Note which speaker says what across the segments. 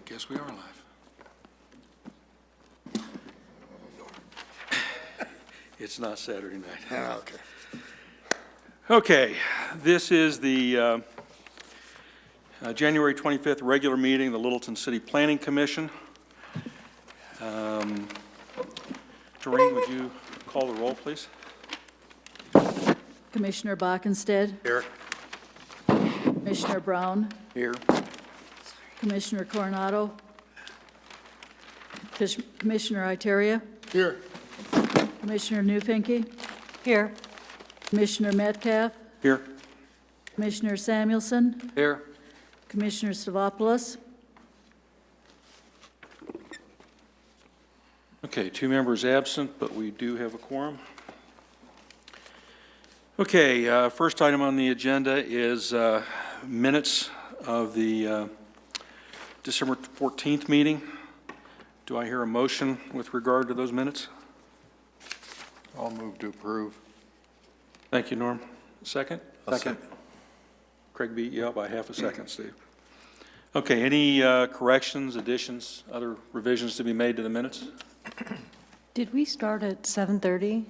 Speaker 1: Guess we are live. It's not Saturday night.
Speaker 2: Okay.
Speaker 1: Okay, this is the January 25th regular meeting of the Littleton City Planning Commission. Doreen, would you call the roll, please?
Speaker 3: Commissioner Bockenstead,
Speaker 1: Here.
Speaker 3: Commissioner Brown,
Speaker 2: Here.
Speaker 3: Commissioner Coronado, Commissioner Iteria,
Speaker 2: Here.
Speaker 3: Commissioner Newfinke. Here. Commissioner Metcalf,
Speaker 1: Here.
Speaker 3: Commissioner Samuelson,
Speaker 1: Here.
Speaker 3: Commissioner Stavropoulos.
Speaker 1: Okay, 2 members absent, but we do have a quorum. Okay, first item on the agenda is minutes of the December 14th meeting. Do I hear a motion with regard to those minutes?
Speaker 2: I'll move to approve.
Speaker 1: Thank you, Norm. Second?
Speaker 2: Second.
Speaker 1: Craig beat you out by half a second, Steve. Okay, any corrections, additions, other revisions to be made to the minutes?
Speaker 4: Did we start at 7:30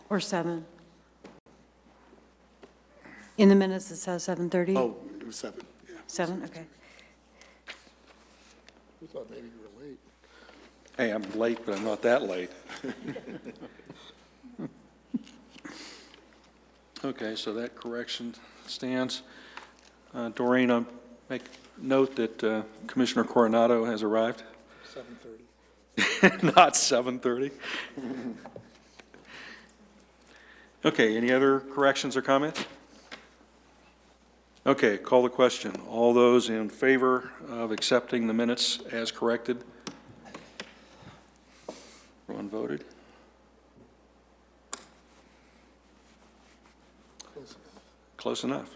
Speaker 4: or 7? In the minutes, it says 7:30?
Speaker 2: Oh, it was 7, yeah.
Speaker 4: 7, okay.
Speaker 2: We thought maybe you were late.
Speaker 1: Hey, I'm late, but I'm not that late. Okay, so that correction stands. Doreen, I'll make note that Commissioner Coronado has arrived.
Speaker 2: 7:30.
Speaker 1: Not 7:30. Okay, any other corrections or comments? Okay, call the question. All those in favor of accepting the minutes as corrected? Everyone voted? Close enough.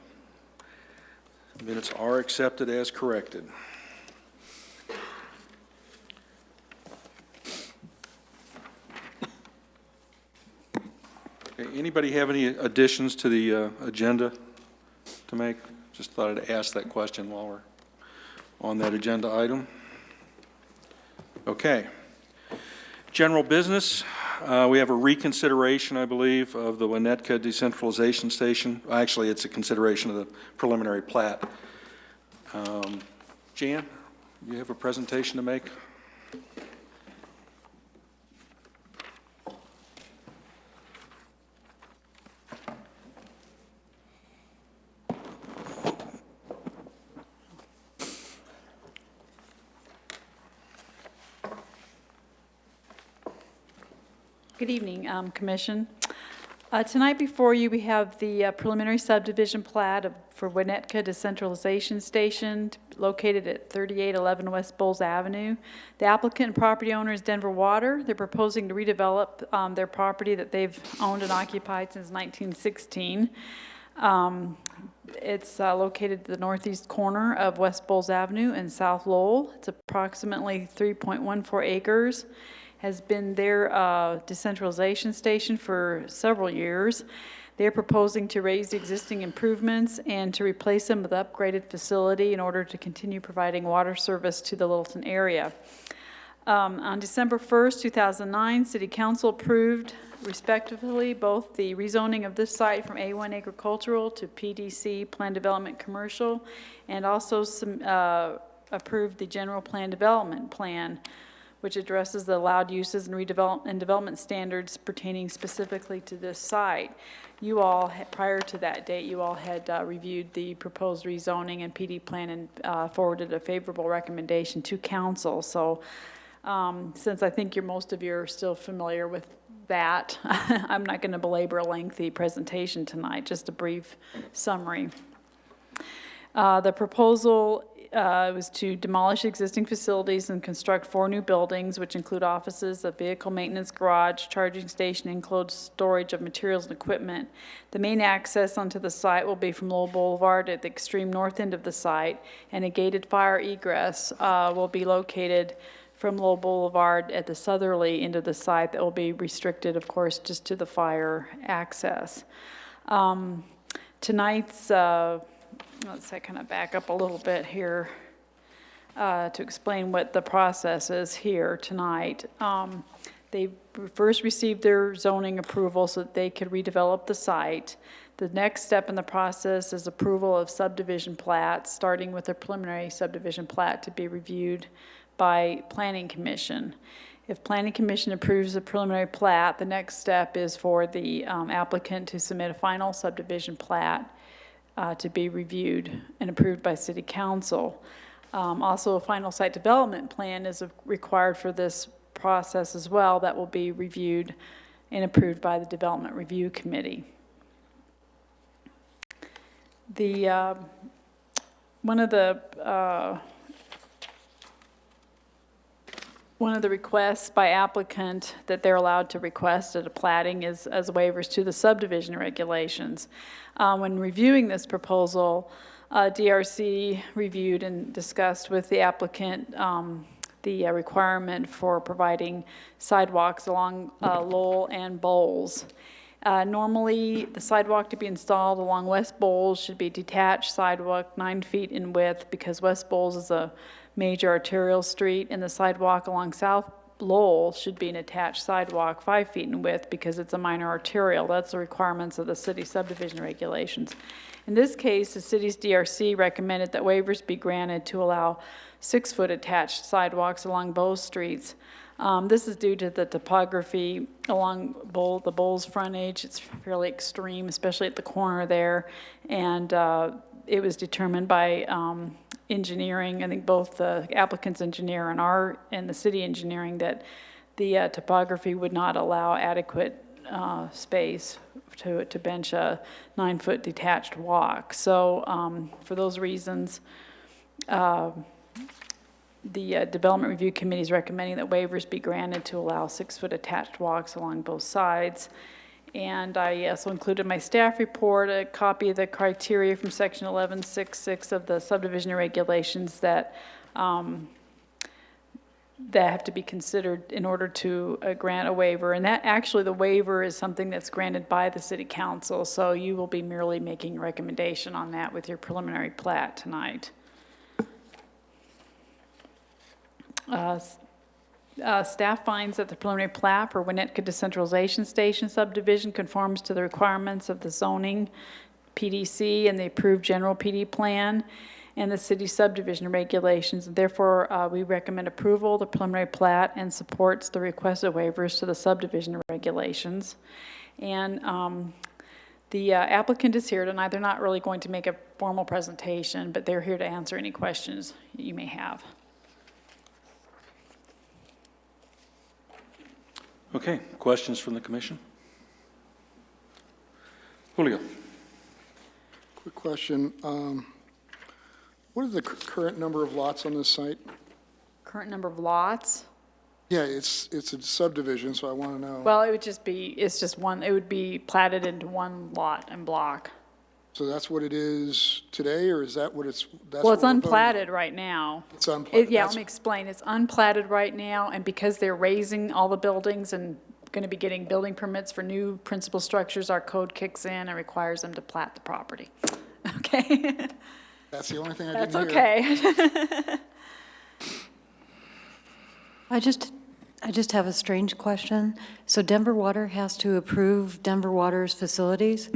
Speaker 1: Minutes are accepted as corrected. Okay, anybody have any additions to the agenda to make? Just thought I'd ask that question while we're on that agenda item. Okay. General business, we have a reconsideration, I believe, of the Winnetka Decentralization Station. Actually, it's a consideration of the preliminary plat. Jan, you have a presentation to make?
Speaker 5: Good evening, Commission. Tonight before you, we have the preliminary subdivision plat for Winnetka Decentralization Station located at 3811 West Bowles Avenue. The applicant and property owner is Denver Water. They're proposing to redevelop their property that they've owned and occupied since 1916. It's located at the northeast corner of West Bowles Avenue and South Lowell. It's approximately 3.14 acres. Has been their decentralization station for several years. They're proposing to raise the existing improvements and to replace them with an upgraded facility in order to continue providing water service to the Littleton area. On December 1st, 2009, City Council approved respectively both the rezoning of this site from A1 agricultural to PDC Plan Development Commercial, and also approved the General Plan Development Plan, which addresses the allowed uses and development standards pertaining specifically to this site. You all, prior to that date, you all had reviewed the proposed rezoning and PD plan and forwarded a favorable recommendation to council. So since I think most of you are still familiar with that, I'm not going to belabor a lengthy presentation tonight, just a brief summary. The proposal was to demolish existing facilities and construct 4 new buildings, which include offices, a vehicle maintenance garage, charging station, enclosed storage of materials and equipment. The main access onto the site will be from Lowell Boulevard at the extreme north end of the site, and a gated fire egress will be located from Lowell Boulevard at the southerly end of the site that will be restricted, of course, just to the fire access. Tonight's let's kind of back up a little bit here. to explain what the process is here tonight. They first received their zoning approval so that they could redevelop the site. The next step in the process is approval of subdivision plats, starting with a preliminary subdivision plat to be reviewed by Planning Commission. If Planning Commission approves the preliminary plat, the next step is for the applicant to submit a final subdivision plat to be reviewed and approved by City Council. Also, a final site development plan is required for this process as well that will be reviewed and approved by the Development Review Committee. The, one of the requests by applicant that they're allowed to request at a platting is as waivers to the subdivision regulations. When reviewing this proposal, DRC reviewed and discussed with the applicant the requirement for providing sidewalks along Lowell and Bowles. Normally, the sidewalk to be installed along West Bowles should be detached sidewalk 9 feet in width because West Bowles is a major arterial street, and the sidewalk along South Lowell should be an attached sidewalk 5 feet in width because it's a minor arterial. That's the requirements of the city subdivision regulations. In this case, the city's DRC recommended that waivers be granted to allow 6-foot attached sidewalks along both streets. This is due to the topography along the Bowles frontage. It's fairly extreme, especially at the corner there. And it was determined by engineering, I think both the applicant's engineer and the city engineering, that the topography would not allow adequate space to bench a 9-foot detached walk. So for those reasons, the Development Review Committee is recommending that waivers be granted to allow 6-foot attached walks along both sides. And I also included in my staff report a copy of the criteria from section 1166 of the subdivision regulations that have to be considered in order to grant a waiver. And that actually, the waiver is something that's granted by the city council. So you will be merely making a recommendation on that with your preliminary plat tonight. Staff finds that the preliminary plat for Winnetka Decentralization Station subdivision conforms to the requirements of the zoning PDC and the approved general PD plan and the city subdivision regulations. Therefore, we recommend approval of the preliminary plat and supports the requested waivers to the subdivision regulations. And the applicant is here tonight. They're not really going to make a formal presentation, but they're here to answer any questions you may have.
Speaker 1: Okay, questions from the commission? Julio?
Speaker 2: Quick question. What is the current number of lots on this site?
Speaker 5: Current number of lots?
Speaker 2: Yeah, it's a subdivision, so I want to know.
Speaker 5: Well, it would just be, it's just one, it would be platted into one lot and block.
Speaker 2: So that's what it is today, or is that what it's? That's
Speaker 5: Well, it's
Speaker 2: what we're voting on?
Speaker 5: unplatted right now.
Speaker 2: It's unplatted.
Speaker 5: Yeah, let
Speaker 2: That's-
Speaker 5: me explain. It's unplatted right now, and because they're raising all the buildings and going to be getting building permits for new principal structures, our code kicks in and requires them to plat the property. Okay?
Speaker 2: That's the only thing I
Speaker 5: That's
Speaker 2: didn't hear.
Speaker 5: okay.
Speaker 4: I just have a strange question. So Denver Water has to approve Denver Water's facilities?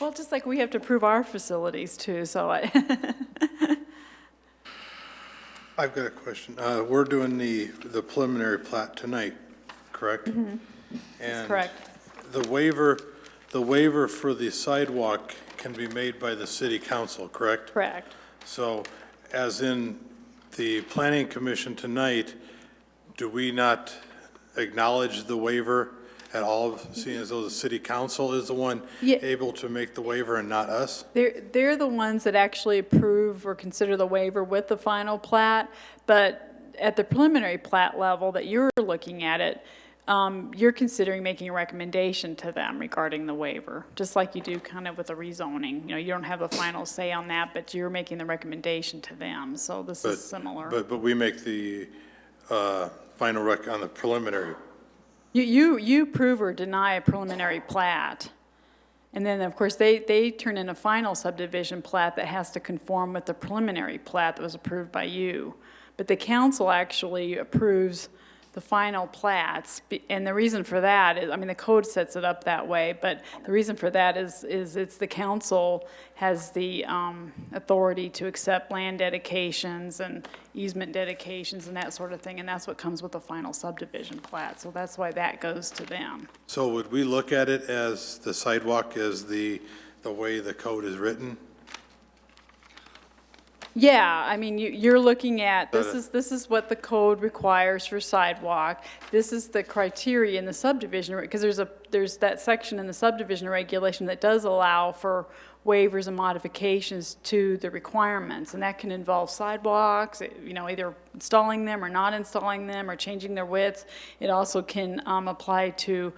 Speaker 5: Well, just like we have to approve our facilities too, so
Speaker 6: I've got a question. We're doing the preliminary plat tonight, correct? Mm-hmm.
Speaker 5: That's correct.
Speaker 6: The waiver for the sidewalk can be made by the city council, correct?
Speaker 5: Correct.
Speaker 6: So as in the planning commission tonight, do we not acknowledge the waiver at all, seeing as though the city council is the one
Speaker 5: Yeah.
Speaker 6: able to make the waiver and not us?
Speaker 5: They're the ones that actually approve or consider the waiver with the final plat, but at the preliminary plat level that you're looking at it, you're considering making a recommendation to them regarding the waiver, just like you do kind of with a rezoning. You know, you don't have a final say on that, but you're making the recommendation to them, so this is similar.
Speaker 6: But we make the final rec on the preliminary.
Speaker 5: You approve or deny a preliminary plat, And then, of course, they turn in a final subdivision plat that has to conform with the preliminary plat that was approved by you. But the council actually approves the final plats, and the reason for that is, I mean, the code sets it up that way, but the reason for that is it's the council has the authority to accept land dedications and easement dedications and that sort of thing, and that's what comes with the final subdivision plat, so that's why that goes to them.
Speaker 6: So would we look at it as the sidewalk as the way the code is written?
Speaker 5: Yeah, I mean, you're looking at, this is what the code requires for sidewalk. This is the criteria in the subdivision, because there's that section in the subdivision regulation that does allow for waivers and modifications to the requirements, and that can involve sidewalks, you know, either installing them or not installing them or changing their widths. It also can apply to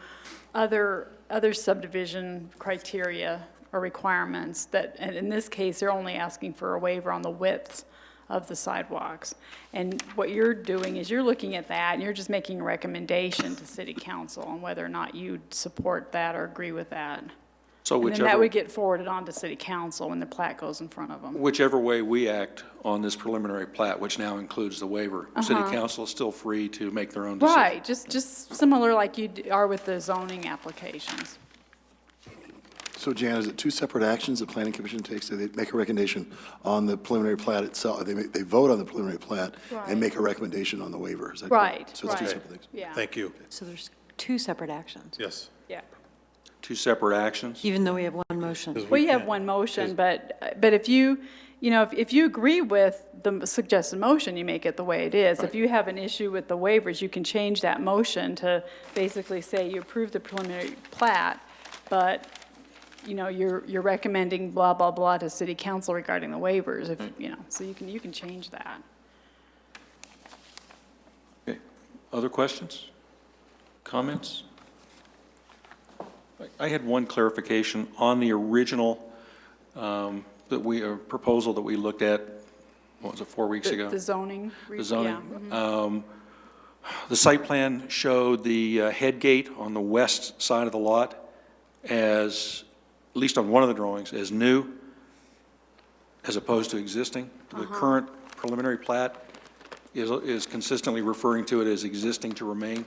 Speaker 5: other subdivision criteria or requirements that, and in this case, they're only asking for a waiver on the widths of the sidewalks. And what you're doing is you're looking at that and you're just making a recommendation to city council on whether or not you'd support that or agree with that.
Speaker 1: So
Speaker 5: And then that would get forwarded on to city council when the plat goes in front of them.
Speaker 1: whichever way we act on this preliminary plat, which now includes the waiver, city council is still free to make their own decision.
Speaker 5: Right, just similar like you are with the zoning applications.
Speaker 7: So Jan, is it two separate actions the planning commission takes? Do they make a recommendation on the preliminary plat itself? They vote on the preliminary plat
Speaker 5: Right.
Speaker 7: and make a recommendation on the waiver, is that
Speaker 5: Right,
Speaker 7: correct? So it's two
Speaker 5: right.
Speaker 7: separate things.
Speaker 5: Yeah.
Speaker 6: Thank you.
Speaker 4: So there's two separate actions,
Speaker 6: Yes.
Speaker 5: Yeah.
Speaker 1: Two separate actions?
Speaker 4: even though we have one motion.
Speaker 5: Well, you have one motion, but if you know, if you agree with the suggested motion, you make it the way it is. If you have an issue with the waivers, you can change that motion to basically say you approve the preliminary plat, but, you know, you're recommending blah, blah, blah to city council regarding the waivers, if, you know, so you can change that.
Speaker 1: Okay. Other questions? Comments? I had one clarification on the original proposal that we looked at, what was it, 4 weeks ago?
Speaker 5: The zoning.
Speaker 1: The zoning.
Speaker 5: Yeah.
Speaker 1: The site plan showed the head gate on the west side of the lot as, at least on one of the drawings, as new as opposed to existing. The current preliminary plat is consistently referring to it as existing to remain.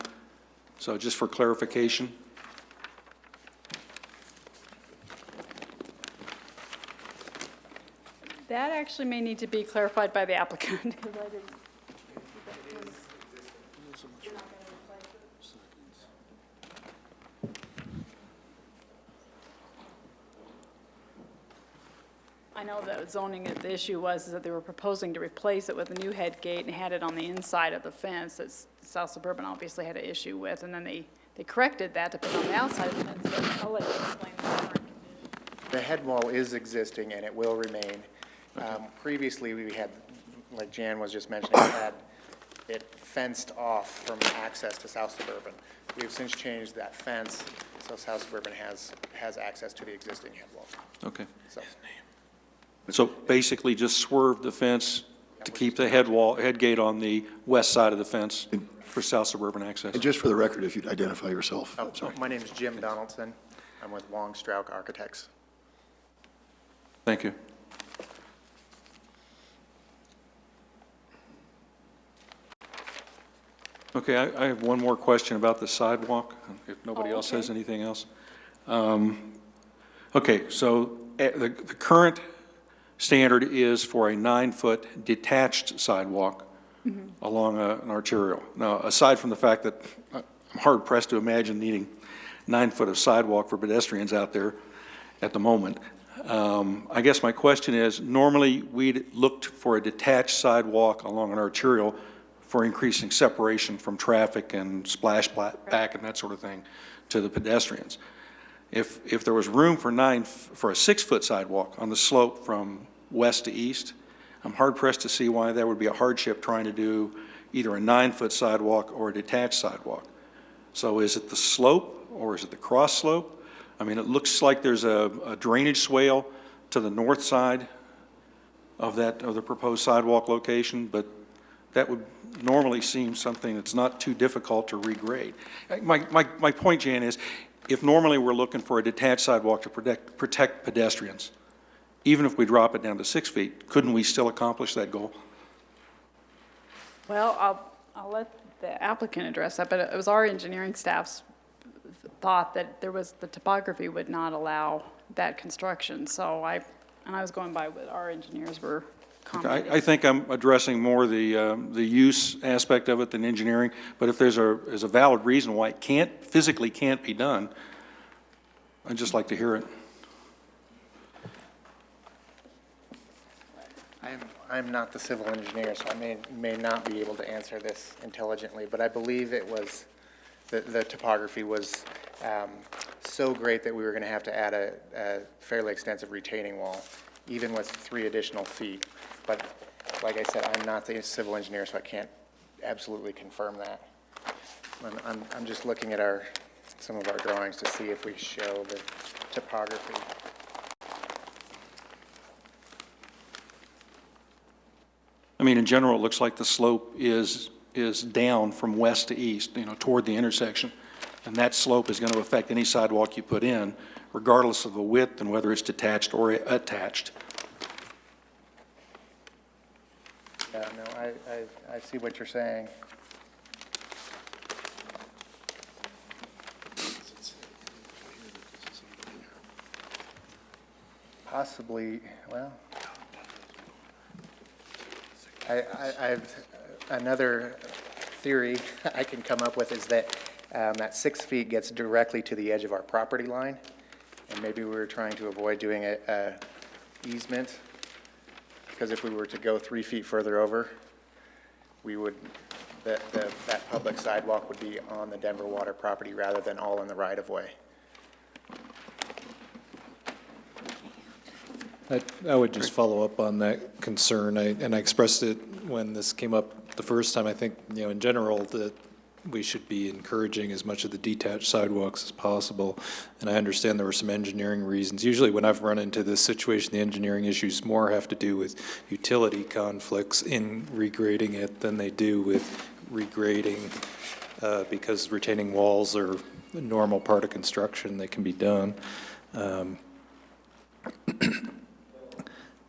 Speaker 1: So just for clarification.
Speaker 5: That actually may need to be clarified by the applicant, because I didn't. I know that zoning, the issue was is that they were proposing to replace it with a new head gate and had it on the inside of the fence that South Suburban obviously had an issue with, and then they corrected that to put it on the outside of the fence. But I'll let you explain the current condition.
Speaker 8: The head wall is existing and it will remain. Previously, we had, like Jan was just mentioning, had it fenced off from access to South Suburban. We've since changed that fence, so South Suburban has access to the existing head wall.
Speaker 1: Okay.
Speaker 8: So,
Speaker 1: So basically just swerve the fence to keep the head gate on the west side of the fence for South Suburban access.
Speaker 7: And just for the record, if you'd identify yourself.
Speaker 8: oh,
Speaker 7: Sorry.
Speaker 8: my name is Jim Donaldson. I'm with Long Strauch Architects.
Speaker 1: Thank you. Okay, I have one more question about the sidewalk, if nobody else has anything else. Okay, so the current standard is for a 9-foot detached sidewalk along an arterial. Now, aside from the fact that I'm hard-pressed to imagine needing 9 foot of sidewalk for pedestrians out there at the moment, I guess my question is, normally we'd looked for a detached sidewalk along an arterial for increasing separation from traffic and splash back and that sort of thing to the pedestrians. If there was room for a 6-foot sidewalk on the slope from west to east, I'm hard-pressed to see why that would be a hardship trying to do either a 9-foot sidewalk or a detached sidewalk. So is it the slope or is it the cross slope? I mean, it looks like there's a drainage swale to the north side of the proposed sidewalk location, but that would normally seem something that's not too difficult to regrade. My point, Jan, is if normally we're looking for a detached sidewalk to protect pedestrians, even if we drop it down to 6 feet, couldn't we still accomplish that goal?
Speaker 5: Well, I'll let the applicant address that, but it was our engineering staff's thought that the topography would not allow that construction, so I was going by what our engineers were commenting.
Speaker 1: I think I'm addressing more the use aspect of it than engineering, but if there's a valid reason why it physically can't be done, I'd just like to hear it.
Speaker 8: I'm not the civil engineer, so I may not be able to answer this intelligently, but I believe it was, the topography was so great that we were going to have to add a fairly extensive retaining wall, even with 3 additional feet. But like I said, I'm not the civil engineer, so I can't absolutely confirm that. I'm just looking at some of our drawings to see if we show the topography.
Speaker 1: I mean, in general, it looks like the slope is down from west to east, toward the intersection. And that slope is going to affect any sidewalk you put in, regardless of the width and whether it's detached or attached.
Speaker 8: Yeah, no, I see what you're saying. Possibly, well, I've, another theory I can come up with is that that 6 feet gets directly to the edge of our property line, and maybe we were trying to avoid doing a easement, because if we were to go 3 feet further over, we would, that public sidewalk would be on the Denver Water property rather than all in the right-of-way.
Speaker 9: I would just follow up on that concern, and I expressed it when this came up the first time. I think, in general, that we should be encouraging as much of the detached sidewalks as possible, and I understand there were some engineering reasons. Usually when I've run into this situation, the engineering issues more have to do with utility conflicts in regrading it than they do with regrading, because retaining walls are a normal part of construction. They can be done.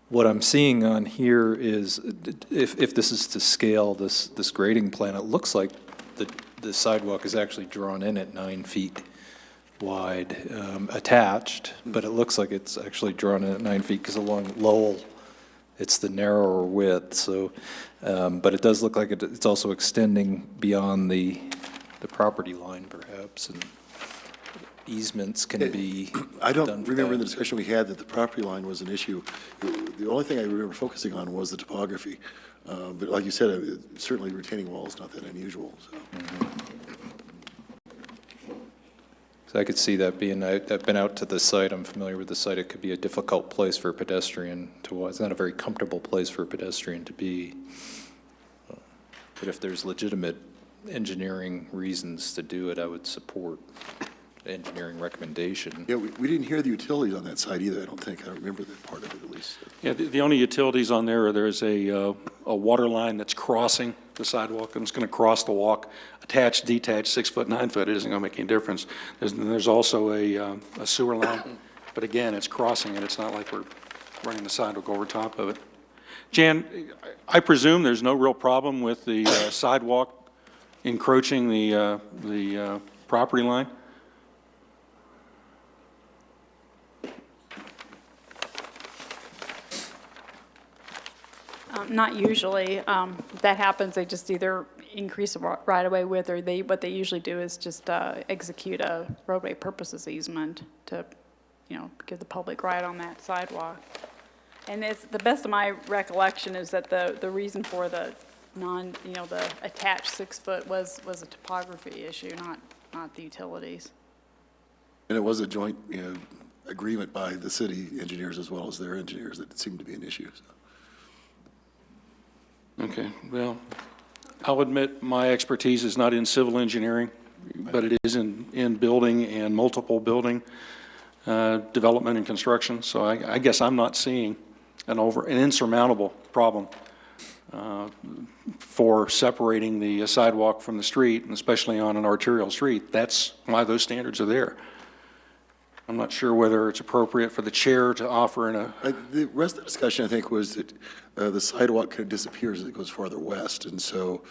Speaker 9: What I'm seeing on here is, if this is to scale, this grading plan, it looks like the sidewalk is actually drawn in at 9 feet wide, attached, but it looks like it's actually drawn in at 9 feet, because along Lowell, it's the narrower width, so, but it does look like it's also extending beyond the property line, perhaps, and easements can be done.
Speaker 7: I don't
Speaker 9: for
Speaker 7: remember in
Speaker 9: that.
Speaker 7: the discussion we had that the property line was an issue. The only thing I remember focusing on was the topography. But like you said, certainly retaining wall is not that unusual, so.
Speaker 9: So I could see that being, I've been out to the site, I'm familiar with the site, it could be a difficult place for a pedestrian to walk. It's not a very comfortable place for a pedestrian to be. But if there's legitimate engineering reasons to do it, I would support the engineering recommendation.
Speaker 7: Yeah, we didn't hear the utilities on that side either, I don't think. I don't remember that part of it, at least.
Speaker 1: Yeah, the only utilities on there's a water line that's crossing the sidewalk, and it's going to cross the walk, attached, detached, 6 foot, 9 foot, it isn't going to make any difference. There's also a sewer line, but again, it's crossing it, it's not like we're running the sidewalk over top of it. Jan, I presume there's no real problem with the sidewalk encroaching the property line?
Speaker 5: Not usually. If that happens, they just either increase the right-of-way width, or what they usually do is just execute a roadway purposes easement to, give the public right on that sidewalk. And it's, the best of my recollection is that the reason for the the attached 6 foot was a topography issue, not the utilities.
Speaker 7: And it was a joint, agreement by the city engineers as well as their engineers that it seemed to be an issue, so.
Speaker 1: Okay, well, I'll admit my expertise is not in civil engineering, but it is in building and multiple building development and construction. So I guess I'm not seeing an insurmountable problem for separating the sidewalk from the street, and especially on an arterial street. That's why those standards are there. I'm not sure whether it's appropriate for the chair to offer in a,
Speaker 7: The rest of the discussion, I think, was that the sidewalk kind of disappears as it goes farther west, and so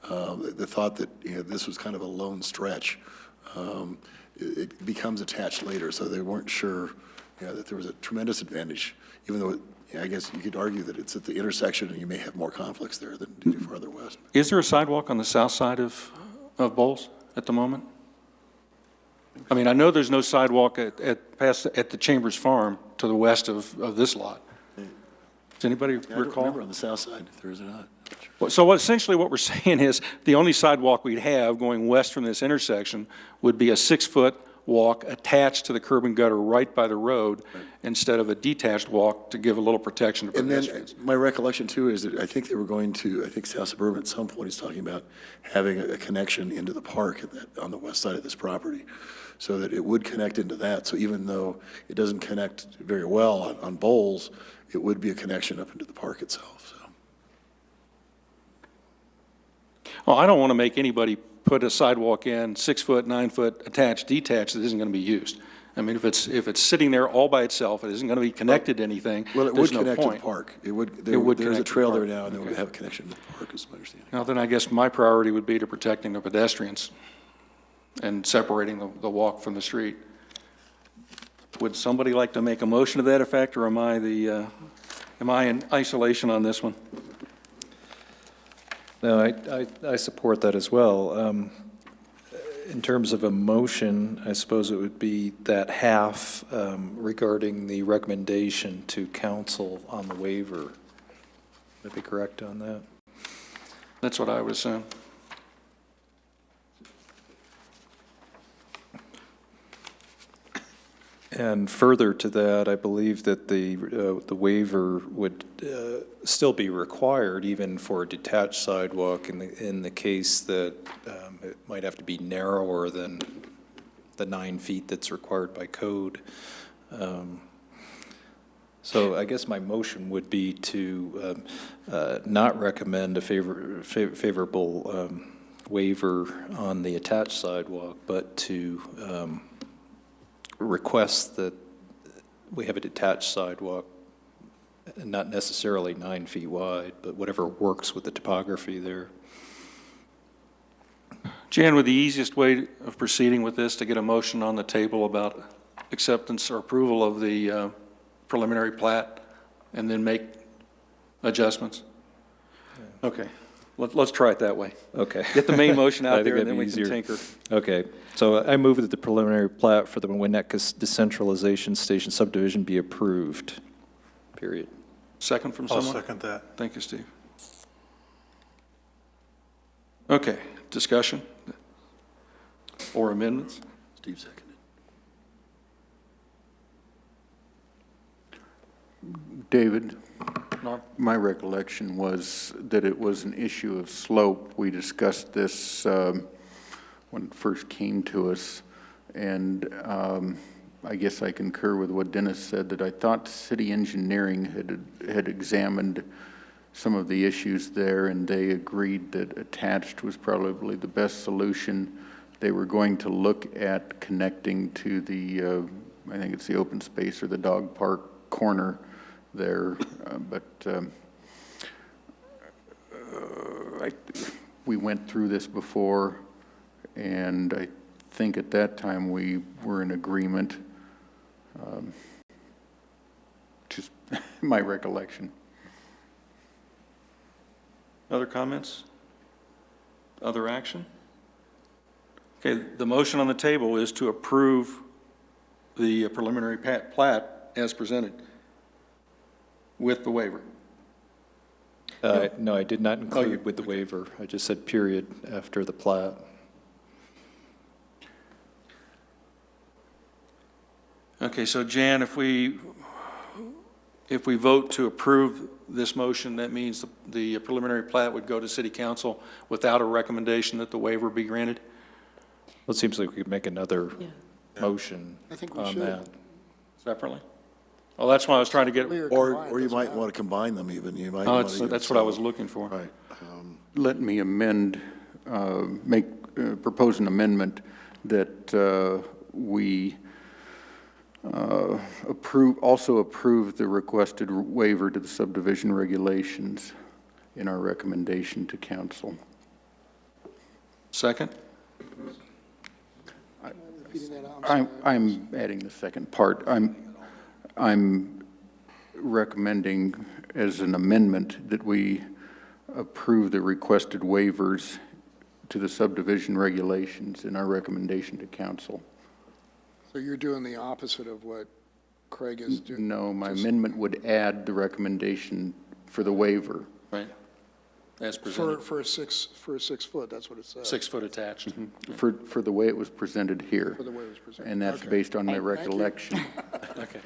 Speaker 7: the thought that, this was kind of a lone stretch, it becomes attached later, so they weren't sure, that there was a tremendous advantage, even though, I guess you could argue that it's at the intersection and you may have more conflicts there than you do farther west.
Speaker 1: is there a sidewalk on the south side of Bowles at the moment? I mean, I know there's no sidewalk at the Chambers Farm to the west of this lot. Does anybody
Speaker 7: I don't
Speaker 1: recall?
Speaker 7: remember on the south side if there is or not.
Speaker 1: So essentially what we're saying is the only sidewalk we'd have going west from this intersection would be a 6-foot walk attached to the curb and gutter right by the road instead of a detached walk to give a little protection to
Speaker 7: And then
Speaker 1: pedestrians.
Speaker 7: my recollection too is that I think they were going to, I think South Suburban at some point is talking about having a connection into the park on the west side of this property, so that it would connect into that. So even though it doesn't connect very well on Bowles, it would be a connection up into the park itself, so.
Speaker 1: Well, I don't want to make anybody put a sidewalk in 6-foot, 9-foot attached, detached that isn't going to be used. I mean, if it's sitting there all by itself, it isn't going to be connected to anything,
Speaker 7: Well, it
Speaker 1: there's
Speaker 7: would
Speaker 1: no
Speaker 7: connect to the
Speaker 1: point.
Speaker 7: park. It would,
Speaker 1: would
Speaker 7: there's a
Speaker 1: connect to the
Speaker 7: trail there
Speaker 1: park.
Speaker 7: now, and it would
Speaker 1: Okay.
Speaker 7: have a connection to the park, is my understanding.
Speaker 1: Now, then I guess my priority would be to protecting the pedestrians and separating the walk from the street. Would somebody like to make a motion to that effect, or am I in isolation on this one?
Speaker 9: No, I support that as well. In terms of a motion, I suppose it would be that half regarding the recommendation to council on the waiver. Would I be correct on that?
Speaker 1: That's what I would assume.
Speaker 9: And further to that, I believe that the waiver would still be required even for a detached sidewalk in the case that it might have to be narrower than the 9 feet that's required by code. So I guess my motion would be to not recommend a favorable waiver on the attached sidewalk, but to request that we have a detached sidewalk, not necessarily 9 feet wide, but whatever works with the topography there.
Speaker 1: Jan, would the easiest way of proceeding with this to get a motion on the table about acceptance or approval of the preliminary plat and then make adjustments? Okay, let's try it that way.
Speaker 9: Okay.
Speaker 1: Get the main motion
Speaker 9: I
Speaker 1: out
Speaker 9: think
Speaker 1: there and
Speaker 9: that'd
Speaker 1: then
Speaker 9: be
Speaker 1: we can
Speaker 9: easier.
Speaker 1: tinker.
Speaker 9: Okay, so I move that the preliminary plat for the Winnetka Decentralization Station subdivision be approved, period.
Speaker 1: Second from
Speaker 6: I'll
Speaker 1: someone?
Speaker 6: second that.
Speaker 1: Thank you, Steve. Okay, discussion or amendments?
Speaker 7: Steve seconded.
Speaker 10: David,
Speaker 1: Norm?
Speaker 10: my recollection was that it was an issue of slope. We discussed this when it first came to us, and I guess I concur with what Dennis said, that I thought city engineering had examined some of the issues there, and they agreed that attached was probably the best solution. They were going to look at connecting to the, I think it's the open space or the dog park corner there, but we went through this before, and I think at that time we were in agreement. Just my recollection.
Speaker 1: Other comments? Other action? Okay, the motion on the table is to approve the preliminary plat as presented with the waiver.
Speaker 9: No, I did not
Speaker 1: you-
Speaker 9: include with the waiver. I just said period after the plat.
Speaker 1: Okay, so Jan, if we vote to approve this motion, that means the preliminary plat would go to city council without a recommendation that the waiver be granted?
Speaker 9: Well, it seems like we could make another motion
Speaker 2: I think we
Speaker 9: on
Speaker 2: should.
Speaker 9: that.
Speaker 1: Separately? Well, that's why I was trying to get,
Speaker 7: Or you might want to combine them even, you might want to.
Speaker 1: that's what I was looking for.
Speaker 7: Right.
Speaker 10: Let me amend, propose an amendment that we also approve the requested waiver to the subdivision regulations in our recommendation to council.
Speaker 1: Second?
Speaker 2: Repeating that out, I'm sorry.
Speaker 10: I'm adding the second part. I'm recommending as an amendment that we approve the requested waivers to the subdivision regulations in our recommendation to council.
Speaker 2: So you're doing the opposite of what Craig is doing?
Speaker 10: No, my amendment would add the recommendation for the waiver.
Speaker 1: Right. As presented.
Speaker 2: For a 6 foot, that's what it says.
Speaker 1: 6 foot attached.
Speaker 10: For the way it was presented here.
Speaker 2: For the way it was presented.
Speaker 10: And that's
Speaker 2: Okay.
Speaker 10: based on my
Speaker 2: Thank you.
Speaker 10: recollection.
Speaker 1: Okay.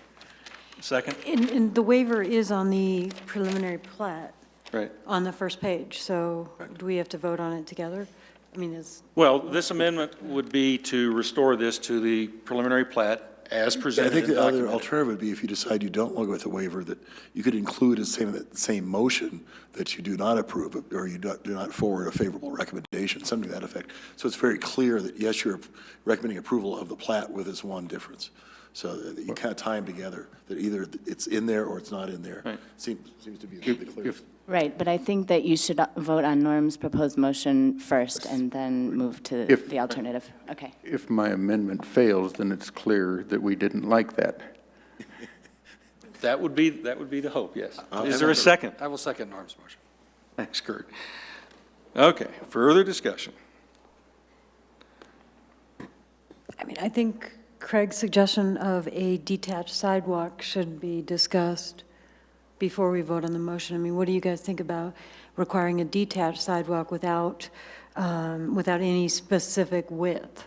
Speaker 1: Second?
Speaker 4: And the waiver is on the preliminary plat
Speaker 1: Right.
Speaker 4: on the first page, so do we have to vote on it together? I mean, is,
Speaker 1: Well, this amendment would be to restore this to the preliminary plat as
Speaker 7: I
Speaker 1: presented
Speaker 7: think
Speaker 1: and
Speaker 7: the other
Speaker 1: documented.
Speaker 7: alternative would be if you decide you don't want to go with the waiver, that you could include in the same motion that you do not approve it, or you do not forward a favorable recommendation, something to that effect. So it's very clear that, yes, you're recommending approval of the plat with this one difference. So that you kind of tie them together, that either it's in there or it's not in there.
Speaker 1: Right.
Speaker 7: Seems to be the clearest.
Speaker 11: Right, but I think that you should vote on Norm's proposed motion first and then move to
Speaker 10: If-
Speaker 11: the alternative. Okay.
Speaker 10: If my amendment fails, then it's clear that we didn't like that.
Speaker 1: That would be the hope, yes. Is there a second?
Speaker 12: I will second Norm's motion.
Speaker 1: Thanks, Kurt. Okay, further discussion.
Speaker 4: I mean, I think Craig's suggestion of a detached sidewalk should be discussed before we vote on the motion. I mean, what do you guys think about requiring a detached sidewalk without any specific width?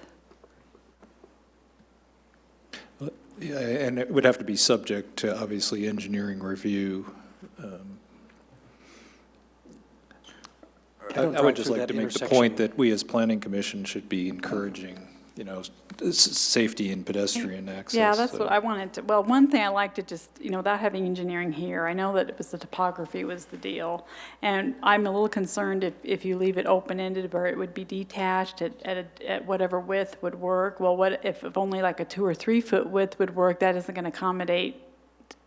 Speaker 9: Yeah, and it would have to be subject to, obviously, engineering review.
Speaker 12: don't
Speaker 9: I would
Speaker 12: drive
Speaker 9: just
Speaker 12: through
Speaker 9: like
Speaker 12: that
Speaker 9: to make the
Speaker 12: intersection.
Speaker 9: point that we as Planning Commission should be encouraging, safety and pedestrian access.
Speaker 5: Yeah, that's
Speaker 9: so-
Speaker 5: what I wanted to, well, one thing I like to just, without having engineering here, I know that it was the topography was the deal. And I'm a little concerned if you leave it open-ended where it would be detached at whatever width would work. Well, what if only like a 2 or 3 foot width would work? That isn't going to accommodate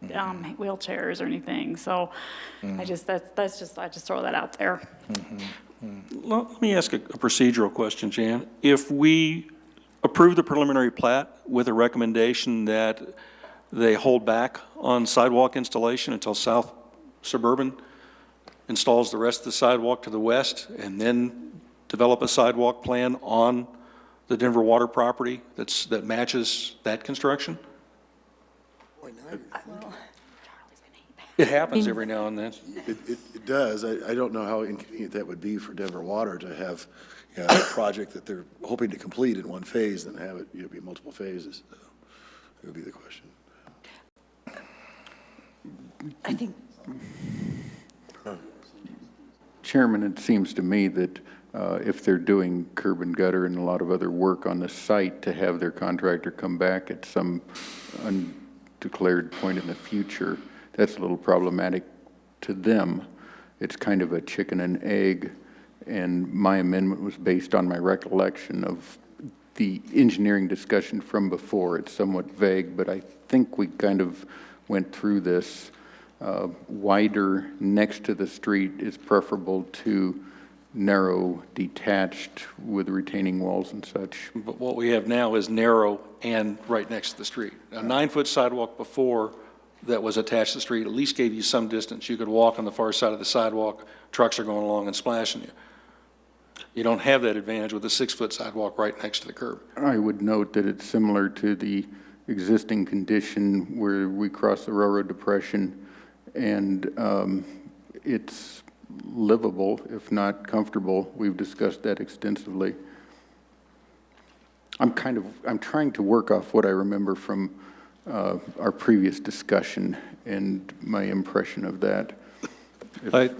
Speaker 5: wheelchairs or anything. So I just throw that out there.
Speaker 1: Let me ask a procedural question, Jan. If we approve the preliminary plat with a recommendation that they hold back on sidewalk installation until South Suburban installs the rest of the sidewalk to the west, and then develop a sidewalk plan on the Denver Water property that matches that construction?
Speaker 2: Boy, now you're thinking.
Speaker 1: It happens every now and then.
Speaker 7: It does. I don't know how inconvenient that would be for Denver Water to have a project that they're hoping to complete in one phase and have it be multiple phases. So that would be the question.
Speaker 4: I think,
Speaker 10: Chairman, it seems to me that if they're doing curb and gutter and a lot of other work on the site, to have their contractor come back at some undeclared point in the future, that's a little problematic to them. It's kind of a chicken and egg, and my amendment was based on my recollection of the engineering discussion from before. It's somewhat vague, but I think we kind of went through this. Wider next to the street is preferable to narrow detached with retaining walls and such.
Speaker 1: But what we have now is narrow and right next to the street. A 9-foot sidewalk before that was attached to the street at least gave you some distance. You could walk on the far side of the sidewalk, trucks are going along and splashing you. You don't have that advantage with a 6-foot sidewalk right next to the curb.
Speaker 10: I would note that it's similar to the existing condition where we cross the railroad depression, and it's livable, if not comfortable. We've discussed that extensively. I'm trying to work off what I remember from our previous discussion and my impression of that.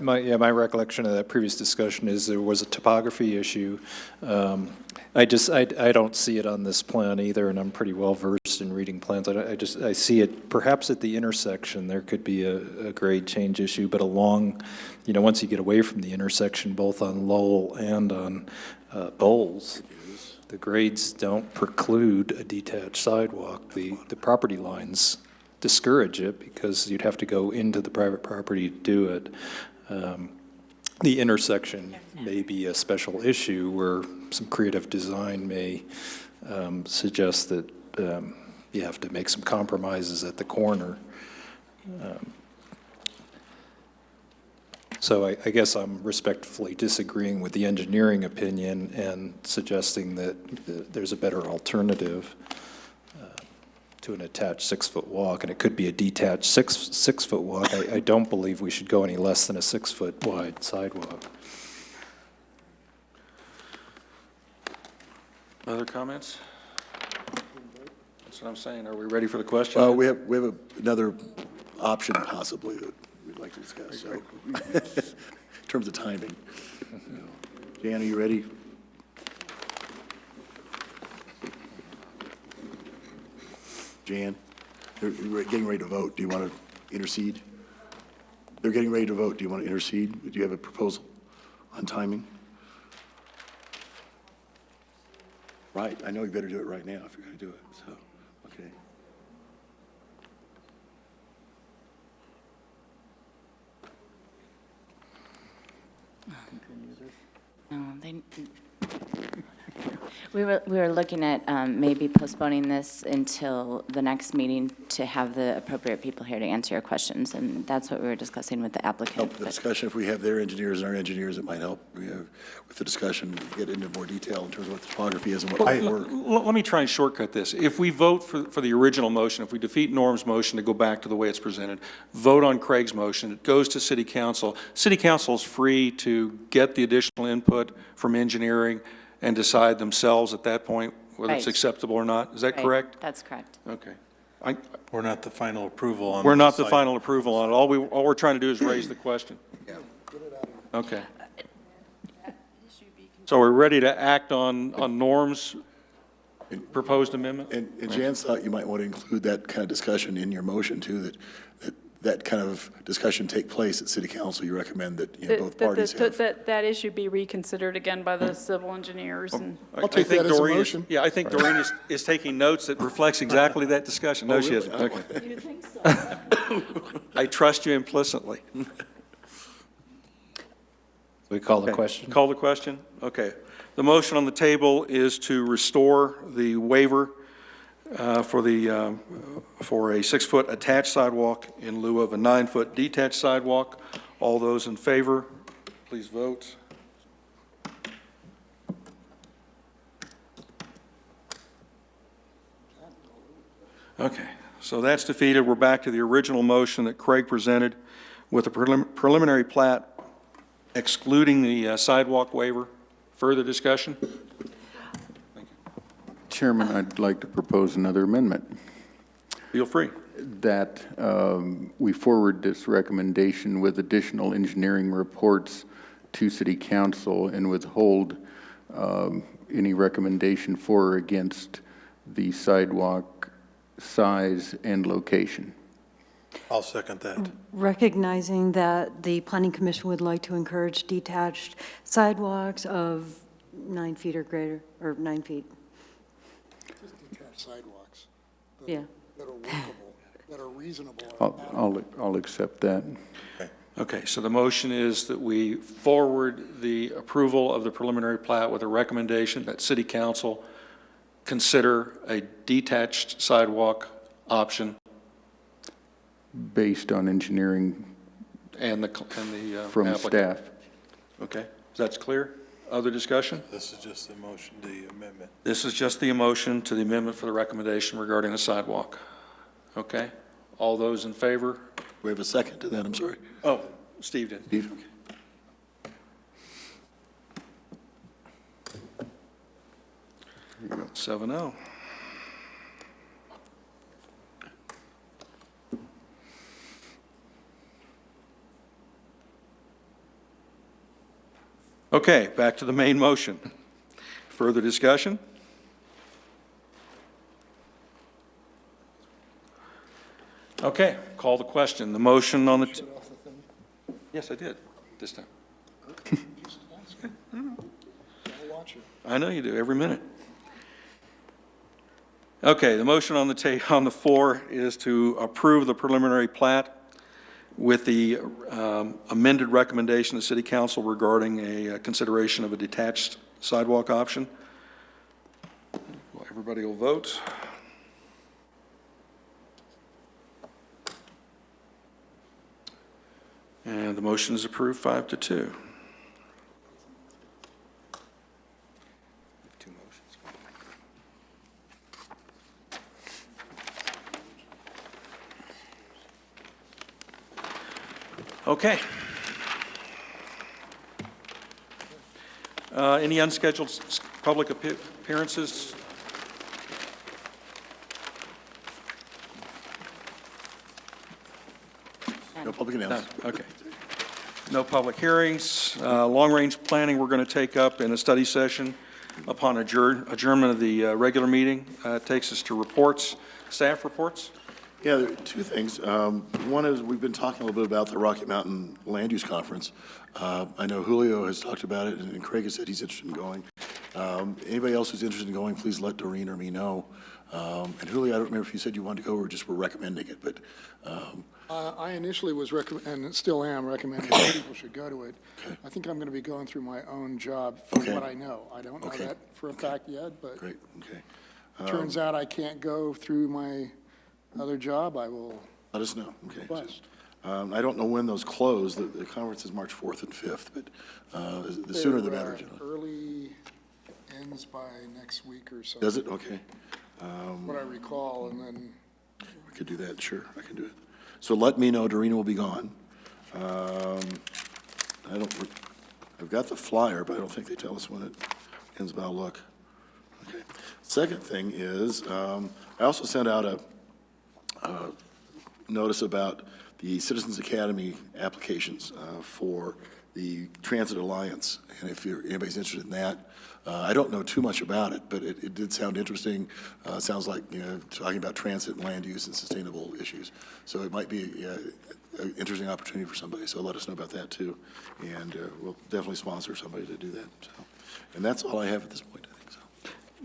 Speaker 9: My recollection of that previous discussion is there was a topography issue. I don't see it on this plan either, and I'm pretty well versed in reading plans. I see it perhaps at the intersection, there could be a grade change issue, but along, once you get away from the intersection, both on Lowell and on Bowles, The grades don't preclude a detached sidewalk. The property lines discourage it because you'd have to go into the private property to do it. The intersection may be a special issue where some creative design may suggest that you have to make some compromises at the corner. So I guess I'm respectfully disagreeing with the engineering opinion and suggesting that there's a better alternative to an attached 6-foot walk, and it could be a detached six-foot walk. I don't believe we should go any less than a 6-foot wide sidewalk.
Speaker 1: Other comments? That's what I'm saying. Are we ready for the question?
Speaker 7: We have another option possibly that we'd like to discuss, so, in terms of timing. Jan, are you ready? Jan, they're getting ready to vote. Do you want to intercede? They're getting ready to vote. Do you want to intercede? Do you have a proposal on timing? Right, I know you better do it right now if you're going to do it, so, okay.
Speaker 11: No, we were looking at maybe postponing this until the next meeting to have the appropriate people here to answer your questions, and that's what we were discussing with the applicant.
Speaker 7: Help the discussion, if we have their engineers and our engineers, it might help, with the discussion, get into more detail in terms of what the topography is and what might work.
Speaker 1: Let me try and shortcut this. If we vote for the original motion, if we defeat Norm's motion to go back to the way it's presented, vote on Craig's motion, it goes to City Council. City Council is free to get the additional input from engineering and decide themselves at that point whether it's
Speaker 11: Right.
Speaker 1: acceptable or not. Is that
Speaker 11: Right,
Speaker 1: correct?
Speaker 11: That's correct.
Speaker 1: Okay.
Speaker 6: We're not the final approval on.
Speaker 1: We're not the
Speaker 6: site.
Speaker 1: final approval on it. All we're trying to do is raise the question. Okay. So we're ready to act on Norm's proposed amendment?
Speaker 7: And Jan's thought you might want to include that kind of discussion in your motion too, that kind of discussion take place at City Council. You recommend that, both parties have.
Speaker 5: That issue be reconsidered again by the civil engineers and.
Speaker 2: I'll take
Speaker 1: I think
Speaker 2: that as a
Speaker 1: Doreen is-
Speaker 2: motion.
Speaker 1: Yeah, I think Doreen is taking notes that reflects exactly that discussion. No, she
Speaker 7: really?
Speaker 1: isn't. Okay. You think so? I trust you implicitly.
Speaker 9: We call the
Speaker 1: Okay.
Speaker 9: question?
Speaker 1: Call the question? Okay. The motion on the table is to restore the waiver for a 6-foot attached sidewalk in lieu of a 9-foot detached sidewalk. All those in favor, please vote. Okay, so that's defeated. We're back to the original motion that Craig presented with a preliminary plat excluding the sidewalk waiver. Further discussion?
Speaker 10: Chairman, I'd like to propose another amendment,
Speaker 1: Feel free.
Speaker 10: that we forward this recommendation with additional engineering reports to City Council and withhold any recommendation for or against the sidewalk size and location.
Speaker 6: I'll second that.
Speaker 4: Recognizing that the Planning Commission would like to encourage detached sidewalks of 9 feet or greater, or 9 feet.
Speaker 2: Just detached sidewalks
Speaker 4: Yeah.
Speaker 2: that are workable, that are reasonable.
Speaker 10: I'll accept that.
Speaker 1: Okay, so the motion is that we forward the approval of the preliminary plat with a recommendation that City Council consider a detached sidewalk option
Speaker 10: Based on engineering
Speaker 1: and the
Speaker 10: from
Speaker 1: applicant.
Speaker 10: staff.
Speaker 1: Okay, that's clear? Other discussion?
Speaker 6: This is just the motion, the amendment.
Speaker 1: This is just the motion to the amendment for the recommendation regarding the sidewalk. Okay? All those in favor?
Speaker 7: We have a second to that, I'm sorry.
Speaker 1: Oh, Steve did.
Speaker 7: Steve? Okay.
Speaker 1: 7-0. Okay, back to the main motion. Further discussion? Okay, call the question. The motion on the, yes, I did, this time.
Speaker 2: I'll watch it.
Speaker 1: I know you do, every minute. Okay, the motion on on the floor is to approve the preliminary plat with the amended recommendation of the city council regarding a consideration of a detached sidewalk option. Well, everybody will vote. And the motion is approved 5-2.
Speaker 7: Two motions.
Speaker 1: Okay. Any unscheduled public appearances?
Speaker 7: No public
Speaker 1: No,
Speaker 7: announcements.
Speaker 1: okay. No public hearings. Long-range planning, we're going to take up in a study session upon adjournment of the regular meeting. Takes us to reports, staff reports.
Speaker 7: Yeah, there are two things. One is, we've been talking a little bit about the Rocky Mountain Land Use Conference. I know Julio has talked about it, and Craig has said he's interested in going. Anybody else who's interested in going, please let Doreen or me know. And Julio, I don't remember if you said you wanted to go or just were recommending it, but
Speaker 2: I initially was and still am recommending that people should go to it. I think I'm going to be going through my own job for
Speaker 7: Okay.
Speaker 2: what I know. I don't know
Speaker 7: Okay.
Speaker 2: that for a fact yet, but
Speaker 7: great, okay.
Speaker 2: turns out I can't go through my other job, I will
Speaker 7: Let us know, okay.
Speaker 2: request.
Speaker 7: I don't know when those close. The conference is March 4th and 5th, but the sooner the better, John.
Speaker 2: Early ends by next week or so.
Speaker 7: Does it? Okay.
Speaker 2: What I recall, and then
Speaker 7: We could do that, sure, I can do it. So let me know, Doreen will be gone. I've got the flyer, but I don't think they tell us when it ends, but I'll look. Okay. Second thing is, I also sent out a notice about the Citizens Academy applications for the Transit Alliance, and if anybody's interested in that. I don't know too much about it, but it did sound interesting. It sounds like, talking about transit and land use and sustainable issues. So it might be an interesting opportunity for somebody, so let us know about that too. And we'll definitely sponsor somebody to do that. So, and that's all I have at this point, I think so.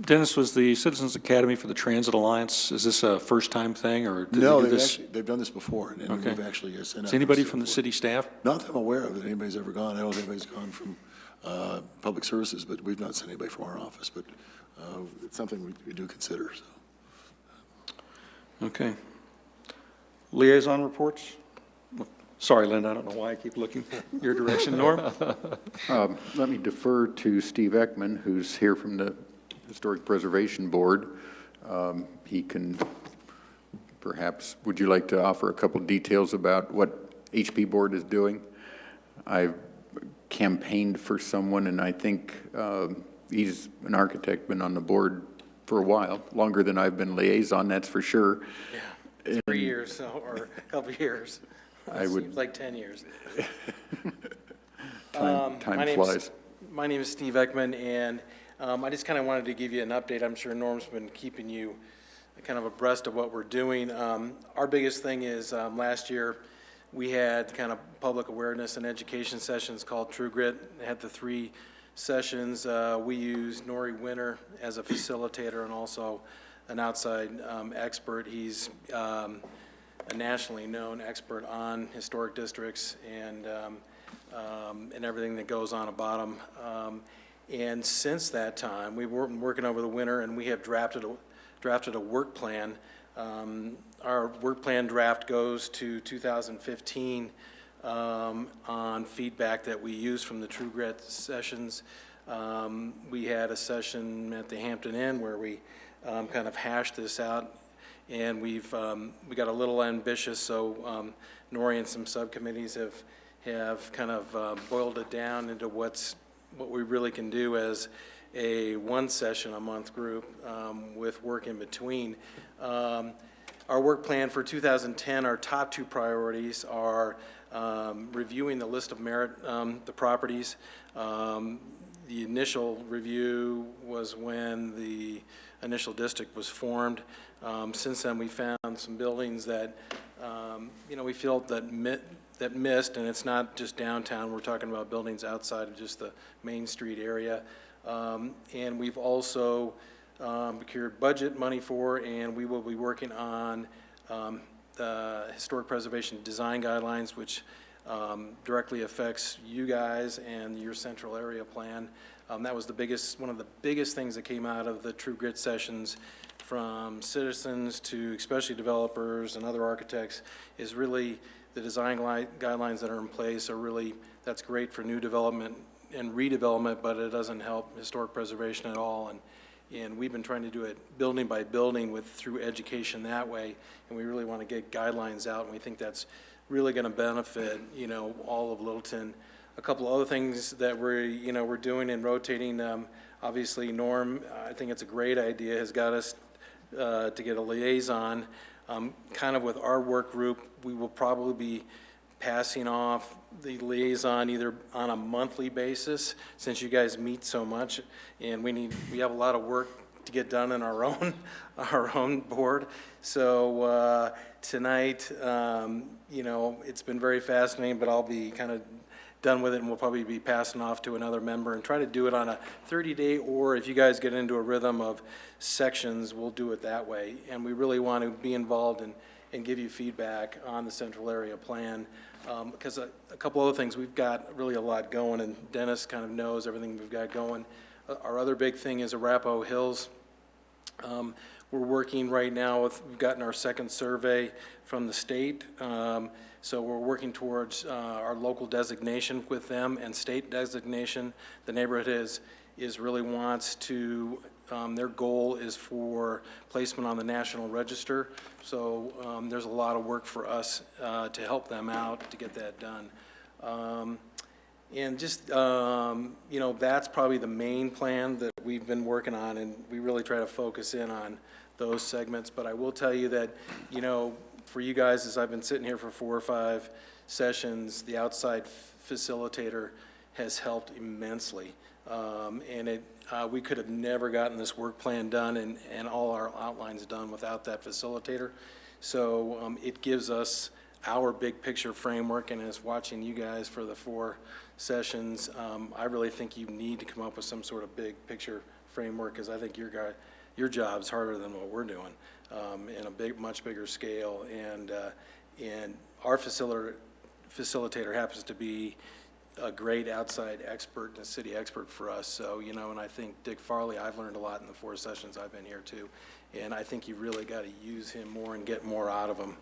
Speaker 1: Dennis, was the Citizens Academy for the Transit Alliance, is this a first-time thing, or did
Speaker 7: No,
Speaker 1: they do this?
Speaker 7: they've done this before, and
Speaker 1: Okay.
Speaker 7: we've actually sent out.
Speaker 1: Is anybody from the city staff?
Speaker 7: Not that I'm aware of that anybody's ever gone. I don't think anybody's gone from public services, but we've not sent anybody from our office, but it's something we do consider, so.
Speaker 1: Okay. Liaison reports? Sorry, Linda, I don't know why I keep looking your direction. Norm?
Speaker 10: Let me defer to Steve Ekman, who's here from the Historic Preservation Board. He can, perhaps, would you like to offer a couple details about what HP Board is doing? I've campaigned for someone, and I think he's an architect, been on the board for a while, longer than I've been liaison, that's for sure.
Speaker 12: 3 years, or a couple of years.
Speaker 10: I would-
Speaker 12: Seems like 10 years.
Speaker 10: Time flies.
Speaker 12: My name is Steve Ekman, and I just kind of wanted to give you an update. I'm sure Norm's been keeping you kind of abreast of what we're doing. Our biggest thing is, last year, we had kind of public awareness and education sessions called True Grit. They had the 3 sessions. We used Nori Winter as a facilitator and also an outside expert. He's a nationally known expert on historic districts and everything that goes on about them. And since that time, we've been working over the winter, and we have drafted a work plan. Our work plan draft goes to 2015 on feedback that we used from the True Grit sessions. We had a session at the Hampton Inn where we kind of hashed this out, and we got a little ambitious, so Nori and some subcommittees have kind of boiled it down into what we really can do as a 1-session-a-month group with work in between. Our work plan for 2010, our top 2 priorities are reviewing the list of merit, the properties. The initial review was when the initial district was formed. Since then, we found some buildings that, we feel that missed, and it's not just downtown. We're talking about buildings outside of just the Main Street area. And we've also procured budget money for, and we will be working on the historic preservation design guidelines, which directly affects you guys and your central area plan. That was one of the biggest things that came out of the True Grit sessions from citizens to especially developers and other architects, is really the design guidelines that are in place are really, that's great for new development and redevelopment, but it doesn't help historic preservation at all. And we've been trying to do it building by building through education that way, and we really want to get guidelines out, and we think that's really going to benefit, all of Littleton. A couple of other things that we're doing and rotating, obviously Norm, I think it's a great idea, has got us to get a liaison. Kind of with our work group, we will probably be passing off the liaison either on a monthly basis, since you guys meet so much, and we have a lot of work to get done in our own board. So tonight, it's been very fascinating, but I'll be kind of done with it, and we'll probably be passing off to another member and try to do it on a 30-day, or if you guys get into a rhythm of sections, we'll do it that way. And we really want to be involved and give you feedback on the central area plan, because a couple other things, we've got really a lot going, and Dennis kind of knows everything we've got going. Our other big thing is Arapahoe Hills. We're working right now we've gotten our second survey from the state. So we're working towards our local designation with them and state designation. The neighborhood is really wants to, their goal is for placement on the National Register. So there's a lot of work for us to help them out to get that done. And just, that's probably the main plan that we've been working on, and we really try to focus in on those segments. But I will tell you that, for you guys, as I've been sitting here for 4 or 5 sessions, the outside facilitator has helped immensely. And we could have never gotten this work plan done and all our outlines done without that facilitator. So it gives us our big picture framework, and as watching you guys for the 4 sessions, I really think you need to come up with some sort of big picture framework, because I think your job's harder than what we're doing. In a much bigger scale, and our facilitator happens to be a great outside expert and a city expert for us. So, and I think Dick Farley, I've learned a lot in the 4 sessions I've been here too, and I think you really got to use him more and get more out of him.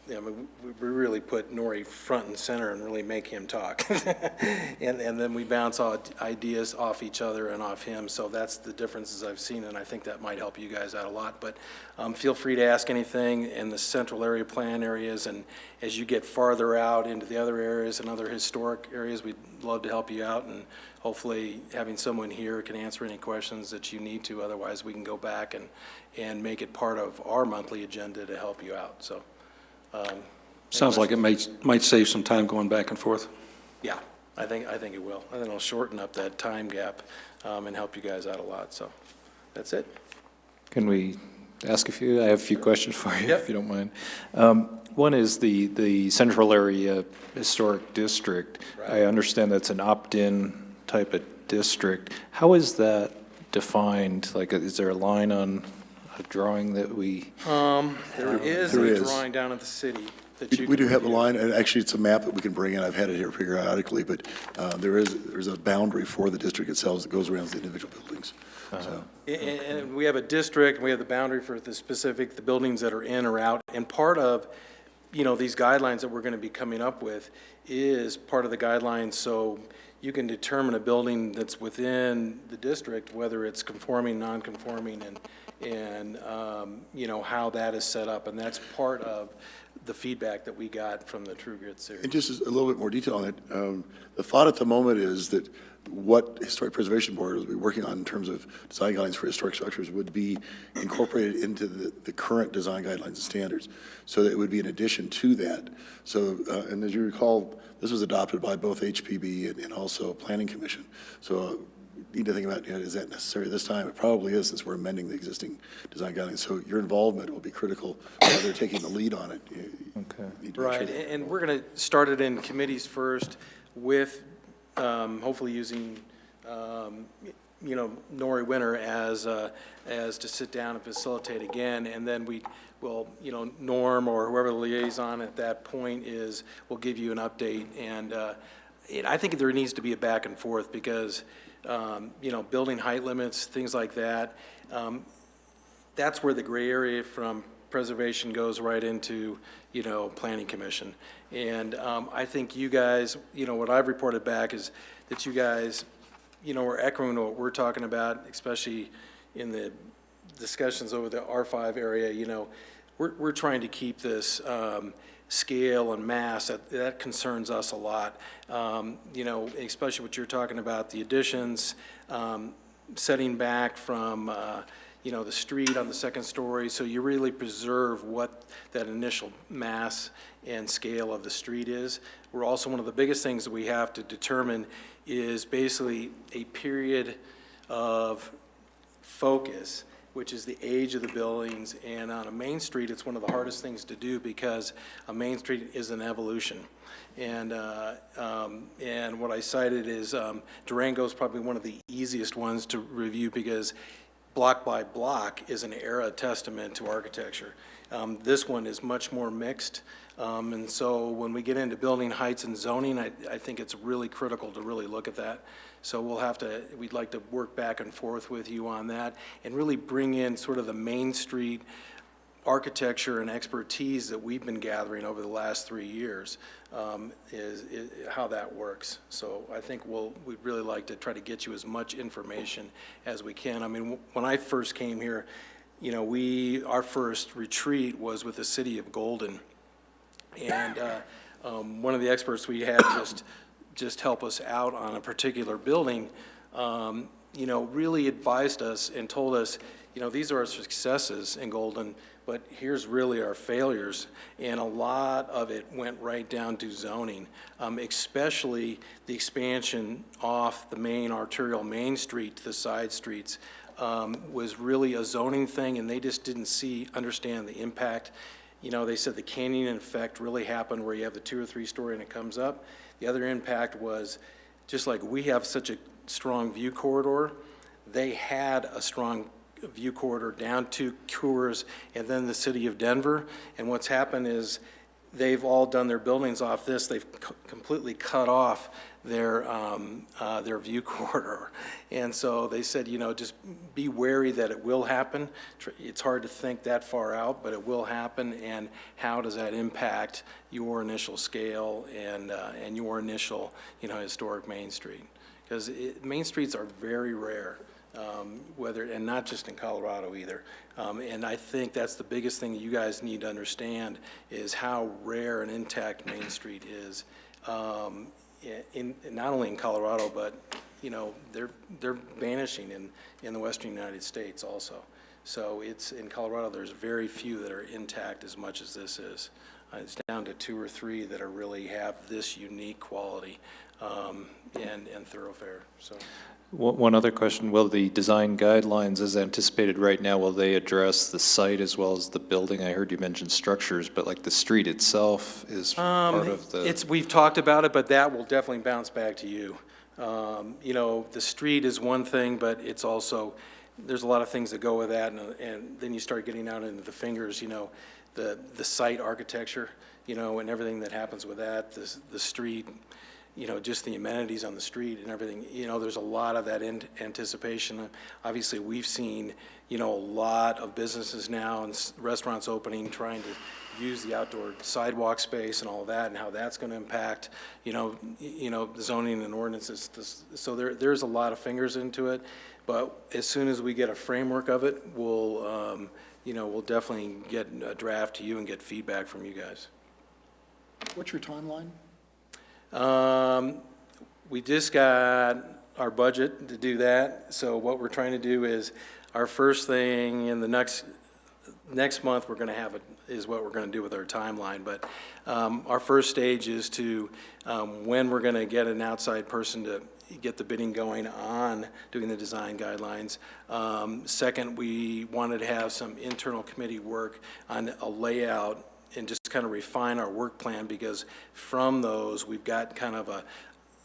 Speaker 12: We really put Nori front and center and really make him talk. and then we bounce ideas off each other and off him. So that's the differences I've seen, and I think that might help you guys out a lot. But feel free to ask anything in the central area plan areas, and as you get farther out into the other areas and other historic areas, we'd love to help you out, and hopefully having someone here can answer any questions that you need to. Otherwise, we can go back and make it part of our monthly agenda to help you out. So.
Speaker 1: Sounds like it might save some time going back and forth.
Speaker 12: Yeah, I think it will. I think it'll shorten up that time gap and help you guys out a lot. So that's it.
Speaker 9: Can we ask I have a few questions for you,
Speaker 12: Yep.
Speaker 9: if you don't mind. One is the Central Area Historic District.
Speaker 12: Right.
Speaker 9: I understand that's an opt-in type of district. How is that defined? Like, is there a line on a drawing that we?
Speaker 12: There is
Speaker 7: There
Speaker 12: a
Speaker 7: is.
Speaker 12: drawing down at the city that you
Speaker 7: We
Speaker 12: can
Speaker 7: do have a
Speaker 12: review.
Speaker 7: line, and actually, it's a map that we can bring in. I've had it here periodically, but there's a boundary for the district itself that goes around the individual buildings. So,
Speaker 12: And we have a district, and we have the boundary for the buildings that are in or out. And part of, these guidelines that we're going to be coming up with is part of the guidelines, so you can determine a building that's within the district, whether it's conforming, non-conforming, and how that is set up. And that's part of the feedback that we got from the True Grit series.
Speaker 7: and just a little bit more detail on it, the thought at the moment is that what Historic Preservation Board will be working on in terms of design guidelines for historic structures would be incorporated into the current design guidelines and standards, so that it would be in addition to that. So, and as you recall, this was adopted by both HPB and also Planning Commission. So need to think about, is that necessary this time? It probably is, since we're amending the existing design guidelines. So your involvement will be critical, while they're taking the lead on it.
Speaker 9: Okay.
Speaker 7: Need to make sure
Speaker 12: Right,
Speaker 7: that-
Speaker 12: and we're going to start it in committees first with hopefully using Nori Winter as to sit down and facilitate again, and then we will, Norm or whoever the liaison at that point is, will give you an update. And I think there needs to be a back and forth because, building height limits, things like that, that's where the gray area from preservation goes right into, planning commission. And I think you guys, what I've reported back is that you guys, are echoing what we're talking about, especially in the discussions over the R5 area. We're trying to keep this scale and mass, that concerns us a lot. Especially what you're talking about, the additions, setting back from, the street on the second story, so you really preserve what that initial mass and scale of the street is. We're also, one of the biggest things that we have to determine is basically a period of focus, which is the age of the buildings. And on a main street, it's one of the hardest things to do because a main street is an evolution. And what I cited is Durango is probably one of the easiest ones to review because block by block is an era testament to architecture. This one is much more mixed. And so when we get into building heights and zoning, I think it's really critical to really look at that. So we'd like to work back and forth with you on that and really bring in sort of the Main Street architecture and expertise that we've been gathering over the last 3 years, is how that works. So I think we'd really like to try to get you as much information as we can. I mean, when I first came here, our first retreat was with the city of Golden. And one of the experts we had just help us out on a particular building, really advised us and told us, these are our successes in Golden, but here's really our failures. And a lot of it went right down to zoning, especially the expansion off the main arterial Main Street to the side streets was really a zoning thing, and they just didn't understand the impact. They said the canyon effect really happened where you have the 2 or 3 story and it comes up. The other impact was, just like we have such a strong view corridor, they had a strong view corridor down to Coors and then the city of Denver. And what's happened is they've all done their buildings off this. They've completely cut off their view corridor. And so they said, just be wary that it will happen. It's hard to think that far out, but it will happen. And how does that impact your initial scale and your initial, historic Main Street? Because Main Streets are very rare. And not just in Colorado either. And I think that's the biggest thing you guys need to understand is how rare and intact Main Street is, not only in Colorado, but, they're vanishing in the western United States also. So it's, in Colorado, there's very few that are intact as much as this is. It's down to 2 or 3 that really have this unique quality and thoroughfare, so.
Speaker 9: One other question, will the design guidelines as anticipated right now, will they address the site as well as the building? I heard you mention structures, but like the street itself is part of the...
Speaker 12: We've talked about it, but that will definitely bounce back to you. The street is one thing, but it's also, there's a lot of things that go with that, and then you start getting out into the fingers, the site architecture, and everything that happens with that, the street, just the amenities on the street and everything, there's a lot of that anticipation. Obviously, we've seen, a lot of businesses now and restaurants opening, trying to use the outdoor sidewalk space and all that, and how that's going to impact, the zoning and ordinances. So there's a lot of fingers into it, but as soon as we get a framework of it, we'll definitely get a draft to you and get feedback from you guys.
Speaker 2: What's your timeline?
Speaker 12: We just got our budget to do that, so what we're trying to do is, our first thing in the next month, we're gonna have is what we're gonna do with our timeline, but, our first stage is to, when we're gonna get an outside person to get the bidding going on doing the design guidelines. Second, we wanted to have some internal committee work on a layout and just kind of refine our work plan, because from those, we've got kind of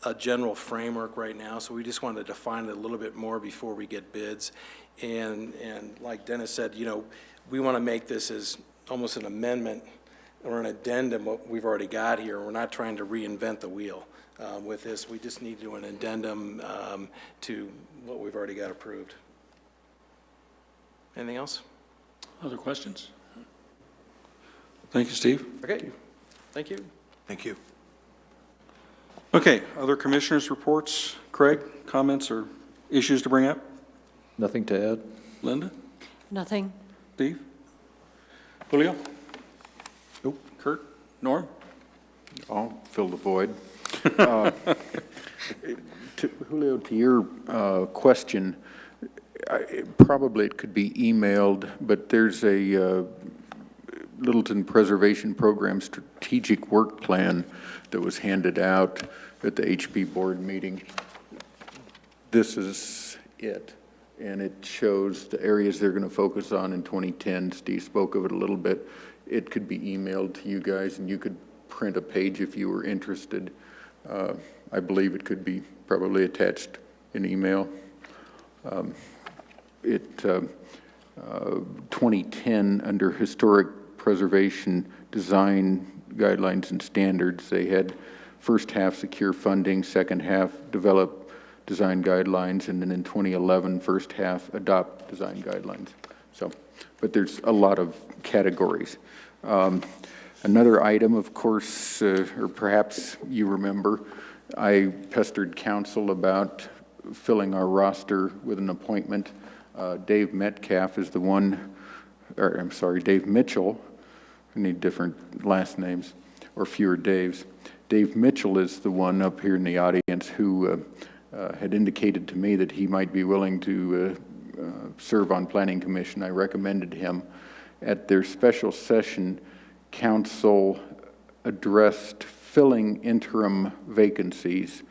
Speaker 12: a general framework right now, so we just wanted to define it a little bit more before we get bids. And like Dennis said, we want to make this as almost an amendment or an addendum what we've already got here. We're not trying to reinvent the wheel with this. We just need to do an addendum to what we've already got approved. Anything else?
Speaker 1: Other questions? Thank you, Steve.
Speaker 12: Okay, thank you.
Speaker 6: Thank you.
Speaker 1: Okay, other commissioners' reports? Craig, comments or issues to bring up?
Speaker 9: Nothing to add?
Speaker 1: Linda?
Speaker 4: Nothing?
Speaker 1: Steve? Julio? Nope. Kurt? Norm?
Speaker 10: I'll fill the void. Julio, to your question, probably it could be emailed, but there's a Littleton Preservation Program strategic work plan that was handed out at the HP board meeting. This is it, and it shows the areas they're going to focus on in 2010. Steve spoke of it a little bit. It could be emailed to you guys, and you could print a page if you were interested. I believe it could be probably attached in email. 2010, under Historic Preservation Design Guidelines and Standards, they had first half secure funding, second half develop design guidelines, and then in 2011, first half adopt design guidelines. So, but there's a lot of categories. Another item, of course, or perhaps you remember, I pestered council about filling our roster with an appointment. Dave Metcalf is the one, or I'm sorry, Dave Mitchell. We need different last names or fewer Daves. Dave Mitchell is the one up here in the audience who had indicated to me that he might be willing to serve on Planning Commission. I recommended him. At their special session, council addressed filling interim vacancies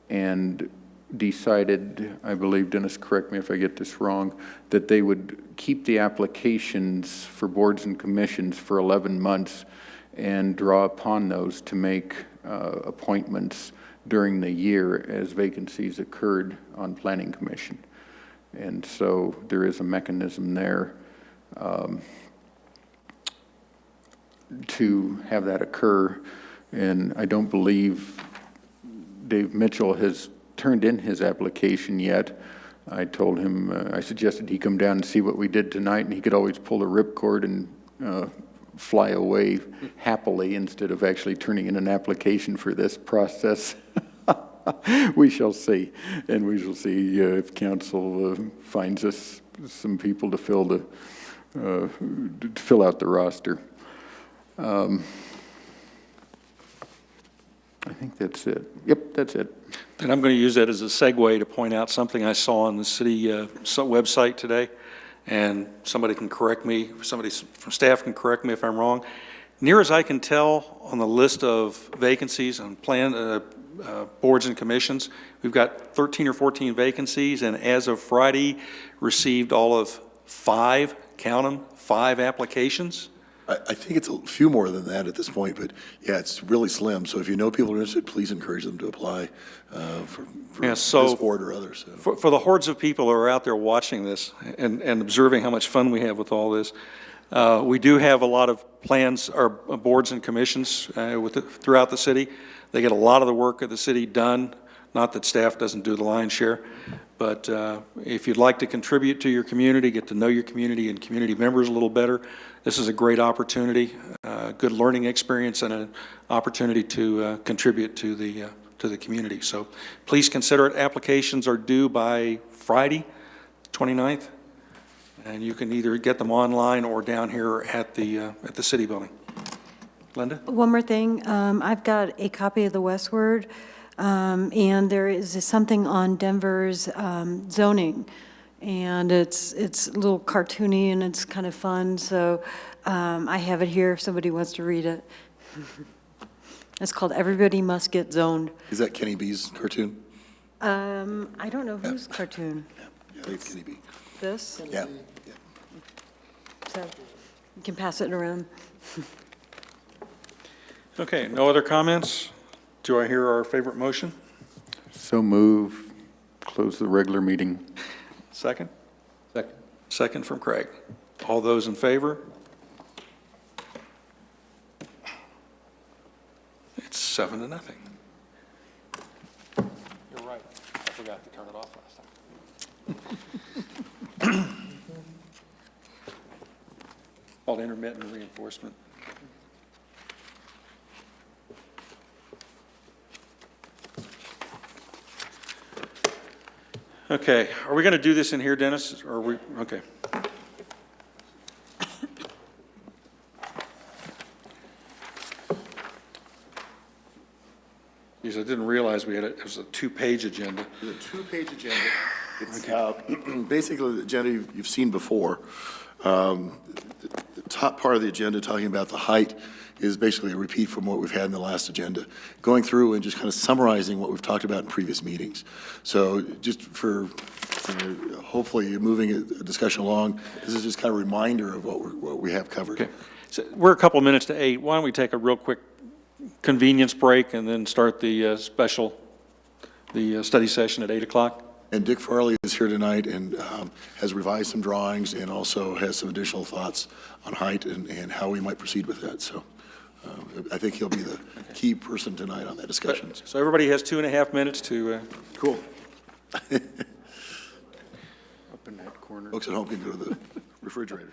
Speaker 10: and decided, I believe, Dennis, correct me if I get this wrong, that they would keep the applications for boards and commissions for 11 months and draw upon those to make appointments during the year as vacancies occurred on Planning Commission. And so there is a mechanism there to have that occur. And I don't believe Dave Mitchell has turned in his application yet. I told him, I suggested he come down and see what we did tonight, and he could always pull the ripcord and fly away happily instead of actually turning in an application for this process. We shall see, and we shall see if council finds us some people to fill out the roster. I think that's it. Yep, that's it.
Speaker 1: And I'm going to use that as a segue to point out something I saw on the city website today, and somebody can correct me, somebody from staff can correct me if I'm wrong. Near as I can tell, on the list of vacancies on boards and commissions, we've got 13 or 14 vacancies, and as of Friday, received all of 5, count them, 5 applications.
Speaker 7: I think it's a few more than that at this point, but yeah, it's really slim. So if you know people are interested, please encourage them to apply for this board or others. So.
Speaker 1: For the hordes of people who are out there watching this and observing how much fun we have with all this, we do have a lot of plans, or boards and commissions throughout the city. They get a lot of the work of the city done, not that staff doesn't do the lion's share, but if you'd like to contribute to your community, get to know your community and community members a little better, this is a great opportunity, good learning experience, and an opportunity to contribute to the community. So please consider it. Applications are due by Friday, 29th, and you can either get them online or down here at the city building. Linda?
Speaker 4: One more thing. I've got a copy of the Westward, and there is something on Denver's zoning. And it's a little cartoony and it's kind of fun, so I have it here if somebody wants to read it. It's called Everybody Must Get Zoned.
Speaker 7: Is that Kenny B's cartoon?
Speaker 4: I don't know whose cartoon.
Speaker 7: Yeah, I think it's Kenny B.
Speaker 4: This?
Speaker 7: Yeah.
Speaker 4: So you can pass it around.
Speaker 1: Okay, no other comments? Do I hear our favorite motion?
Speaker 10: So move, close the regular meeting.
Speaker 1: Second?
Speaker 9: Second.
Speaker 1: Second from Craig. All those in favor? It's 7-0.
Speaker 9: You're right. I forgot to turn it off last time.
Speaker 1: Called intermittent reinforcement. Okay, are we going to do this in here, Dennis? Or are we, okay. Because I didn't realize it was a two-page agenda.
Speaker 7: It's a two-page agenda. It's basically the agenda you've seen before. The top part of the agenda, talking about the height, is basically a repeat from what we've had in the last agenda, going through and just kind of summarizing what we've talked about in previous meetings. So just for hopefully moving a discussion along, this is just kind of a reminder of what we have covered.
Speaker 1: Okay, so we're a couple minutes to 8. Why don't we take a real quick convenience break and then start the study session at 8 o'clock?
Speaker 7: And Dick Farley is here tonight and has revised some drawings and also has some additional thoughts on height and how we might proceed with that. So I think he'll be the key person tonight on that discussion.
Speaker 1: So everybody has 2.5 minutes to,
Speaker 7: Cool.
Speaker 10: Up in that corner.
Speaker 7: Folks at home can go to the refrigerator.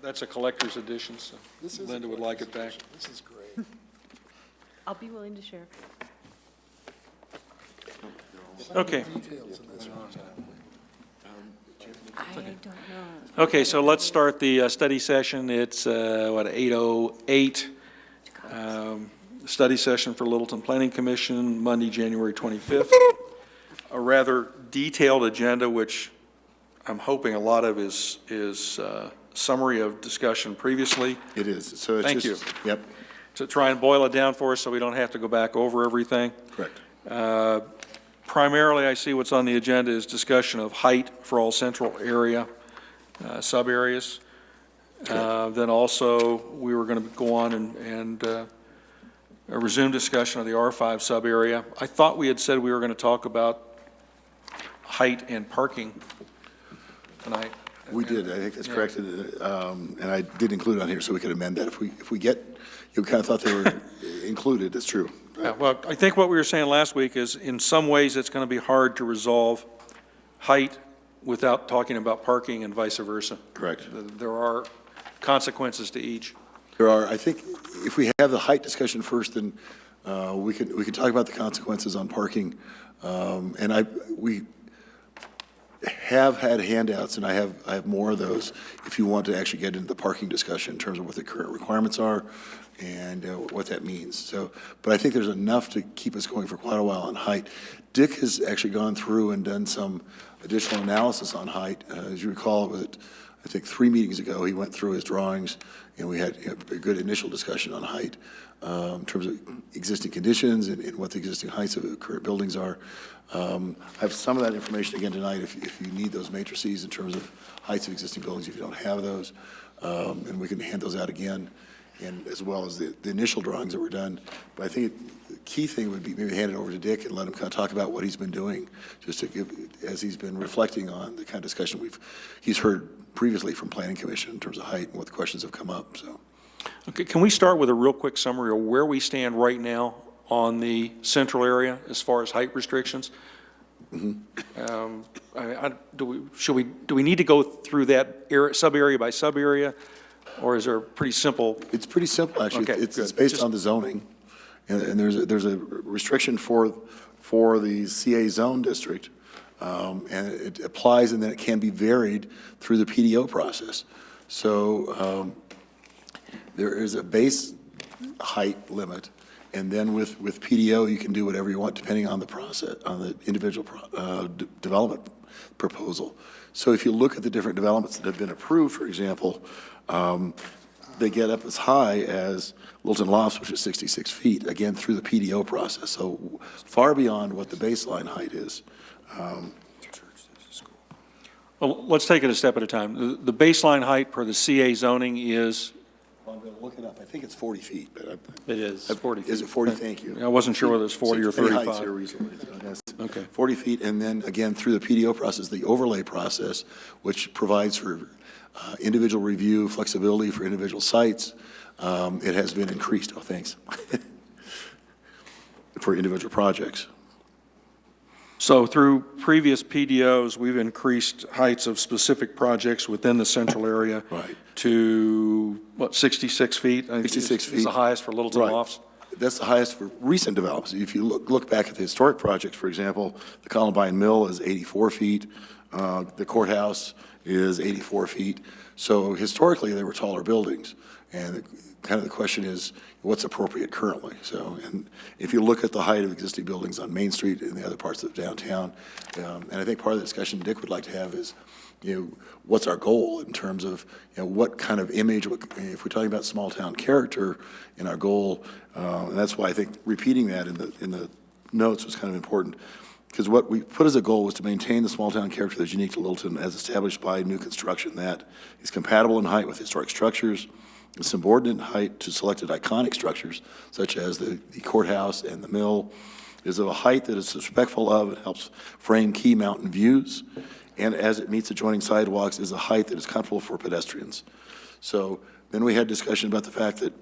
Speaker 1: That's a collector's edition, so
Speaker 2: This is a
Speaker 1: Linda would like it back.
Speaker 2: This is great.
Speaker 4: I'll be willing to share.
Speaker 1: Okay.
Speaker 2: Details in this one.
Speaker 11: I don't know.
Speaker 1: Okay, so let's start the study session. It's, 8:08. Study session for Littleton Planning Commission, Monday, January 25th. A rather detailed agenda, which I'm hoping a lot of is summary of discussion previously,
Speaker 7: It is, so it's
Speaker 1: Thank
Speaker 7: just. Yep,
Speaker 1: to try and boil it down for us so we don't have to go back over everything.
Speaker 7: correct.
Speaker 1: Primarily, I see what's on the agenda is discussion of height for all central area, sub-areas. Then also, we were going to go on and resume discussion of the R5 sub-area. I thought we had said we were going to talk about height and parking tonight.
Speaker 7: We did, I think that's correct, and I did include it on here so we could amend that. If we get, you kind of thought they were included, that's true.
Speaker 1: Yeah, well, I think what we were saying last week is, in some ways, it's going to be hard to resolve height without talking about parking and vice versa.
Speaker 7: Correct.
Speaker 1: There are consequences to each.
Speaker 7: There are, I think, if we have the height discussion first, then we can talk about the consequences on parking. And we have had handouts, and I have more of those, if you want to actually get into the parking discussion in terms of what the current requirements are and what that means. So, but I think there's enough to keep us going for quite a while on height. Dick has actually gone through and done some additional analysis on height. As you recall, it was, I think 3 meetings ago, he went through his drawings, and we had a good initial discussion on height in terms of existing conditions and what the existing heights of the current buildings are. I have some of that information again tonight if you need those matrices in terms of heights of existing buildings, if you don't have those. And we can hand those out again, and as well as the initial drawings that were done. But I think the key thing would be maybe hand it over to Dick and let him kind of talk about what he's been doing, just to give, as he's been reflecting on the kind of discussion he's heard previously from Planning Commission in terms of height and what the questions have come up, so.
Speaker 1: Okay, can we start with a real quick summary of where we stand right now on the central area as far as height restrictions? Do we need to go through that area, sub-area by sub-area, or is there a pretty simple?
Speaker 7: It's pretty simple, actually.
Speaker 1: Okay,
Speaker 7: It's
Speaker 1: good.
Speaker 7: based
Speaker 1: Just-
Speaker 7: on the zoning, and there's a restriction for the CA zone district, and it applies, and then it can be varied through the PDO process. So there is a base height limit, and then with PDO, you can do whatever you want depending on the process, on the individual development proposal. So if you look at the different developments that have been approved, for example, they get up as high as Littleton Lofts, which is 66 feet, again, through the PDO process. So far beyond what the baseline height is.
Speaker 1: Well, let's take it a step at a time. The baseline height per the CA zoning is?
Speaker 7: Well, I'm going to look it up. I think it's 40 feet, but
Speaker 1: It is 40 feet.
Speaker 7: Is it 40? Thank you.
Speaker 1: I wasn't sure whether it's 40 or
Speaker 7: Any heights
Speaker 1: 35.
Speaker 7: here recently, so that's
Speaker 1: Okay.
Speaker 7: 40 feet, and then again, through the PDO process, the overlay process, which provides for individual review, flexibility for individual sites, it has been increased. Oh, thanks. For individual projects.
Speaker 1: So through previous PDOs, we've increased heights of specific projects within the central area.
Speaker 7: Right.
Speaker 1: To, what, 66 feet? I think
Speaker 7: 66
Speaker 1: is
Speaker 7: feet.
Speaker 1: the highest for Littleton
Speaker 7: Right.
Speaker 1: Lofts.
Speaker 7: That's the highest for recent developments. If you look back at the historic projects, for example, the Columbine Mill is 84 feet, the courthouse is 84 feet. So historically, they were taller buildings, and kind of the question is, what's appropriate currently? So, and if you look at the height of existing buildings on Main Street and the other parts of downtown, and I think part of the discussion Dick would like to have is, what's our goal in terms of, what kind of image, if we're talking about small town character in our goal, and that's why I think repeating that in the notes was kind of important, because what we put as a goal was to maintain the small town character that's unique to Littleton as established by new construction that is compatible in height with historic structures, subordinate in height to selected iconic structures, such as the courthouse and the mill, is of a height that is respectful of and helps frame key mountain views, and as it meets adjoining sidewalks, is a height that is comfortable for pedestrians. So then we had discussion about the fact that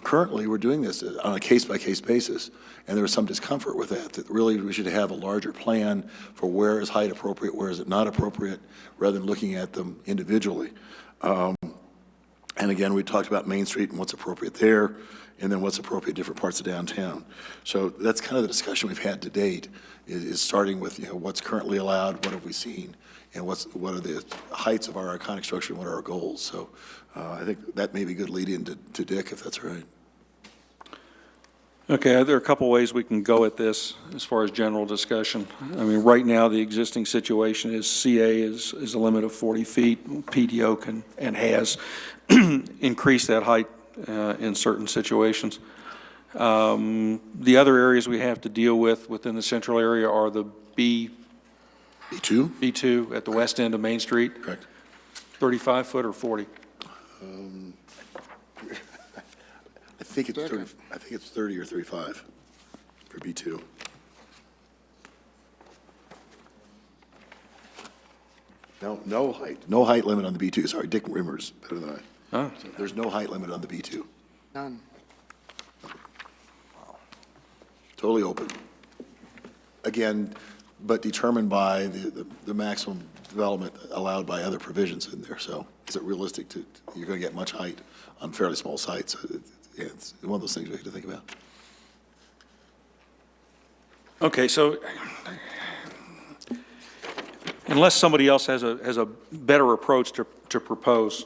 Speaker 7: currently we're doing this on a case-by-case basis, and there was some discomfort with that really we should have a larger plan for where is height appropriate, where is it not appropriate, rather than looking at them individually. And again, we talked about Main Street and what's appropriate there, and then what's appropriate in different parts of downtown. So that's kind of the discussion we've had to date, is starting with, what's currently allowed, what have we seen, and what are the heights of our iconic structure, and what are our goals. So I think that may be a good lead-in to Dick, if that's all right.
Speaker 1: Okay, there are a couple ways we can go at this as far as general discussion. I mean, right now, the existing situation is CA is a limit of 40 feet. PDO can and has increased that height in certain situations. The other areas we have to deal with within the central area are the B2 at the west end of Main Street.
Speaker 7: Correct.
Speaker 1: 35 foot or 40?
Speaker 7: I think it's 30 or 35 for B2. No height limit on the B2. Sorry, Dick Rimmer's better than I.
Speaker 1: Huh?
Speaker 7: So there's no height limit on the B2.
Speaker 2: None.
Speaker 7: Totally open. Again, but determined by the maximum development allowed by other provisions in there. So is it realistic you're going to get much height on fairly small sites? It's one of those things we have to think about.
Speaker 1: Okay, so unless somebody else has a better approach to propose,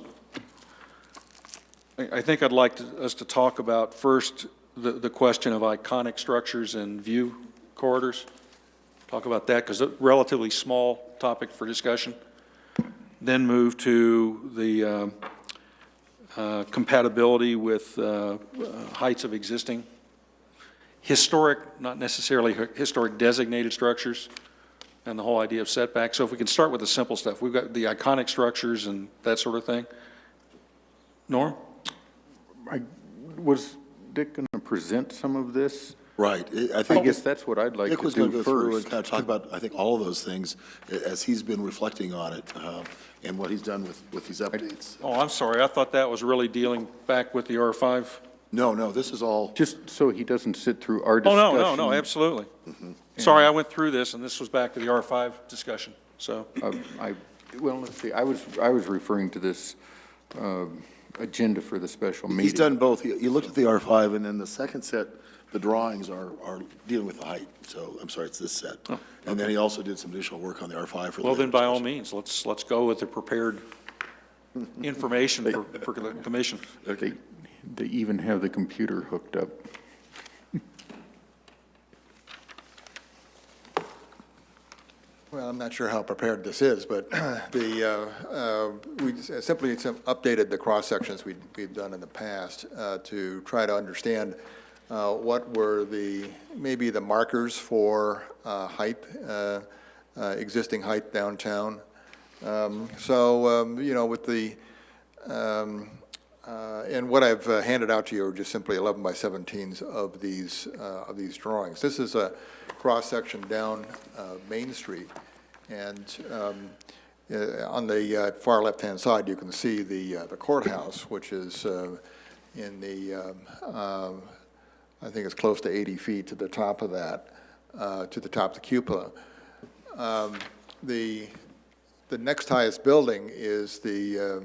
Speaker 1: I think I'd like us to talk about first the question of iconic structures and view corridors. Talk about that because it's a relatively small topic for discussion. Then move to the compatibility with heights of existing historic, not necessarily historic designated structures, and the whole idea of setbacks. So if we can start with the simple stuff, we've got the iconic structures and that sort of thing. Norm?
Speaker 10: Was Dick going to present some of this?
Speaker 7: Right.
Speaker 10: I guess that's what I'd like
Speaker 7: Dick
Speaker 10: to
Speaker 7: was going
Speaker 10: do
Speaker 7: to go through and
Speaker 10: first.
Speaker 7: kind of talk about, I think, all of those things as he's been reflecting on it and what he's done with these updates.
Speaker 1: Oh, I'm sorry. I thought that was really dealing back with the R5.
Speaker 7: No, this is all.
Speaker 10: Just so he doesn't sit through our
Speaker 1: Oh,
Speaker 10: discussion.
Speaker 1: no, absolutely. Sorry, I went through this, and this was back to the R5 discussion, so.
Speaker 10: Well, let's see, I was referring to this agenda for the special meeting.
Speaker 7: He's done both. He looked at the R5, and then the second set, the drawings are dealing with the height. So, I'm sorry, it's this set.
Speaker 1: Oh,
Speaker 7: And then he also did some additional work on the R5 for the.
Speaker 1: Well, then, by all
Speaker 7: discussion.
Speaker 1: means, let's go with the prepared information for the commission.
Speaker 10: Okay. They even have the computer hooked up.
Speaker 13: Well, I'm not sure how prepared this is, but we simply updated the cross-sections we've done in the past to try to understand what were maybe the markers for height, existing height downtown. With the, and what I've handed out to you are just simply 11 by 17s of these drawings. This is a cross-section down Main Street, and on the far left-hand side, you can see the courthouse, which is in the, I think it's close to 80 feet to the top of that, to the top of the cupola. The next highest building is the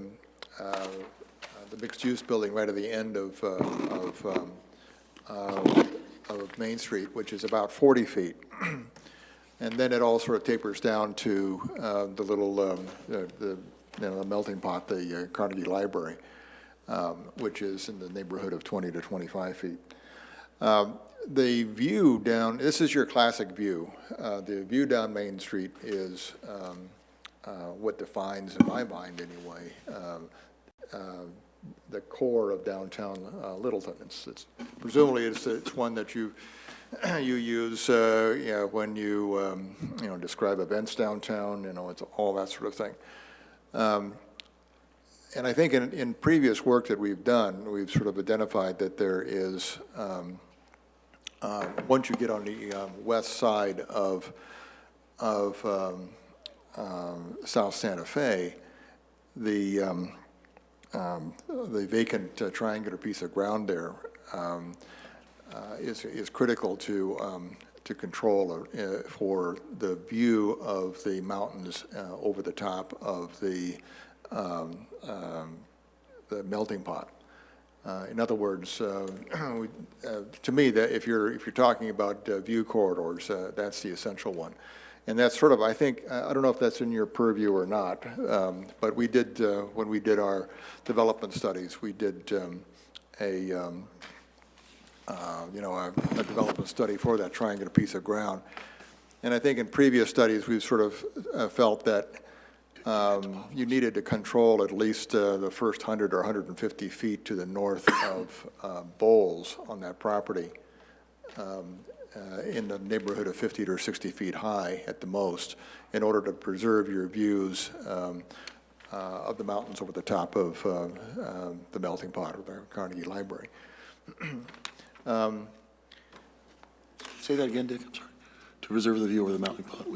Speaker 13: mixed-use building right at the end of Main Street, which is about 40 feet. And then it all sort of tapers down to the little, the melting pot, the Carnegie Library, which is in the neighborhood of 20 to 25 feet. The view down, this is your classic view. The view down Main Street is what defines, in my mind anyway, the core of downtown Littleton. It's presumably it's one that you use when you describe events downtown. It's all that sort of thing. And I think in previous work that we've done, we've sort of identified that there is once you get on the west side of South Santa Fe, the vacant triangular piece of ground there is critical to control for the view of the mountains over the top of the the melting pot. In other words, to me, that if you're talking about view corridors, that's the essential one. And that's sort of, I think, I don't know if that's in your purview or not, but we did, when we did our development studies, we did a development study for that triangular piece of ground. And I think in previous studies, we've sort of felt that you needed to control at least the first 100 or 150 feet to the north of Bowles on that property, in the neighborhood of 50 or 60 feet high at the most, in order to preserve your views of the mountains over the top of the melting pot of the Carnegie Library.
Speaker 7: Say that again, Dick, I'm sorry. To preserve the view over the melting pot,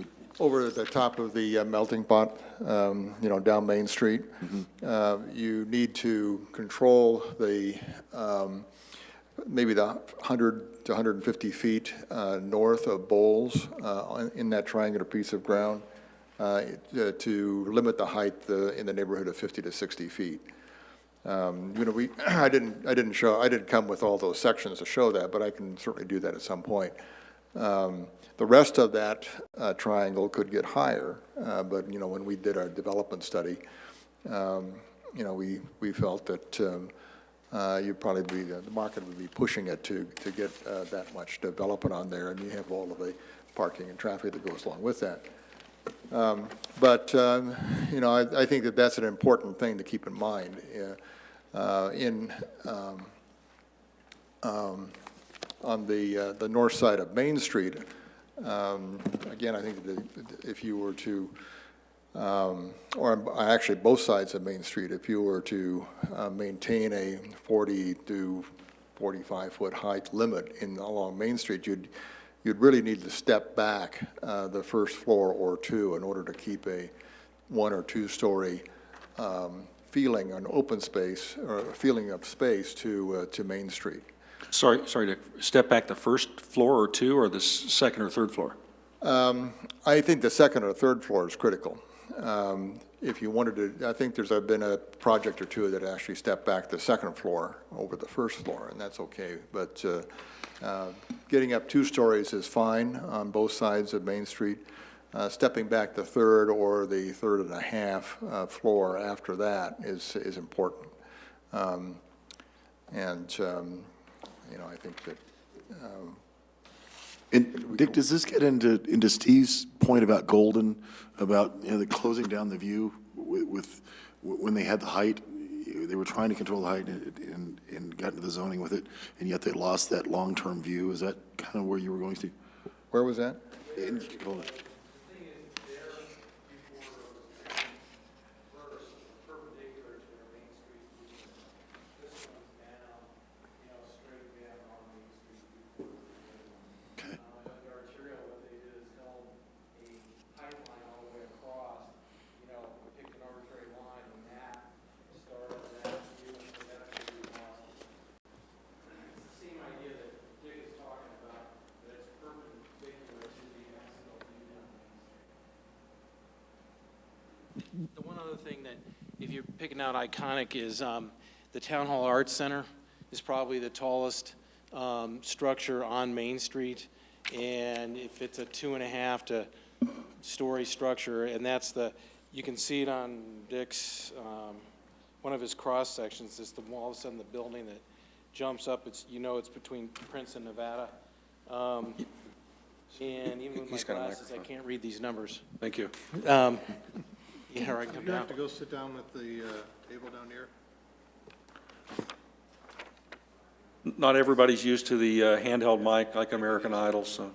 Speaker 13: Over the top of the melting pot, down Main Street, you need to control the, maybe the 100 to 150 feet north of Bowles in that triangular piece of ground to limit the height in the neighborhood of 50 to 60 feet. I didn't come with all those sections to show that, but I can certainly do that at some point. The rest of that triangle could get higher, but, when we did our development study, we felt that you'd probably be, the market would be pushing it to get that much development on there, and you have all of the parking and traffic that goes along with that. I think that that's an important thing to keep in mind. On the north side of Main Street, again, I think that if you were to, or actually both sides of Main Street, if you were to maintain a 40 to 45-foot height limit along Main Street, you'd really need to step back the first floor or two in order to keep a 1 or 2 story feeling on open space, or a feeling of space to Main Street.
Speaker 1: Sorry, to step back the first floor or two, or the second or third floor?
Speaker 13: I think the second or third floor is critical. If you wanted to, I think there's been a project or two that actually stepped back the second floor over the first floor, and that's okay. But getting up 2 stories is fine on both sides of Main Street. Stepping back the third or the third and a half floor after that is important. I think that.
Speaker 7: And Dick, does this get into Steve's point about Golden, about the closing down the view with when they had the height, they were trying to control the height and got into the zoning with it, and yet they lost that long-term view. Is that kind of where you were going to?
Speaker 13: Where was that?
Speaker 7: Hold on.
Speaker 12: The one other thing that, if you're picking out iconic, is the Town Hall Arts Center is probably the tallest structure on Main Street. And if it's a 2.5 story structure, and you can see it on Dick's, one of his cross sections, is all of a sudden the building that jumps up, it's between Prince and Nevada. And even with my glasses, I can't read these numbers.
Speaker 1: Thank you.
Speaker 12: Yeah, right, come
Speaker 6: You
Speaker 12: down.
Speaker 6: have to go sit down at the table down here.
Speaker 1: Not everybody's used to the handheld mic like American Idol, so.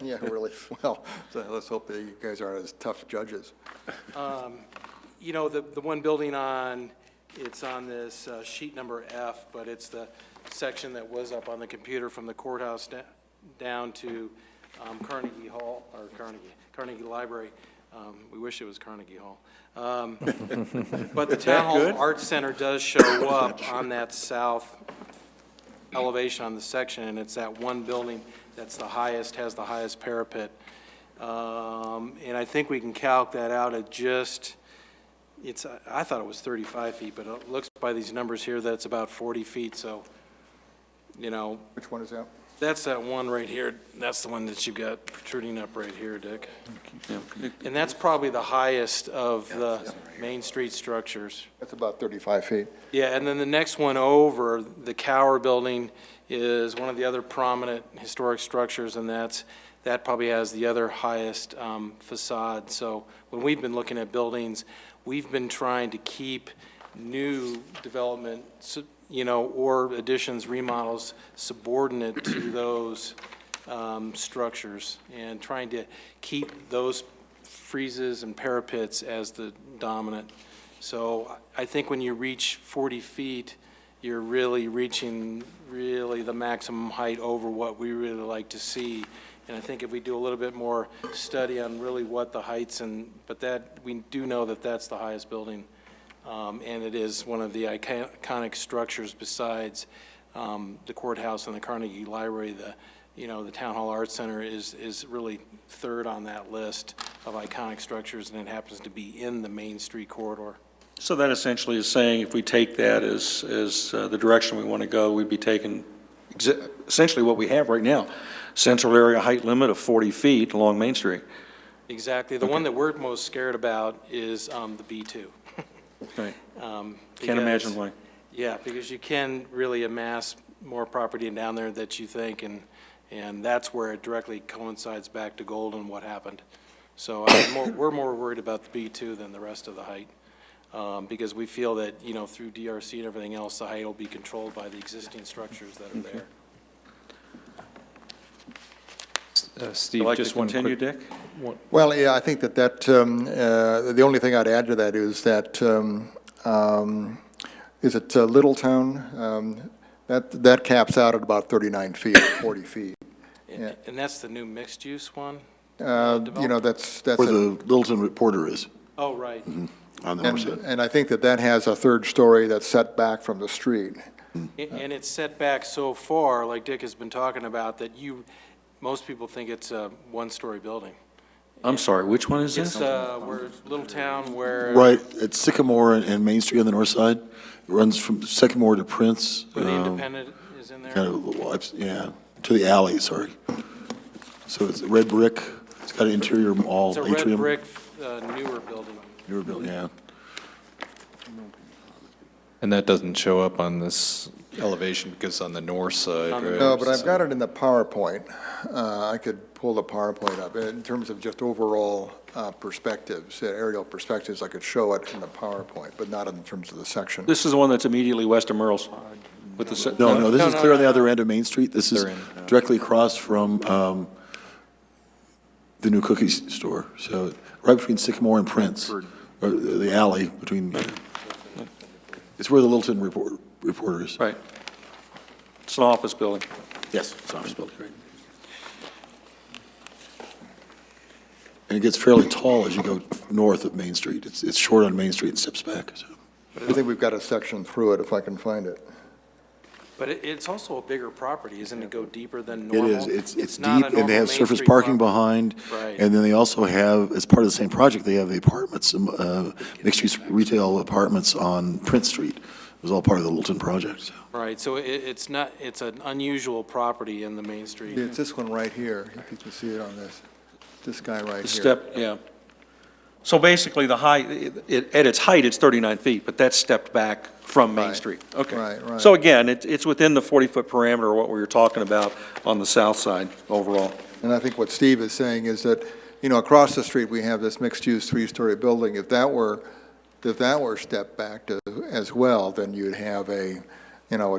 Speaker 13: Yeah, really. Well, so let's hope that you guys are as tough judges.
Speaker 12: The one building it's on this sheet number F, but it's the section that was up on the computer from the courthouse down to Carnegie Hall, or Carnegie Library. We wish it was Carnegie Hall. But the Town Hall Arts Center does show up on that south elevation on the section, and it's that one building that's the highest, has the highest parapet. And I think we can calc that out at just I thought it was 35 feet, but it looks by these numbers here that it's about 40 feet, so, you know,
Speaker 13: Which one is that?
Speaker 12: that's that one right here. That's the one that you got protruding up right here, Dick.
Speaker 1: Yeah.
Speaker 12: And that's probably the highest of the Main Street structures.
Speaker 13: That's about 35 feet.
Speaker 12: Yeah, and then the next one over, the Cower Building, is one of the other prominent historic structures, and that probably has the other highest facade. So when we've been looking at buildings, we've been trying to keep new development, you know, or additions, remodels subordinate to those structures, and trying to keep those friezes and parapets as the dominant. So I think when you reach 40 feet, you're really reaching the maximum height over what we really like to see. And I think if we do a little bit more study on really what the heights but that, we do know that that's the highest building. And it is one of the iconic structures besides the courthouse and the Carnegie Library. The Town Hall Arts Center is really third on that list of iconic structures, and it happens to be in the Main Street corridor.
Speaker 1: So that essentially is saying if we take that as the direction we want to go, we'd be taking essentially what we have right now, central area height limit of 40 feet along Main Street.
Speaker 12: Exactly. The one that we're most scared about is the B2.
Speaker 1: Right. Can't imagine why.
Speaker 12: Yeah, because you can really amass more property down there that you think, and that's where it directly coincides back to Golden, what happened. So we're more worried about the B2 than the rest of the height, because we feel that, you know, through DRC and everything else, the height will be controlled by the existing structures that are there.
Speaker 9: Steve,
Speaker 1: Like to
Speaker 9: just one
Speaker 1: continue,
Speaker 9: quick.
Speaker 1: Dick?
Speaker 13: Well, yeah, I think that the only thing I'd add to that is that, is it Littletown? That caps out at about 39 feet, 40 feet. Yeah.
Speaker 12: And that's the new mixed-use one?
Speaker 13: You know, that's.
Speaker 7: Where the Littleton Reporter is,
Speaker 12: Oh, right.
Speaker 7: on the north side.
Speaker 13: And I think that has a third story that's set back from the street.
Speaker 12: And it's set back so far, like Dick has been talking about, that most people think it's a one-story building.
Speaker 1: I'm sorry, which one is
Speaker 12: It's
Speaker 1: this?
Speaker 12: where Littletown, where.
Speaker 7: Right, it's Sycamore and Main Street on the north side. It runs from Sycamore to Prince.
Speaker 12: Where the Independent is in there?
Speaker 7: Kind of, yeah, to the alley, sorry. So it's red brick, it's got an interior all
Speaker 12: It's a
Speaker 7: atrium.
Speaker 12: red brick, newer building.
Speaker 7: Newer building, yeah.
Speaker 9: And that doesn't show up on this elevation because on the north side,
Speaker 12: On the
Speaker 9: right?
Speaker 13: No, but I've got it in the PowerPoint. I could pull the PowerPoint up. In terms of just overall perspectives, aerial perspectives, I could show it in the PowerPoint, but not in terms of the section.
Speaker 1: This is the one that's immediately west of Merle's with the.
Speaker 7: No, this is
Speaker 12: no,
Speaker 7: clear on the
Speaker 12: no.
Speaker 7: other end of Main Street. This is
Speaker 9: They're in,
Speaker 7: directly across from the new cookie store. So right between Sycamore and Prince, or the alley between, it's where the Littleton Reporter is.
Speaker 1: Right. It's an office building.
Speaker 7: Yes, it's an office building, right. And it gets fairly tall as you go north of Main Street. It's short on Main Street and steps back, so.
Speaker 13: I think we've got a section through it, if I can find it.
Speaker 12: But it's also a bigger property, isn't it? Go deeper than
Speaker 7: It
Speaker 12: normal?
Speaker 7: is, it's
Speaker 12: not
Speaker 7: deep,
Speaker 12: a
Speaker 7: and they
Speaker 12: normal
Speaker 7: have
Speaker 12: Main
Speaker 7: surface
Speaker 12: Street
Speaker 7: parking
Speaker 12: property.
Speaker 7: behind.
Speaker 12: Right.
Speaker 7: And then they also have, as part of the same project, they have the apartments, mixed-use retail apartments on Prince Street. It was all part of the Littleton project, so.
Speaker 12: Right, so it's an unusual property in the Main Street.
Speaker 13: It's this one right here, if you can see it on this guy right here.
Speaker 1: The step, yeah. So basically, the height, at its height, it's 39 feet, but that's stepped back from Main
Speaker 13: Right.
Speaker 1: Street. Okay.
Speaker 13: Right.
Speaker 1: So again, it's within the 40-foot parameter of what we were talking about on the south side overall.
Speaker 13: And I think what Steve is saying is that, you know, across the street, we have this mixed-use three-story building. If that were stepped back as well, then you'd have a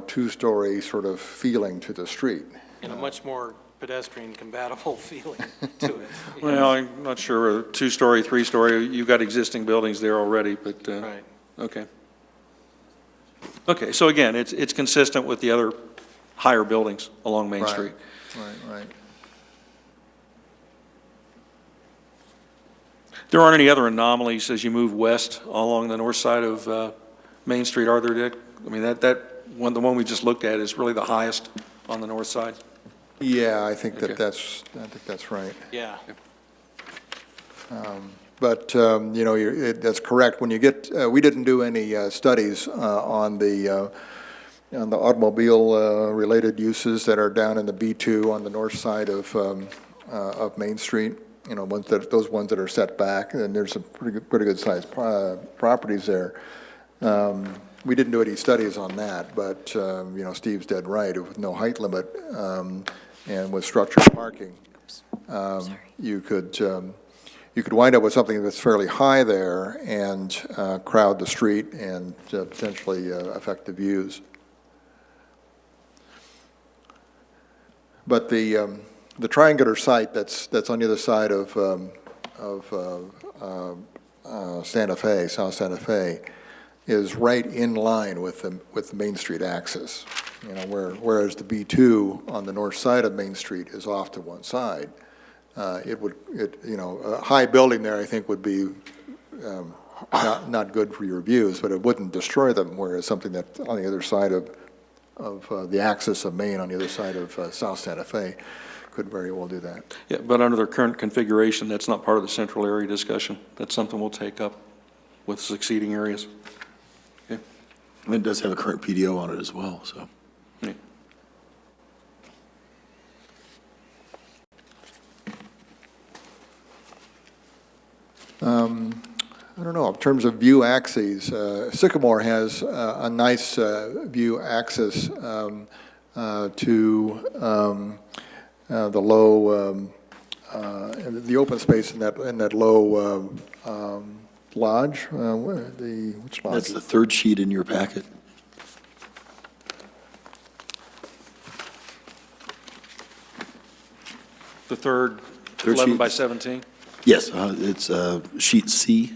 Speaker 13: two-story sort of feeling to the street.
Speaker 12: And a much more pedestrian compatible feeling to it.
Speaker 1: Well, I'm not sure, a two-story, three-story, you've got existing buildings there already, but,
Speaker 12: Right.
Speaker 1: okay. Okay, so again, it's consistent with the other higher buildings along Main
Speaker 13: Right.
Speaker 1: Street.
Speaker 13: Right.
Speaker 1: There aren't any other anomalies as you move west along the north side of Main Street, are there, Dick? I mean, the one we just looked at is really the highest on the north side.
Speaker 13: Yeah, I think
Speaker 1: Okay.
Speaker 13: that's right.
Speaker 12: Yeah.
Speaker 13: but, you know, that's correct. When you get, we didn't do any studies on the automobile-related uses that are down in the B2 on the north side of Main Street, you know, those ones that are set back, and there's some pretty good sized properties there. We didn't do any studies on that, but, you know, Steve's dead right. With no height limit and with structured parking, you could wind up with something that's fairly high there and crowd the street and potentially affect the views. But the triangular site that's on the other side of Santa Fe, South Santa Fe, is right in line with the Main Street axis. You know, whereas the B2 on the north side of Main Street is off to one side. You know, a high building there, I think, would be not good for your views, but it wouldn't destroy them, whereas something that's on the other side of the axis of Main, on the other side of South Santa Fe, could very well do that.
Speaker 1: Yeah, but under their current configuration, that's not part of the central area discussion. That's something we'll take up with succeeding areas. Okay.
Speaker 7: And it does have a current PDO on it as well, so.
Speaker 1: Yeah.
Speaker 13: I don't know, in terms of view axes, Sycamore has a nice view axis to the low, the open space in that low lodge. Which lodge?
Speaker 7: That's the third sheet in your packet.
Speaker 1: The third
Speaker 7: Third
Speaker 1: 11
Speaker 7: sheet.
Speaker 1: by 17?
Speaker 7: Yes, it's sheet C.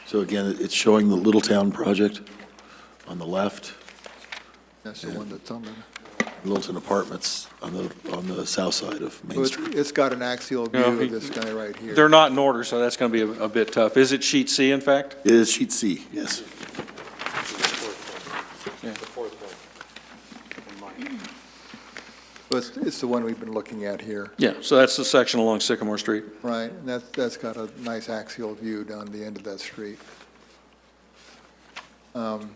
Speaker 7: So again, it's showing the Littletown project on the left,
Speaker 13: That's the one that's on there.
Speaker 7: Littleton Apartments on the south side of Main Street.
Speaker 13: It's got an axial view
Speaker 1: No,
Speaker 13: of this guy right here.
Speaker 1: They're not in order, so that's going to be a bit tough. Is it sheet C, in fact?
Speaker 7: It is sheet C, yes.
Speaker 13: So it's the one we've been looking at here,
Speaker 1: Yeah, so that's the section along Sycamore Street.
Speaker 13: right? And that's got a nice axial view down the end of that street. In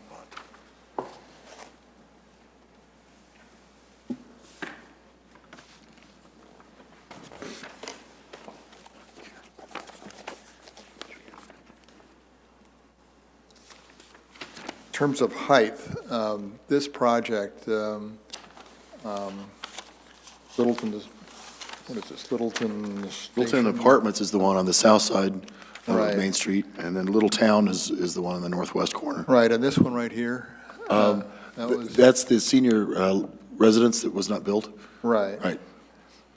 Speaker 13: terms of height, this project, Littleton is, what is this, Littleton
Speaker 7: Littleton
Speaker 13: Station?
Speaker 7: Apartments is the one on the south side
Speaker 13: Right.
Speaker 7: of Main Street, and then Littletown is the one in the northwest corner.
Speaker 13: Right, and this one right here? That was,
Speaker 7: That's the senior residence that was not built?
Speaker 13: right.
Speaker 7: Right.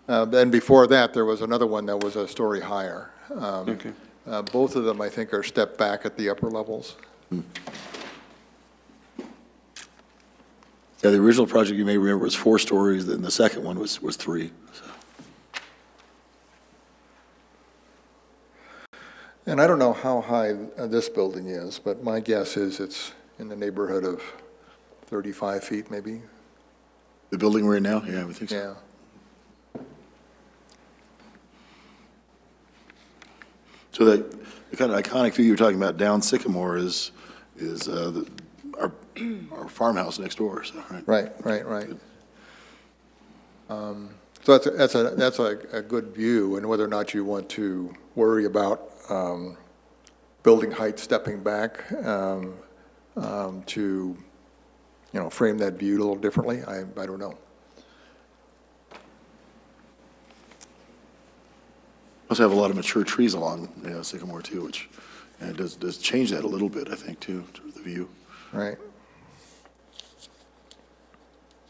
Speaker 13: Then before that, there was another one that was a story higher.
Speaker 1: Okay.
Speaker 13: Both of them, I think, are stepped back at the upper levels.
Speaker 7: Yeah, the original project, you may remember, was 4 stories, and the second one was 3. So.
Speaker 13: And I don't know how high this building is, but my guess is it's in the neighborhood of 35 feet, maybe.
Speaker 7: The building we're in now? Yeah, I would think so.
Speaker 13: Yeah.
Speaker 7: So the kind of iconic view you were talking about down Sycamore is our farmhouse next door, so, right?
Speaker 13: Right. So that's a good view, and whether or not you want to worry about building height stepping back to, you know, frame that view a little differently, I don't know.
Speaker 7: Also have a lot of mature trees along Sycamore too, which does change that a little bit, I think, too, to the view.
Speaker 13: Right.